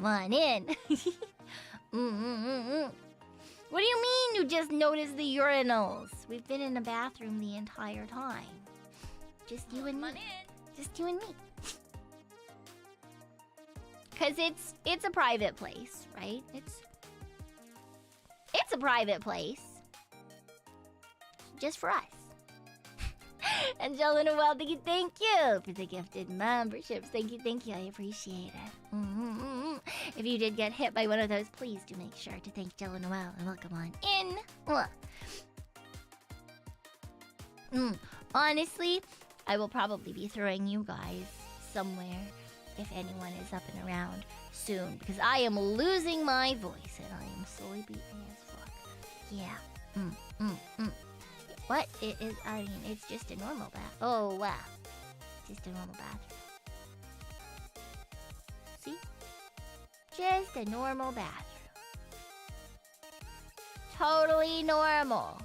on in. What do you mean you just noticed the urinals? We've been in the bathroom the entire time. Just you and me. Just you and me. Cause it's a private place, right? It's a private place. Just for us. Angela Noel, thank you for the gifted memberships. Thank you. I appreciate it. If you did get hit by one of those, please do make sure to thank Angela Noel and welcome on in. Honestly, I will probably be throwing you guys somewhere if anyone is up and around soon, because I am losing my voice and I am sleepy as fuck. Yeah. What? It's just a normal bath. Oh, wow. Just a normal bathroom. See? Just a normal bathroom. Totally normal.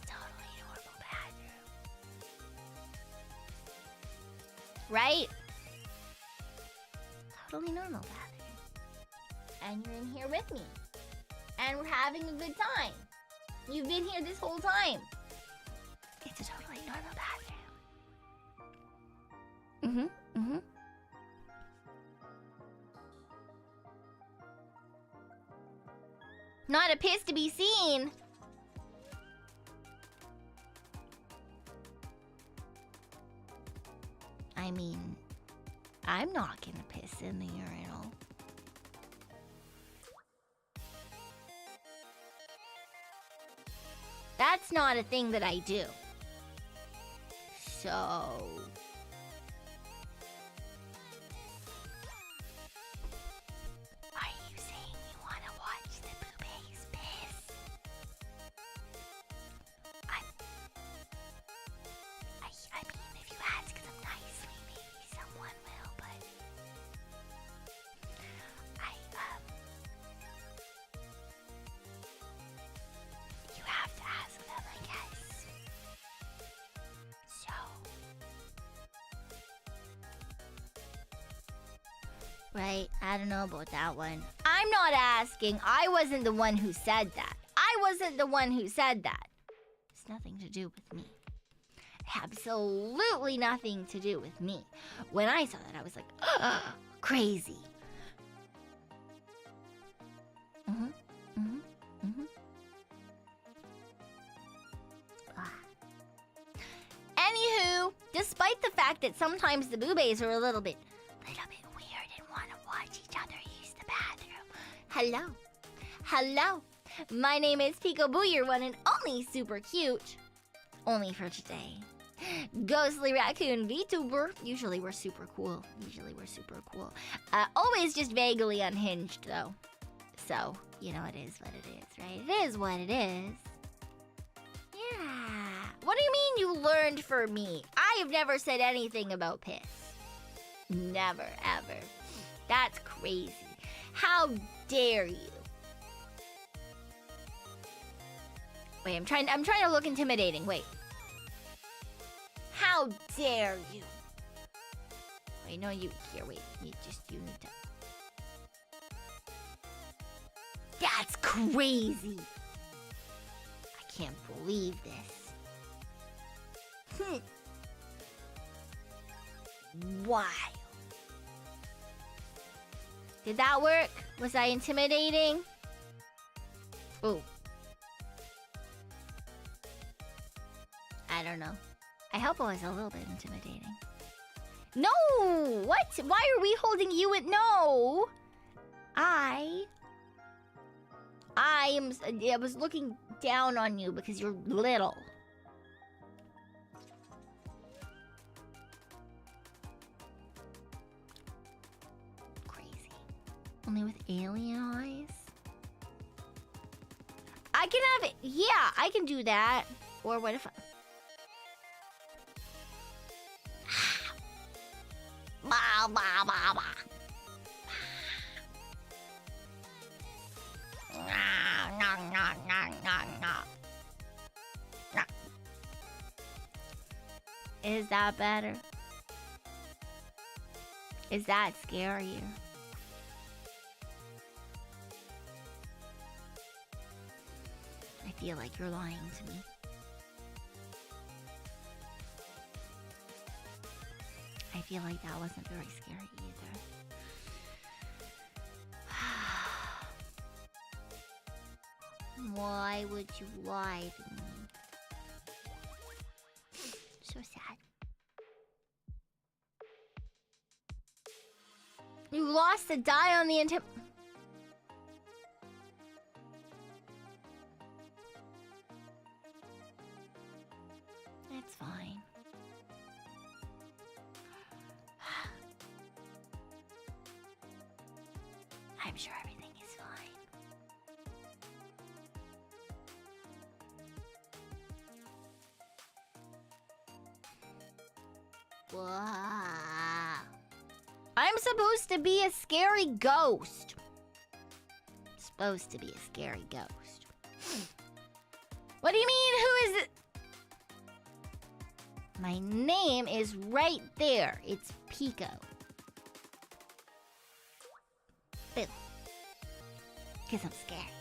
Totally normal bathroom. Right? Totally normal bathroom. And you're in here with me. And we're having a good time. You've been here this whole time. It's a totally normal bathroom. Not a piss to be seen. I mean, I'm not gonna piss in the urinal. That's not a thing that I do. So... Are you saying you want to watch the boobies piss? I mean, if you ask them nicely, maybe someone will, but... You have to ask them, I guess. So... Right, I don't know about that one. I'm not asking. I wasn't the one who said that. It's nothing to do with me. Absolutely nothing to do with me. When I saw that, I was like, crazy. Anywho, despite the fact that sometimes the boobies are a little bit weird and want to watch each other use the bathroom. Hello. My name is Pekoe Boo, your one and only super cute. Only for today. Ghostly Raccoon Vtuber. Usually we're super cool. Always just vaguely unhinged, though. So, you know, it is what it is, right? It is what it is. Yeah. What do you mean you learned for me? I have never said anything about piss. Never, ever. That's crazy. How dare you? Wait, I'm trying to look intimidating. Wait. How dare you? Wait, no, you here. Wait, you need to. That's crazy. I can't believe this. Wow. Did that work? Was I intimidating? Ooh. I don't know. I hope it was a little bit intimidating. No! What? Why are we holding you at no? I was looking down on you because you're little. Crazy. Only with alien eyes? I can have it. Yeah, I can do that. Or what if I... Is that better? Is that scarier? I feel like you're lying to me. I feel like that wasn't very scary either. Why would you lie to me? So sad. You lost a die on the That's fine. I'm sure everything is fine. Wow. I'm supposed to be a scary ghost. Supposed to be a scary ghost. What do you mean? Who is it? My name is right there. It's Pekoe. Boo. Because I'm scared.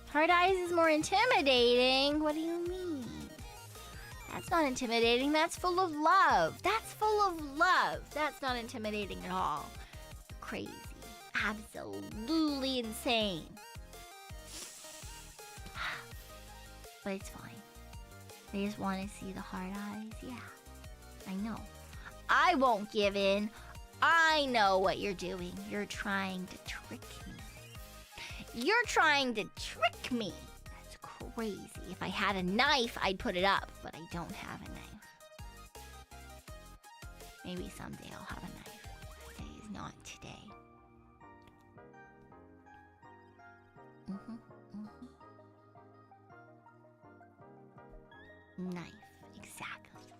Hard eyes is more intimidating. What do you mean? That's not intimidating. That's full of love. That's full of love. That's not intimidating at all. Crazy. Absolutely insane. But it's fine. They just want to see the hard eyes. Yeah. I know. I won't give in. I know what you're doing. You're trying to trick me. You're trying to trick me. That's crazy. If I had a knife, I'd put it up, but I don't have a knife. Maybe someday I'll have a knife. Today is not today. Knife. Exactly.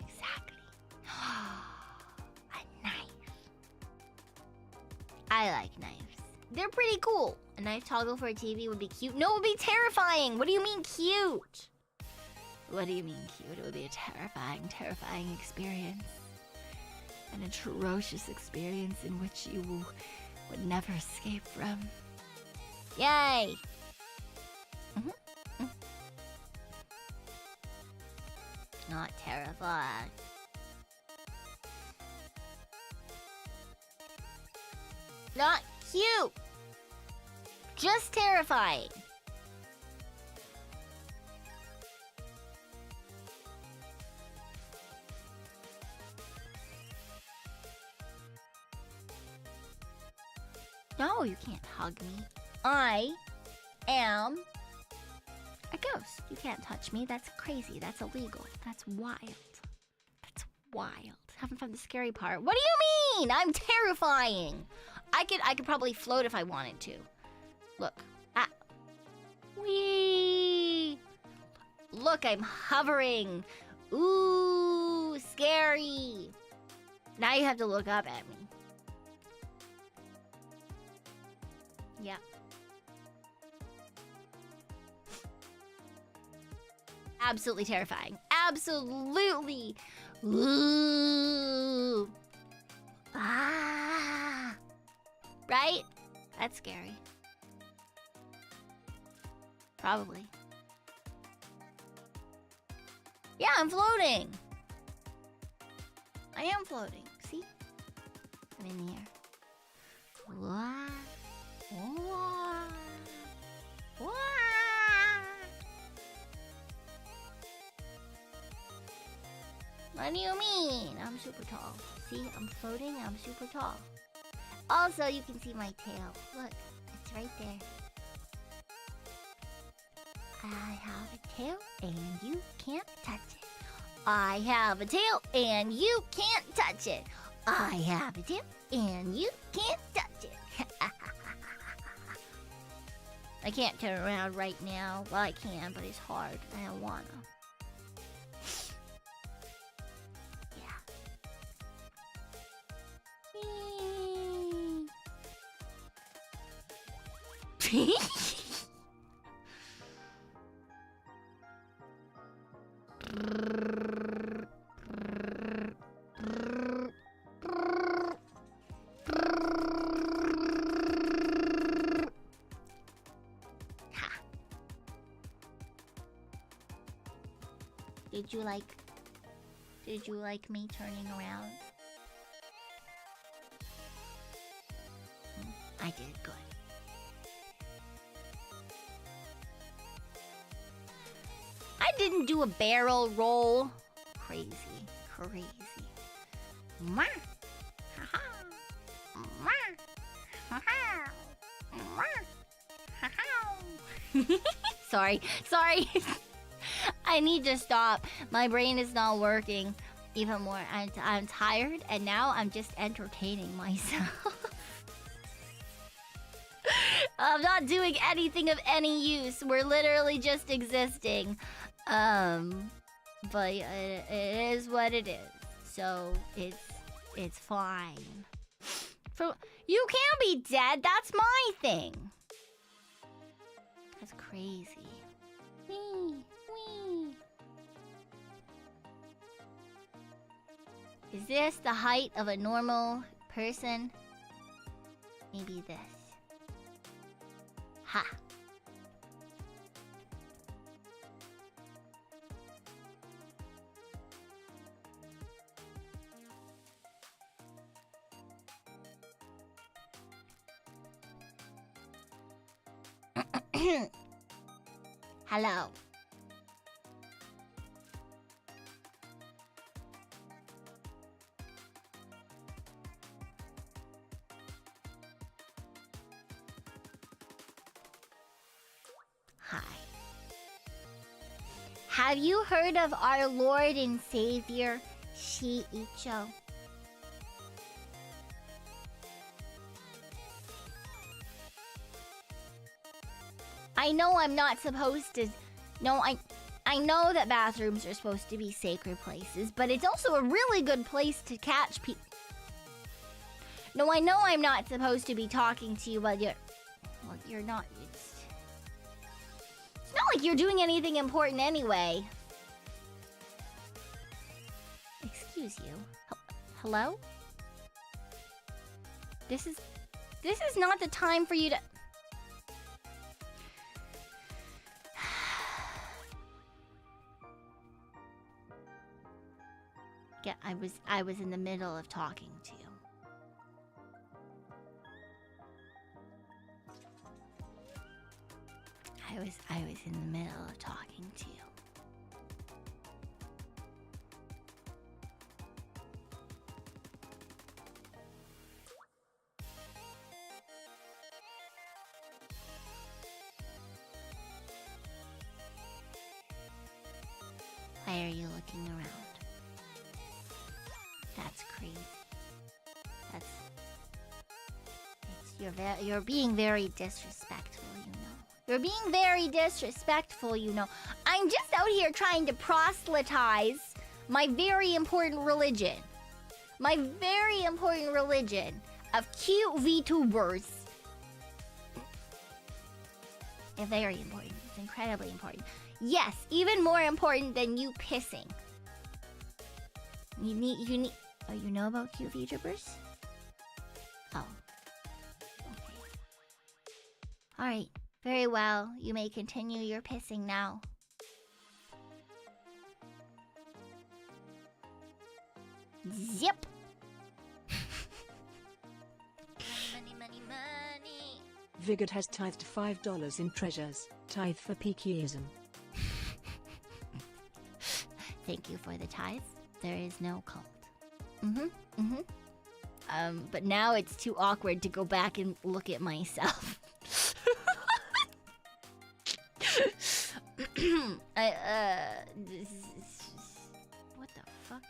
Exactly. A knife. I like knives. They're pretty cool. A knife toggle for a TV would be cute. No, it would be terrifying. What do you mean cute? What do you mean cute? It would be a terrifying, terrifying experience. An atrocious experience in which you would never escape from. Yay! Not terrified. Not cute! Just terrifying. No, you can't hug me. I am a ghost. You can't touch me. That's crazy. That's illegal. That's wild. That's wild. Having fun the scary part. What do you mean? I'm terrifying. I could probably float if I wanted to. Look. Ah. Whee! Look, I'm hovering. Ooh, scary. Now you have to look up at me. Yep. Absolutely terrifying. Absolutely. Ooh. Ah. Right? That's scary. Probably. Yeah, I'm floating. I am floating. See? I'm in the air. Wah. Wah. Wah. What do you mean? I'm super tall. See, I'm floating, I'm super tall. Also, you can see my tail. Look, it's right there. I have a tail and you can't touch it. I have a tail and you can't touch it. I have a tail and you can't touch it. I can't turn around right now. Well, I can, but it's hard. I don't wanna. Did you like me turning around? I did good. I didn't do a barrel roll. Crazy. Mwah. Ha-ha. Mwah. Ha-ha. Mwah. Ha-ha. Sorry. I need to stop. My brain is not working even more. I'm tired, and now I'm just entertaining myself. I'm not doing anything of any use. We're literally just existing. But it is what it is. So it's fine. You can't be dead. That's my thing. That's crazy. Wee. Is this the height of a normal person? Maybe this. Ha. Hello. Hi. Have you heard of our Lord and Savior, Shiicho? I know I'm not supposed to... No, I know that bathrooms are supposed to be sacred places, but it's also a really good place to catch people. No, I know I'm not supposed to be talking to you, but you're... Well, you're not... It's not like you're doing anything important anyway. Excuse you. Hello? This is not the time for you to... Yeah, I was in the middle of talking to you. I was in the middle of talking to you. Why are you looking around? That's crazy. You're being very disrespectful, you know. You're being very disrespectful, you know. I'm just out here trying to proselytize my very important religion. My very important religion of cute Vtubers. It's very important. It's incredibly important. Yes, even more important than you pissing. You need... Oh, you know about cute Vtubers? Oh. Okay. Alright. Very well. You may continue your pissing now. Zip! Money, money, money. Vigard has tithed $5 in treasures. Tithe for peakyism. Thank you for the tithe. There is no cult. But now it's too awkward to go back and look at myself. What the fuck?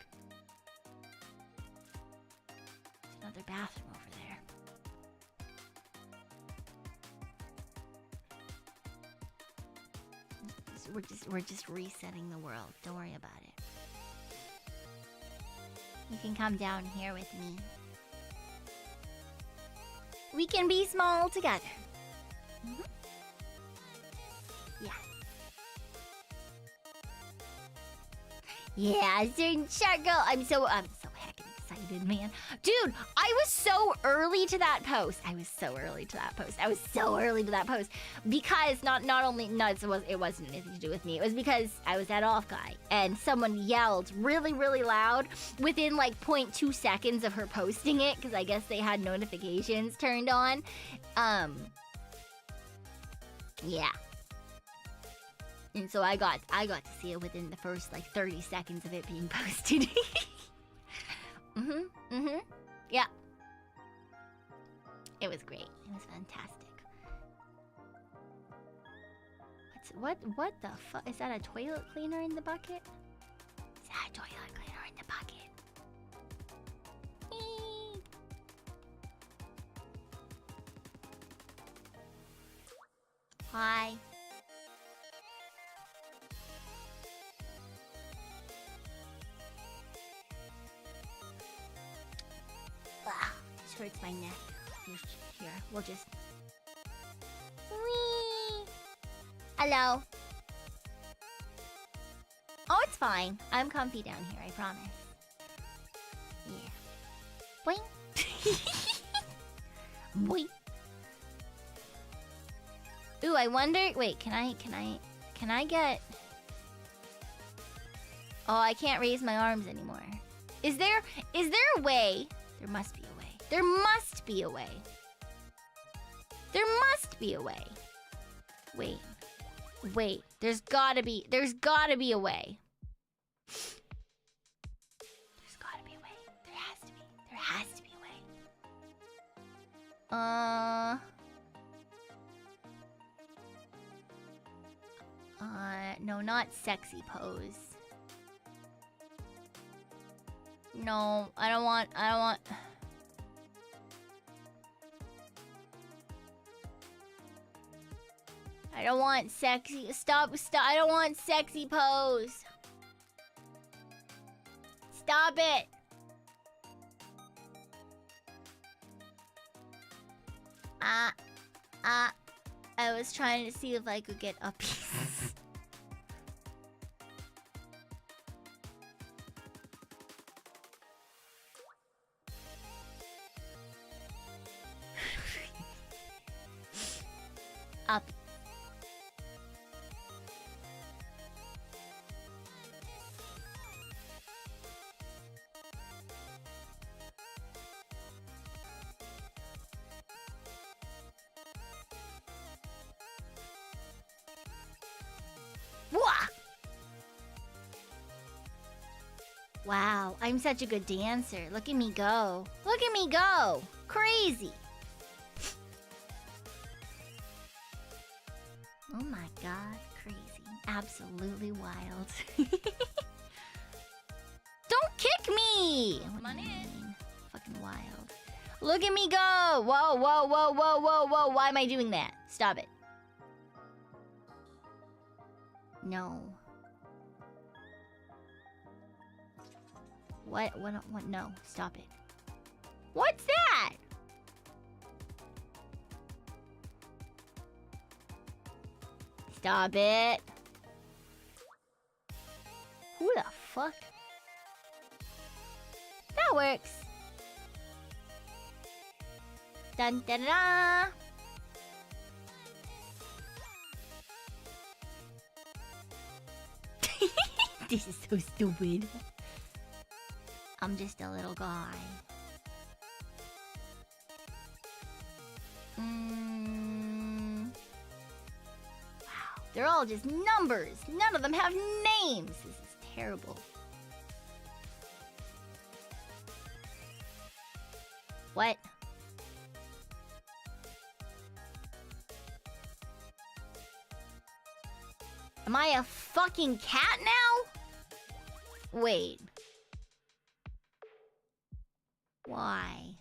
There's another bathroom over there. We're just resetting the world. Don't worry about it. You can come down here with me. We can be small together. Yeah. Yeah, shark girl. I'm so heckin' excited, man. Dude, I was so early to that post. Because it wasn't anything to do with me. It was because I was at Offkai and someone yelled really, really loud within like 0.2 seconds of her posting it, because I guess they had notifications turned on. Yeah. And so I got to see it within the first like 30 seconds of it being posted. Yeah. It was great. It was fantastic. What the fuck? Is that a toilet cleaner in the bucket? Is that a toilet cleaner in the bucket? Eee. Hi. This hurts my neck. Here, we'll just... Whee! Hello. Oh, it's fine. I'm comfy down here, I promise. Yeah. Boing. Boing. Ooh, I wonder... Wait, can I get... Oh, I can't raise my arms anymore. Is there a way? There must be a way. There must be a way. There must be a way. Wait. There's gotta be a way. There's gotta be a way. There has to be a way. No, not sexy pose. No, I don't want... I don't want sexy... Stop, I don't want sexy pose. Stop it. I was trying to see if I could get a piece. Up. Wow, I'm such a good dancer. Look at me go. Look at me go. Crazy. Oh my god, crazy. Absolutely wild. Don't kick me! What do you mean? Fucking wild. Look at me go! Whoa, whoa, whoa, whoa, whoa, whoa. Why am I doing that? Stop it. No. What? No, stop it. What's that? Stop it. Who the fuck? That works. Dun da da da. This is so stupid. I'm just a little guy. Wow, they're all just numbers. None of them have names. This is terrible. What? Am I a fucking cat now? Wait. Why?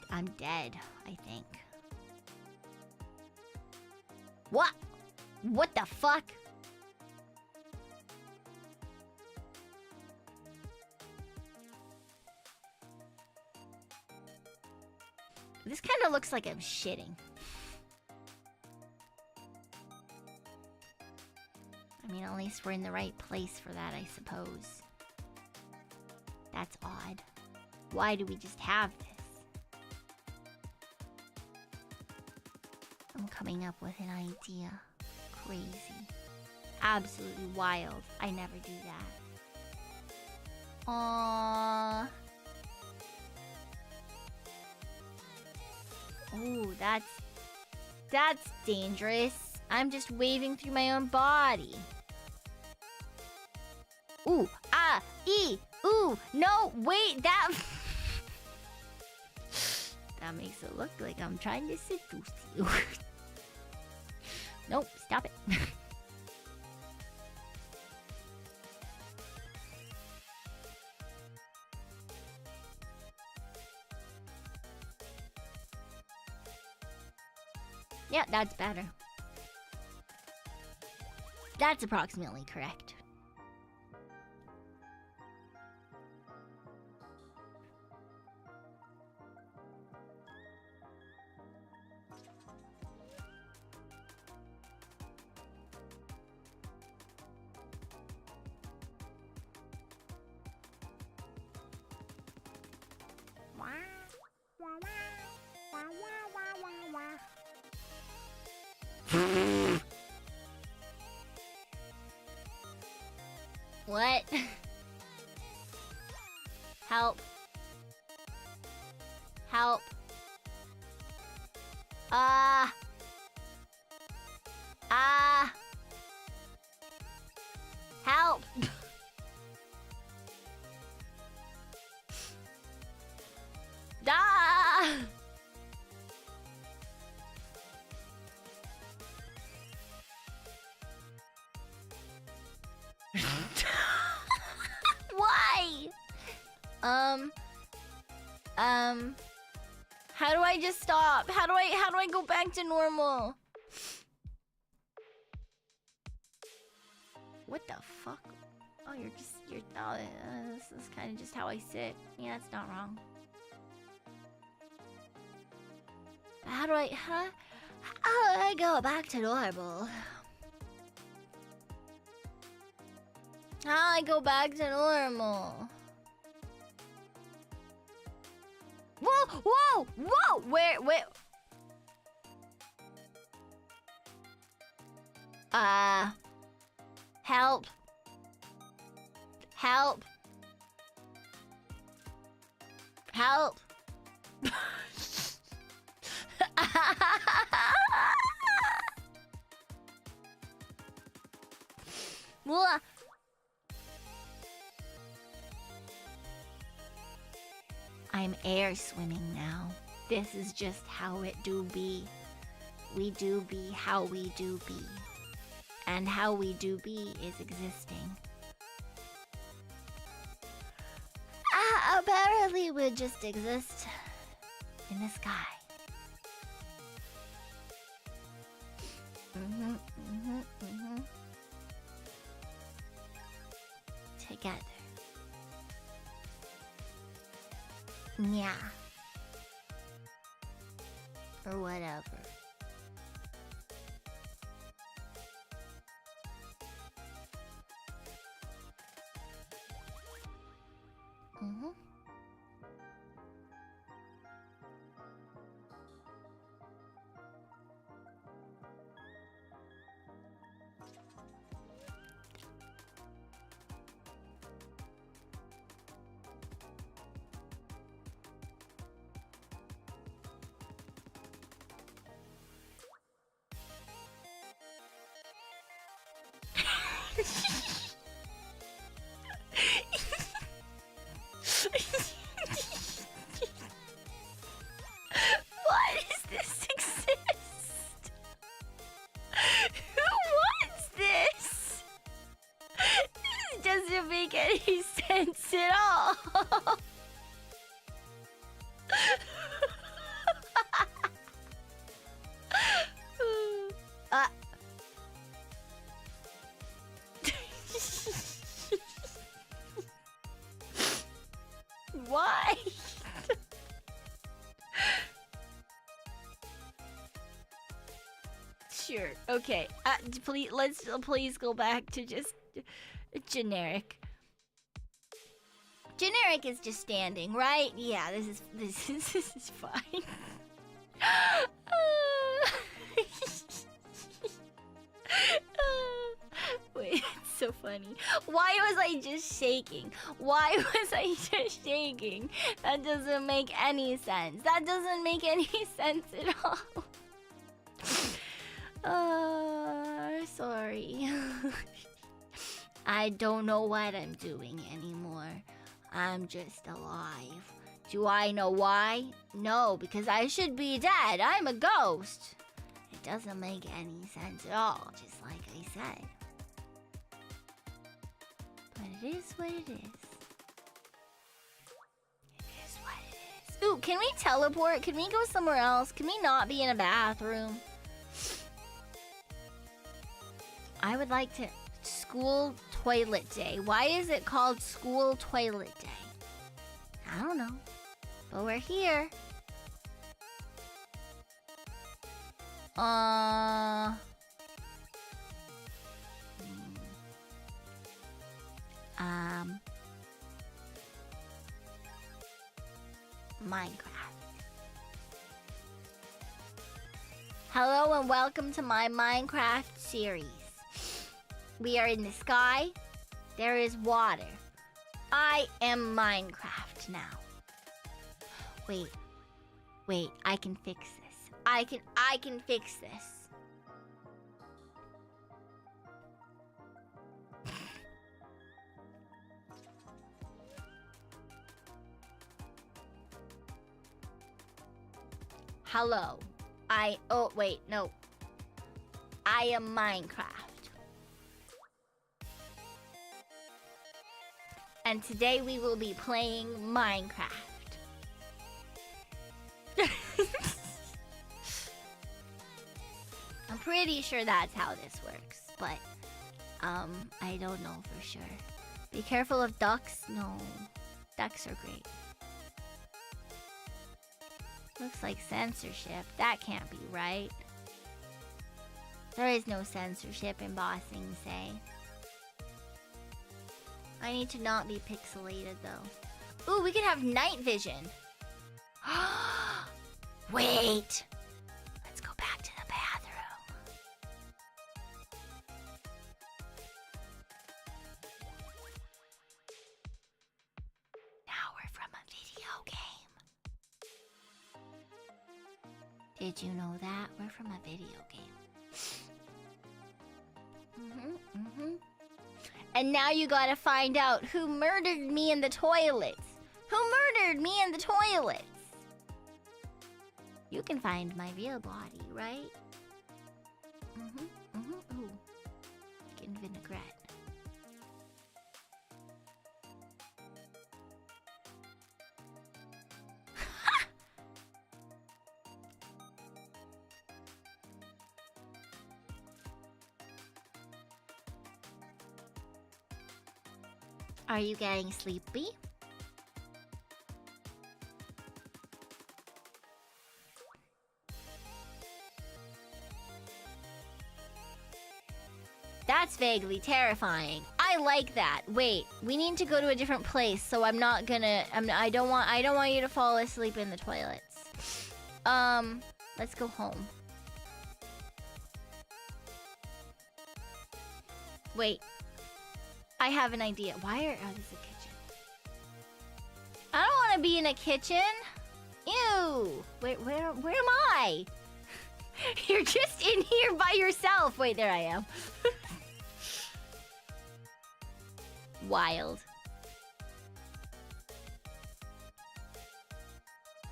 I'm dead, I think. What? What the fuck? This kind of looks like I'm shitting. I mean, at least we're in the right place for that, I suppose. That's odd. Why do we just have this? I'm coming up with an idea. Crazy. Absolutely wild. I never do that. Aww. Ooh, that's dangerous. I'm just waving through my own body. Ooh, ah, ee, ooh, no, wait, that... That makes it look like I'm trying to seduce you. Nope, stop it. Yeah, that's better. That's approximately correct. What? Help. Help. Help. How do I just stop? How do I go back to normal? What the fuck? Oh, you're this is kind of just how I sit. Yeah, it's not wrong. How do I go back to normal? How do I go back to normal? Whoa, whoa, whoa! Where? Help. Help. Help. What? I'm air swimming now. This is just how it do be. We do be how we do be. And how we do be is existing. Apparently we just exist in the sky. Together. Yeah. Or whatever. Why does this exist? Who wants this? This doesn't make any sense at all. Why? Sure. Okay. Please go back to just generic. Generic is just standing, right? Yeah. This is fine. Wait, it's so funny. Why was I just shaking? Why was I just shaking? That doesn't make any sense. That doesn't make any sense at all. Sorry. I don't know what I'm doing anymore. I'm just alive. Do I know why? No, because I should be dead. I'm a ghost. It doesn't make any sense at all, just like I said. But it is what it is. It is what it is. Ooh, can we teleport? Can we go somewhere else? Can we not be in a bathroom? I would like to... School toilet day. Why is it called school toilet day? I don't know. But we're here. Minecraft. Hello and welcome to my Minecraft series. We are in the sky. There is water. I am Minecraft now. Wait, I can fix this. I can fix this. Hello. Oh wait, no. I am Minecraft. and today we will be playing Minecraft. I'm pretty sure that's how this works, but I don't know for sure. Be careful of ducks. No, ducks are great. Looks like censorship. That can't be right. There is no censorship in Bossing Say. I need to not be pixelated though. Ooh, we can have night vision. Wait. Let's go back to the bathroom. Now we're from a video game. Did you know that? We're from a video game. And now you gotta find out who murdered me in the toilets. Who murdered me in the toilets? You can find my real body, right? Ooh. Getting vinaigrette. Are you getting sleepy? That's vaguely terrifying. I like that. Wait, we need to go to a different place, so I'm not gonna. I don't want you to fall asleep in the toilets. Let's go home. Wait. I have an idea. Why are... Oh, this is a kitchen. I don't want to be in a kitchen. Ew. Where am I? You're just in here by yourself. Wait, there I am. Wild.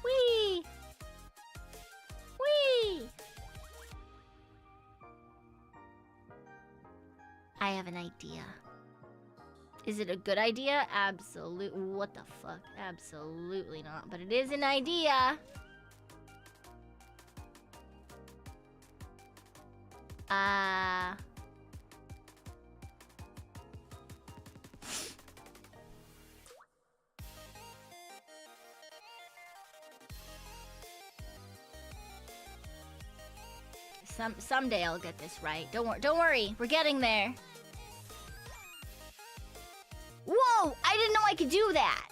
Whee! Whee! I have an idea. Is it a good idea? Absolutely. What the fuck? Absolutely not. But it is an idea. Someday I'll get this right. Don't worry. We're getting there. Whoa! I didn't know I could do that!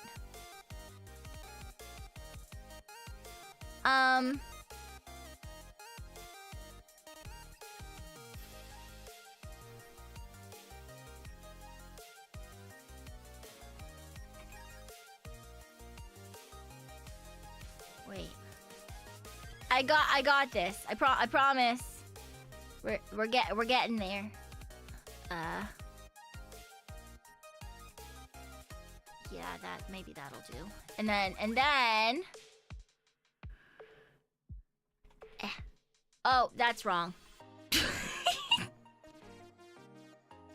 Wait. I got this. I promise. We're getting there. Yeah, maybe that'll do. And then Oh, that's wrong.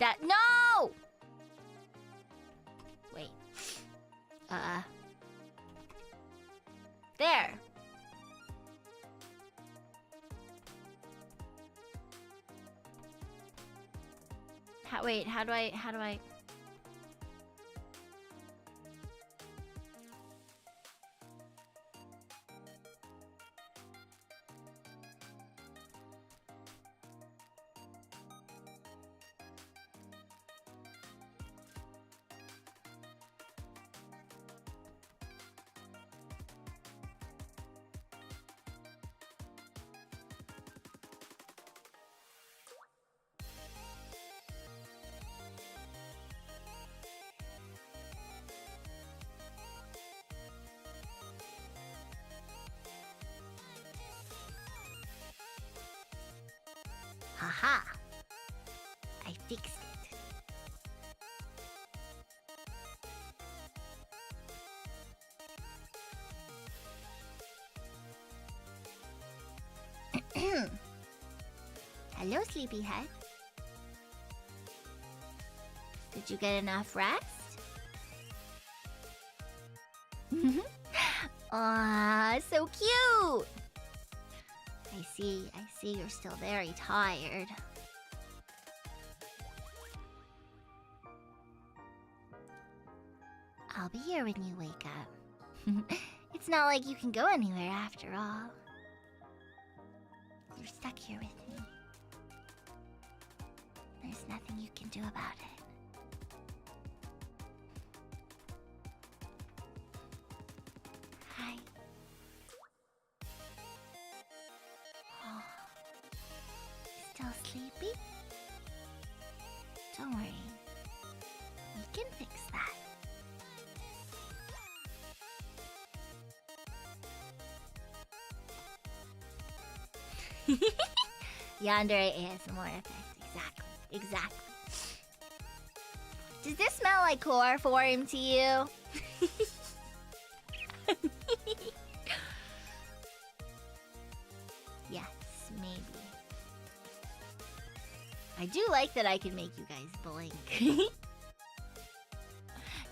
No! Wait. There. Wait, how do I Haha! I fixed it. Hello, sleepyhead. Did you get enough rest? Aw, so cute! I see you're still very tired. I'll be here when you wake up. It's not like you can go anywhere after all. You're stuck here with me. There's nothing you can do about it. Hi. Oh. Still sleepy? Don't worry. We can fix that. Yandere ASMR effect. Exactly. Does this smell like chloroform to you? Yes, maybe. I do like that I can make you guys blink.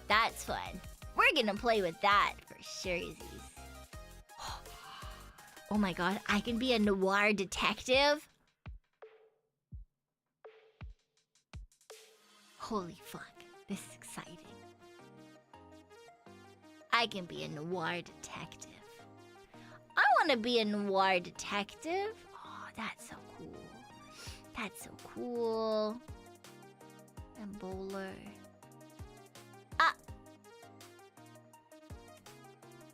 That's fun. We're gonna play with that for surezies. Oh my god, I can be a noir detective? Holy fuck, this is exciting. I can be a noir detective. I want to be a noir detective. Oh, that's so cool. That's so cool. And bowler. Ah!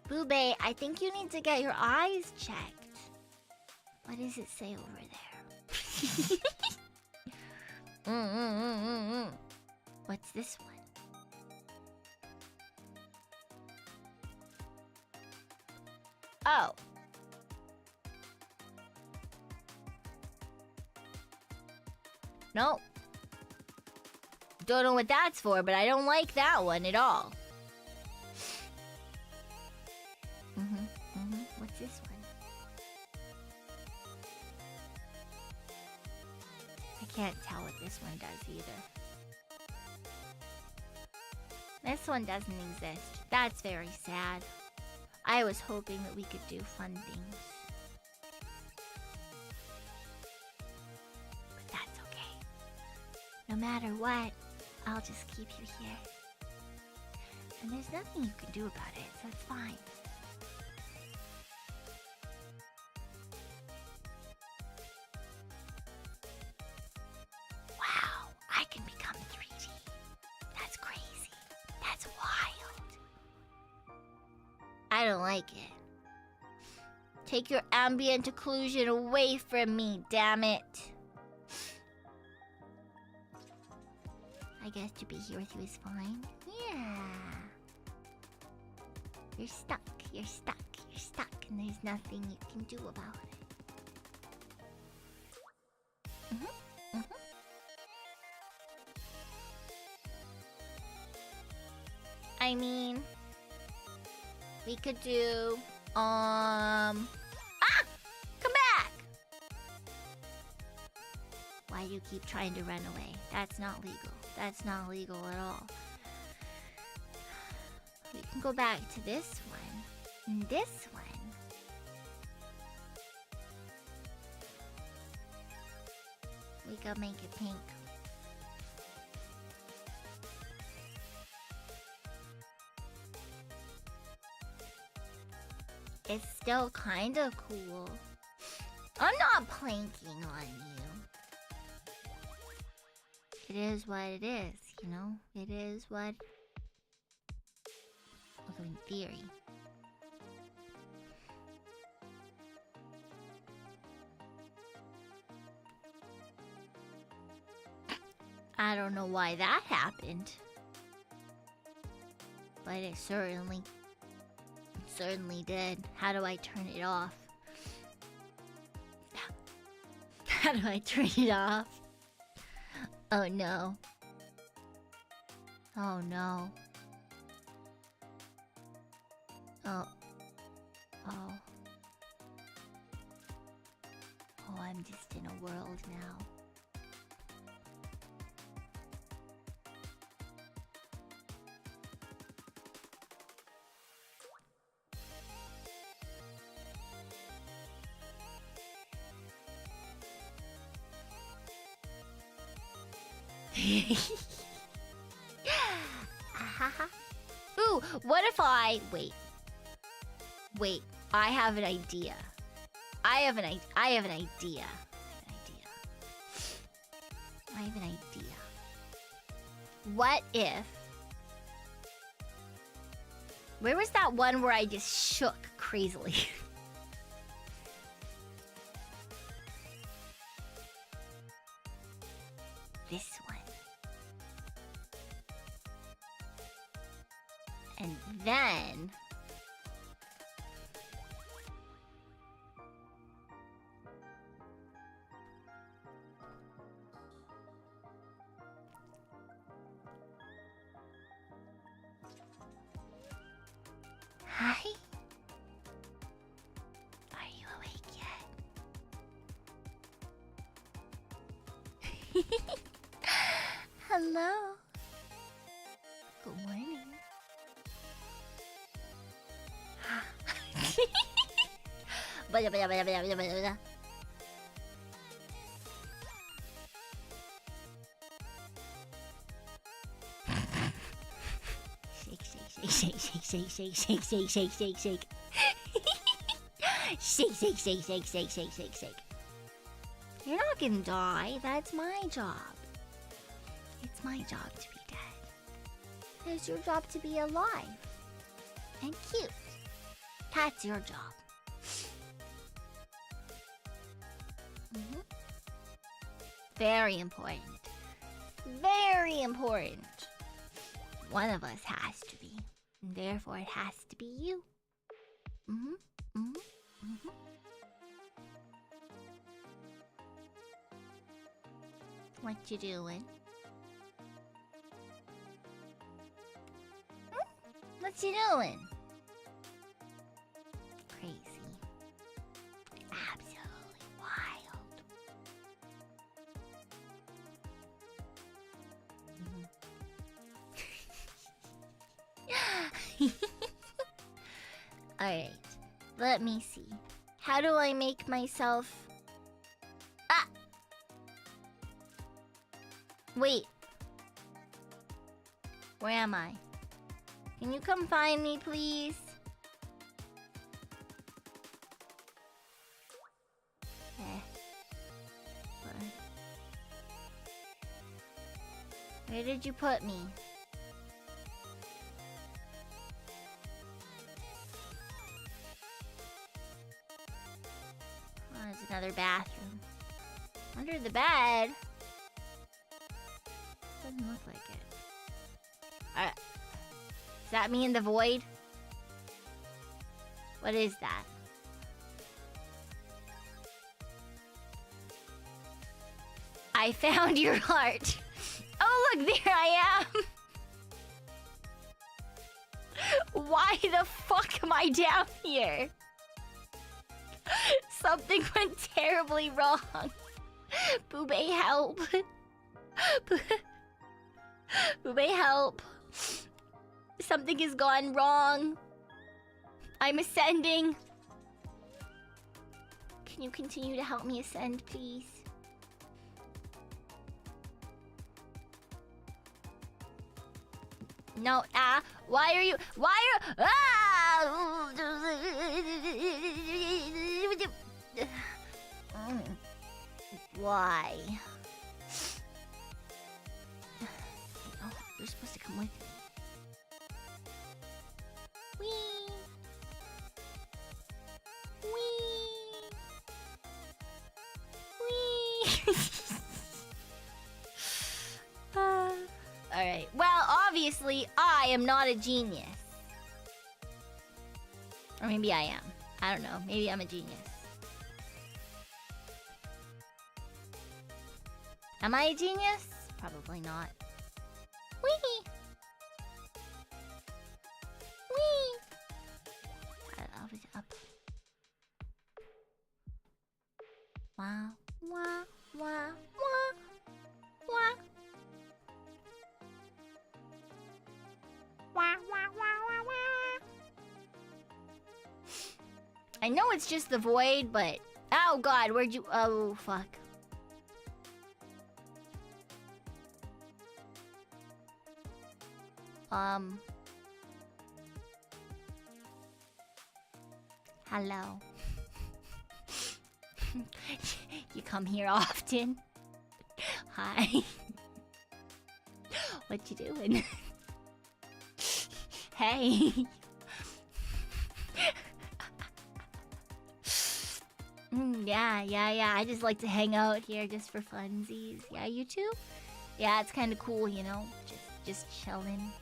Boobay, I think you need to get your eyes checked. What does it say over there? What's this one? Oh. Nope. Don't know what that's for, but I don't like that one at all. What's this one? I can't tell what this one does either. This one doesn't exist. That's very sad. I was hoping that we could do fun things. But that's okay. No matter what, I'll just keep you here. And there's nothing you can do about it, so it's fine. Wow, I can become 3D. That's crazy. That's wild. I don't like it. Take your ambient occlusion away from me, damn it. I guess to be here with you is fine. Yeah. You're stuck, you're stuck, you're stuck, and there's nothing you can do about it. I mean, we could do, Ah! Come back! Why do you keep trying to run away? That's not legal. That's not legal at all. We can go back to this one. And this one. We can make it pink. It's still kind of cool. I'm not planking on you. It is what it is, you know? It is what... Although in theory. I don't know why that happened. But it certainly did. How do I turn it off? How do I turn it off? Oh no. Oh no. Oh. Oh. Oh, I'm just in a world now. Ooh, what if I... Wait. Wait, I have an idea. I have an idea. What if... Where was that one where I just shook crazily? This one. And then... Hi? Are you awake yet? Hello. Good morning. Bada, bada, bada, bada, bada, bada. Shake, shake, shake, shake, shake, shake, shake, shake, shake. Shake, shake, shake, shake, shake, shake, shake, shake. You're not gonna die. That's my job. It's my job to be dead. It's your job to be alive. And cute. That's your job. Very important. Very important. One of us has to be. And therefore, it has to be you. What you doing? What you doing? Crazy. Absolutely wild. Alright, let me see. How do I make myself... Ah! Wait. Where am I? Can you come find me, please? Where did you put me? Oh, there's another bathroom. Under the bed? Doesn't look like it. Is that me in the void? What is that? I found your heart. Oh, look, there I am. Why the fuck am I down here? Something went terribly wrong. Boobay, help. Boobay, help. Something has gone wrong. I'm ascending. Can you continue to help me ascend, please? No, why are you, why? Oh, you're supposed to come with me. Whee! Whee! Whee! Alright, well, obviously, I am not a genius. Or maybe I am. I don't know. Maybe I'm a genius. Am I a genius? Probably not. Whee! Whee! I'll be up. Wow. Wah. Wah. Wah. Wah. Wah, wah, wah, wah, wah. I know it's just the void, but... Oh god, where'd you... Oh, fuck. Hello. You come here often? Hi. What you doing? Hey. Yeah. I just like to hang out here just for funsies. Yeah, you too? Yeah, it's kind of cool, you know? Just chilling.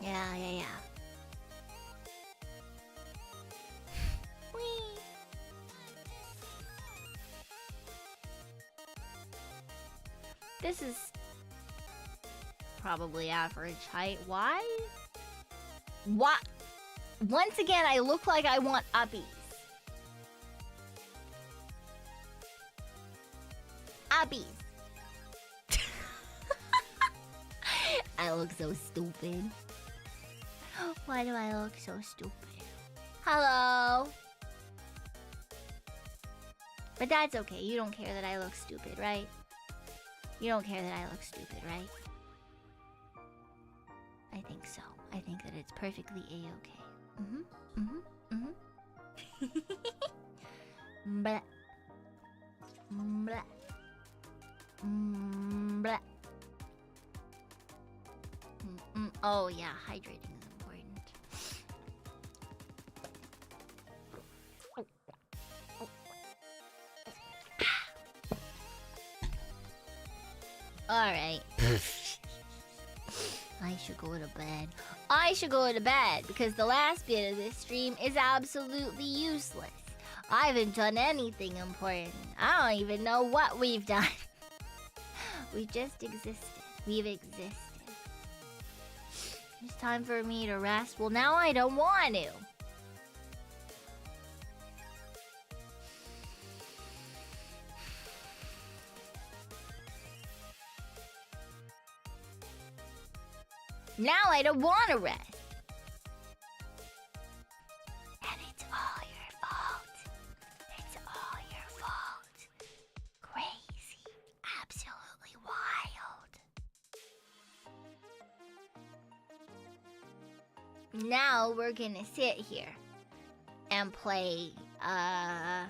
Yeah. Whee! This is probably average height. Why? What? Once again, I look like I want uppies. Uppies. I look so stupid. Why do I look so stupid? Hello. But that's okay. You don't care that I look stupid, right? You don't care that I look stupid, right? I think so. I think that it's perfectly a-okay. Blah. Blah. Blah. Oh yeah, hydrating is important. Alright. I should go to bed. I should go to bed because the last bit of this stream is absolutely useless. I haven't done anything important. I don't even know what we've done. We just existed. We've existed. It's time for me to rest. Well, now I don't want to. Now I don't want to rest. And it's all your fault. It's all your fault. Crazy. Absolutely wild. Now we're gonna sit here and play, I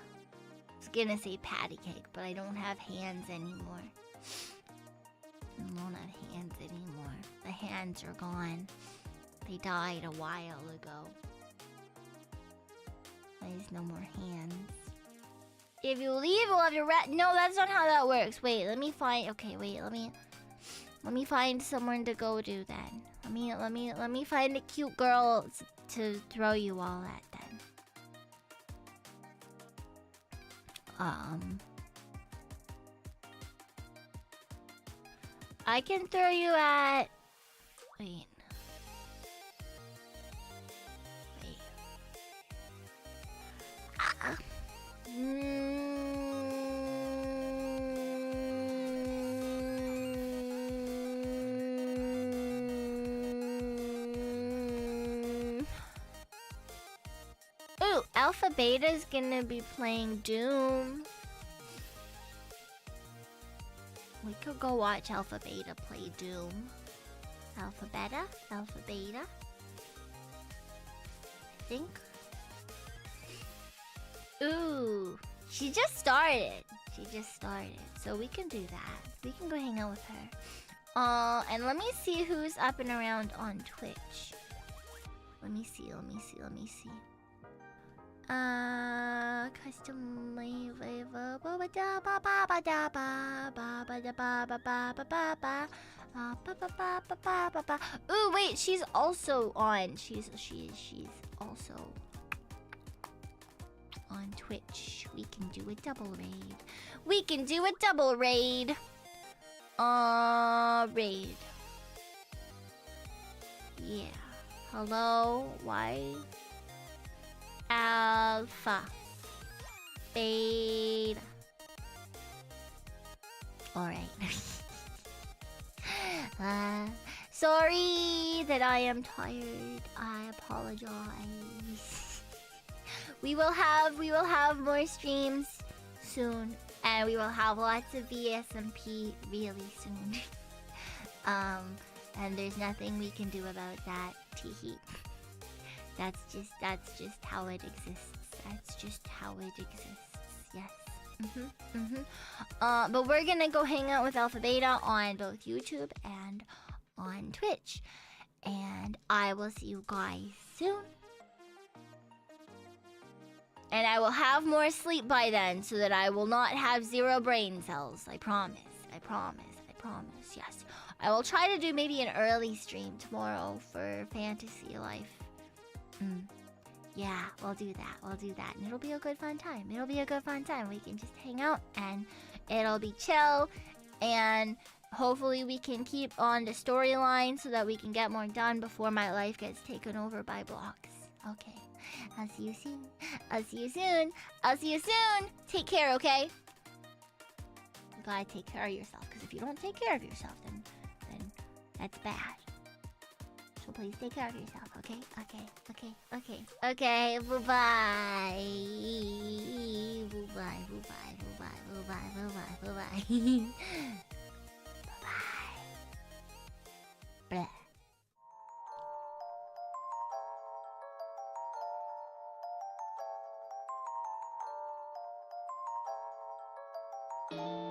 was gonna say patty cake, but I don't have hands anymore. I don't have hands anymore. The hands are gone. They died a while ago. There's no more hands. If you leave, we'll have your rat. No, that's not how that works. Wait, let me find. Okay, wait. Let me find someone to go to then. Let me find a cute girl to throw you all at then. I can throw you at. Wait. Ooh, Alpha Beta's gonna be playing Doom. We could go watch Alpha Beta play Doom. Alpha Beta? Alpha Beta? I think. Ooh, she just started. So we can do that. We can go hang out with her. And let me see who's up and around on Twitch. Let me see. Custom Ooh, wait, she's also on. She's also on Twitch. We can do a double raid. Raid. Yeah. Hello. Why? Alpha. Beta. Alright. Sorry that I am tired. I apologize. We will have more streams soon, and we will have lots of VSMP really soon. And there's nothing we can do about that. Teehee. That's just how it exists. That's just how it exists. Yes. But we're gonna go hang out with Alpha Beta on both YouTube and on Twitch. And I will see you guys soon. And I will have more sleep by then so that I will not have 0 brain cells. I promise. I promise. I promise. Yes. I will try to do maybe an early stream tomorrow for Fantasy Life. Yeah, we'll do that. We'll do that. And it'll be a good fun time. It'll be a good fun time. We can just hang out and it'll be chill. And hopefully we can keep on the storyline so that we can get more done before my life gets taken over by blocks. Okay. I'll see you soon. I'll see you soon. I'll see you soon. Take care, okay? You gotta take care of yourself, because if you don't take care of yourself, then that's bad. So please take care of yourself, okay? Okay, bye-bye. Bye-bye. Bye. Blah.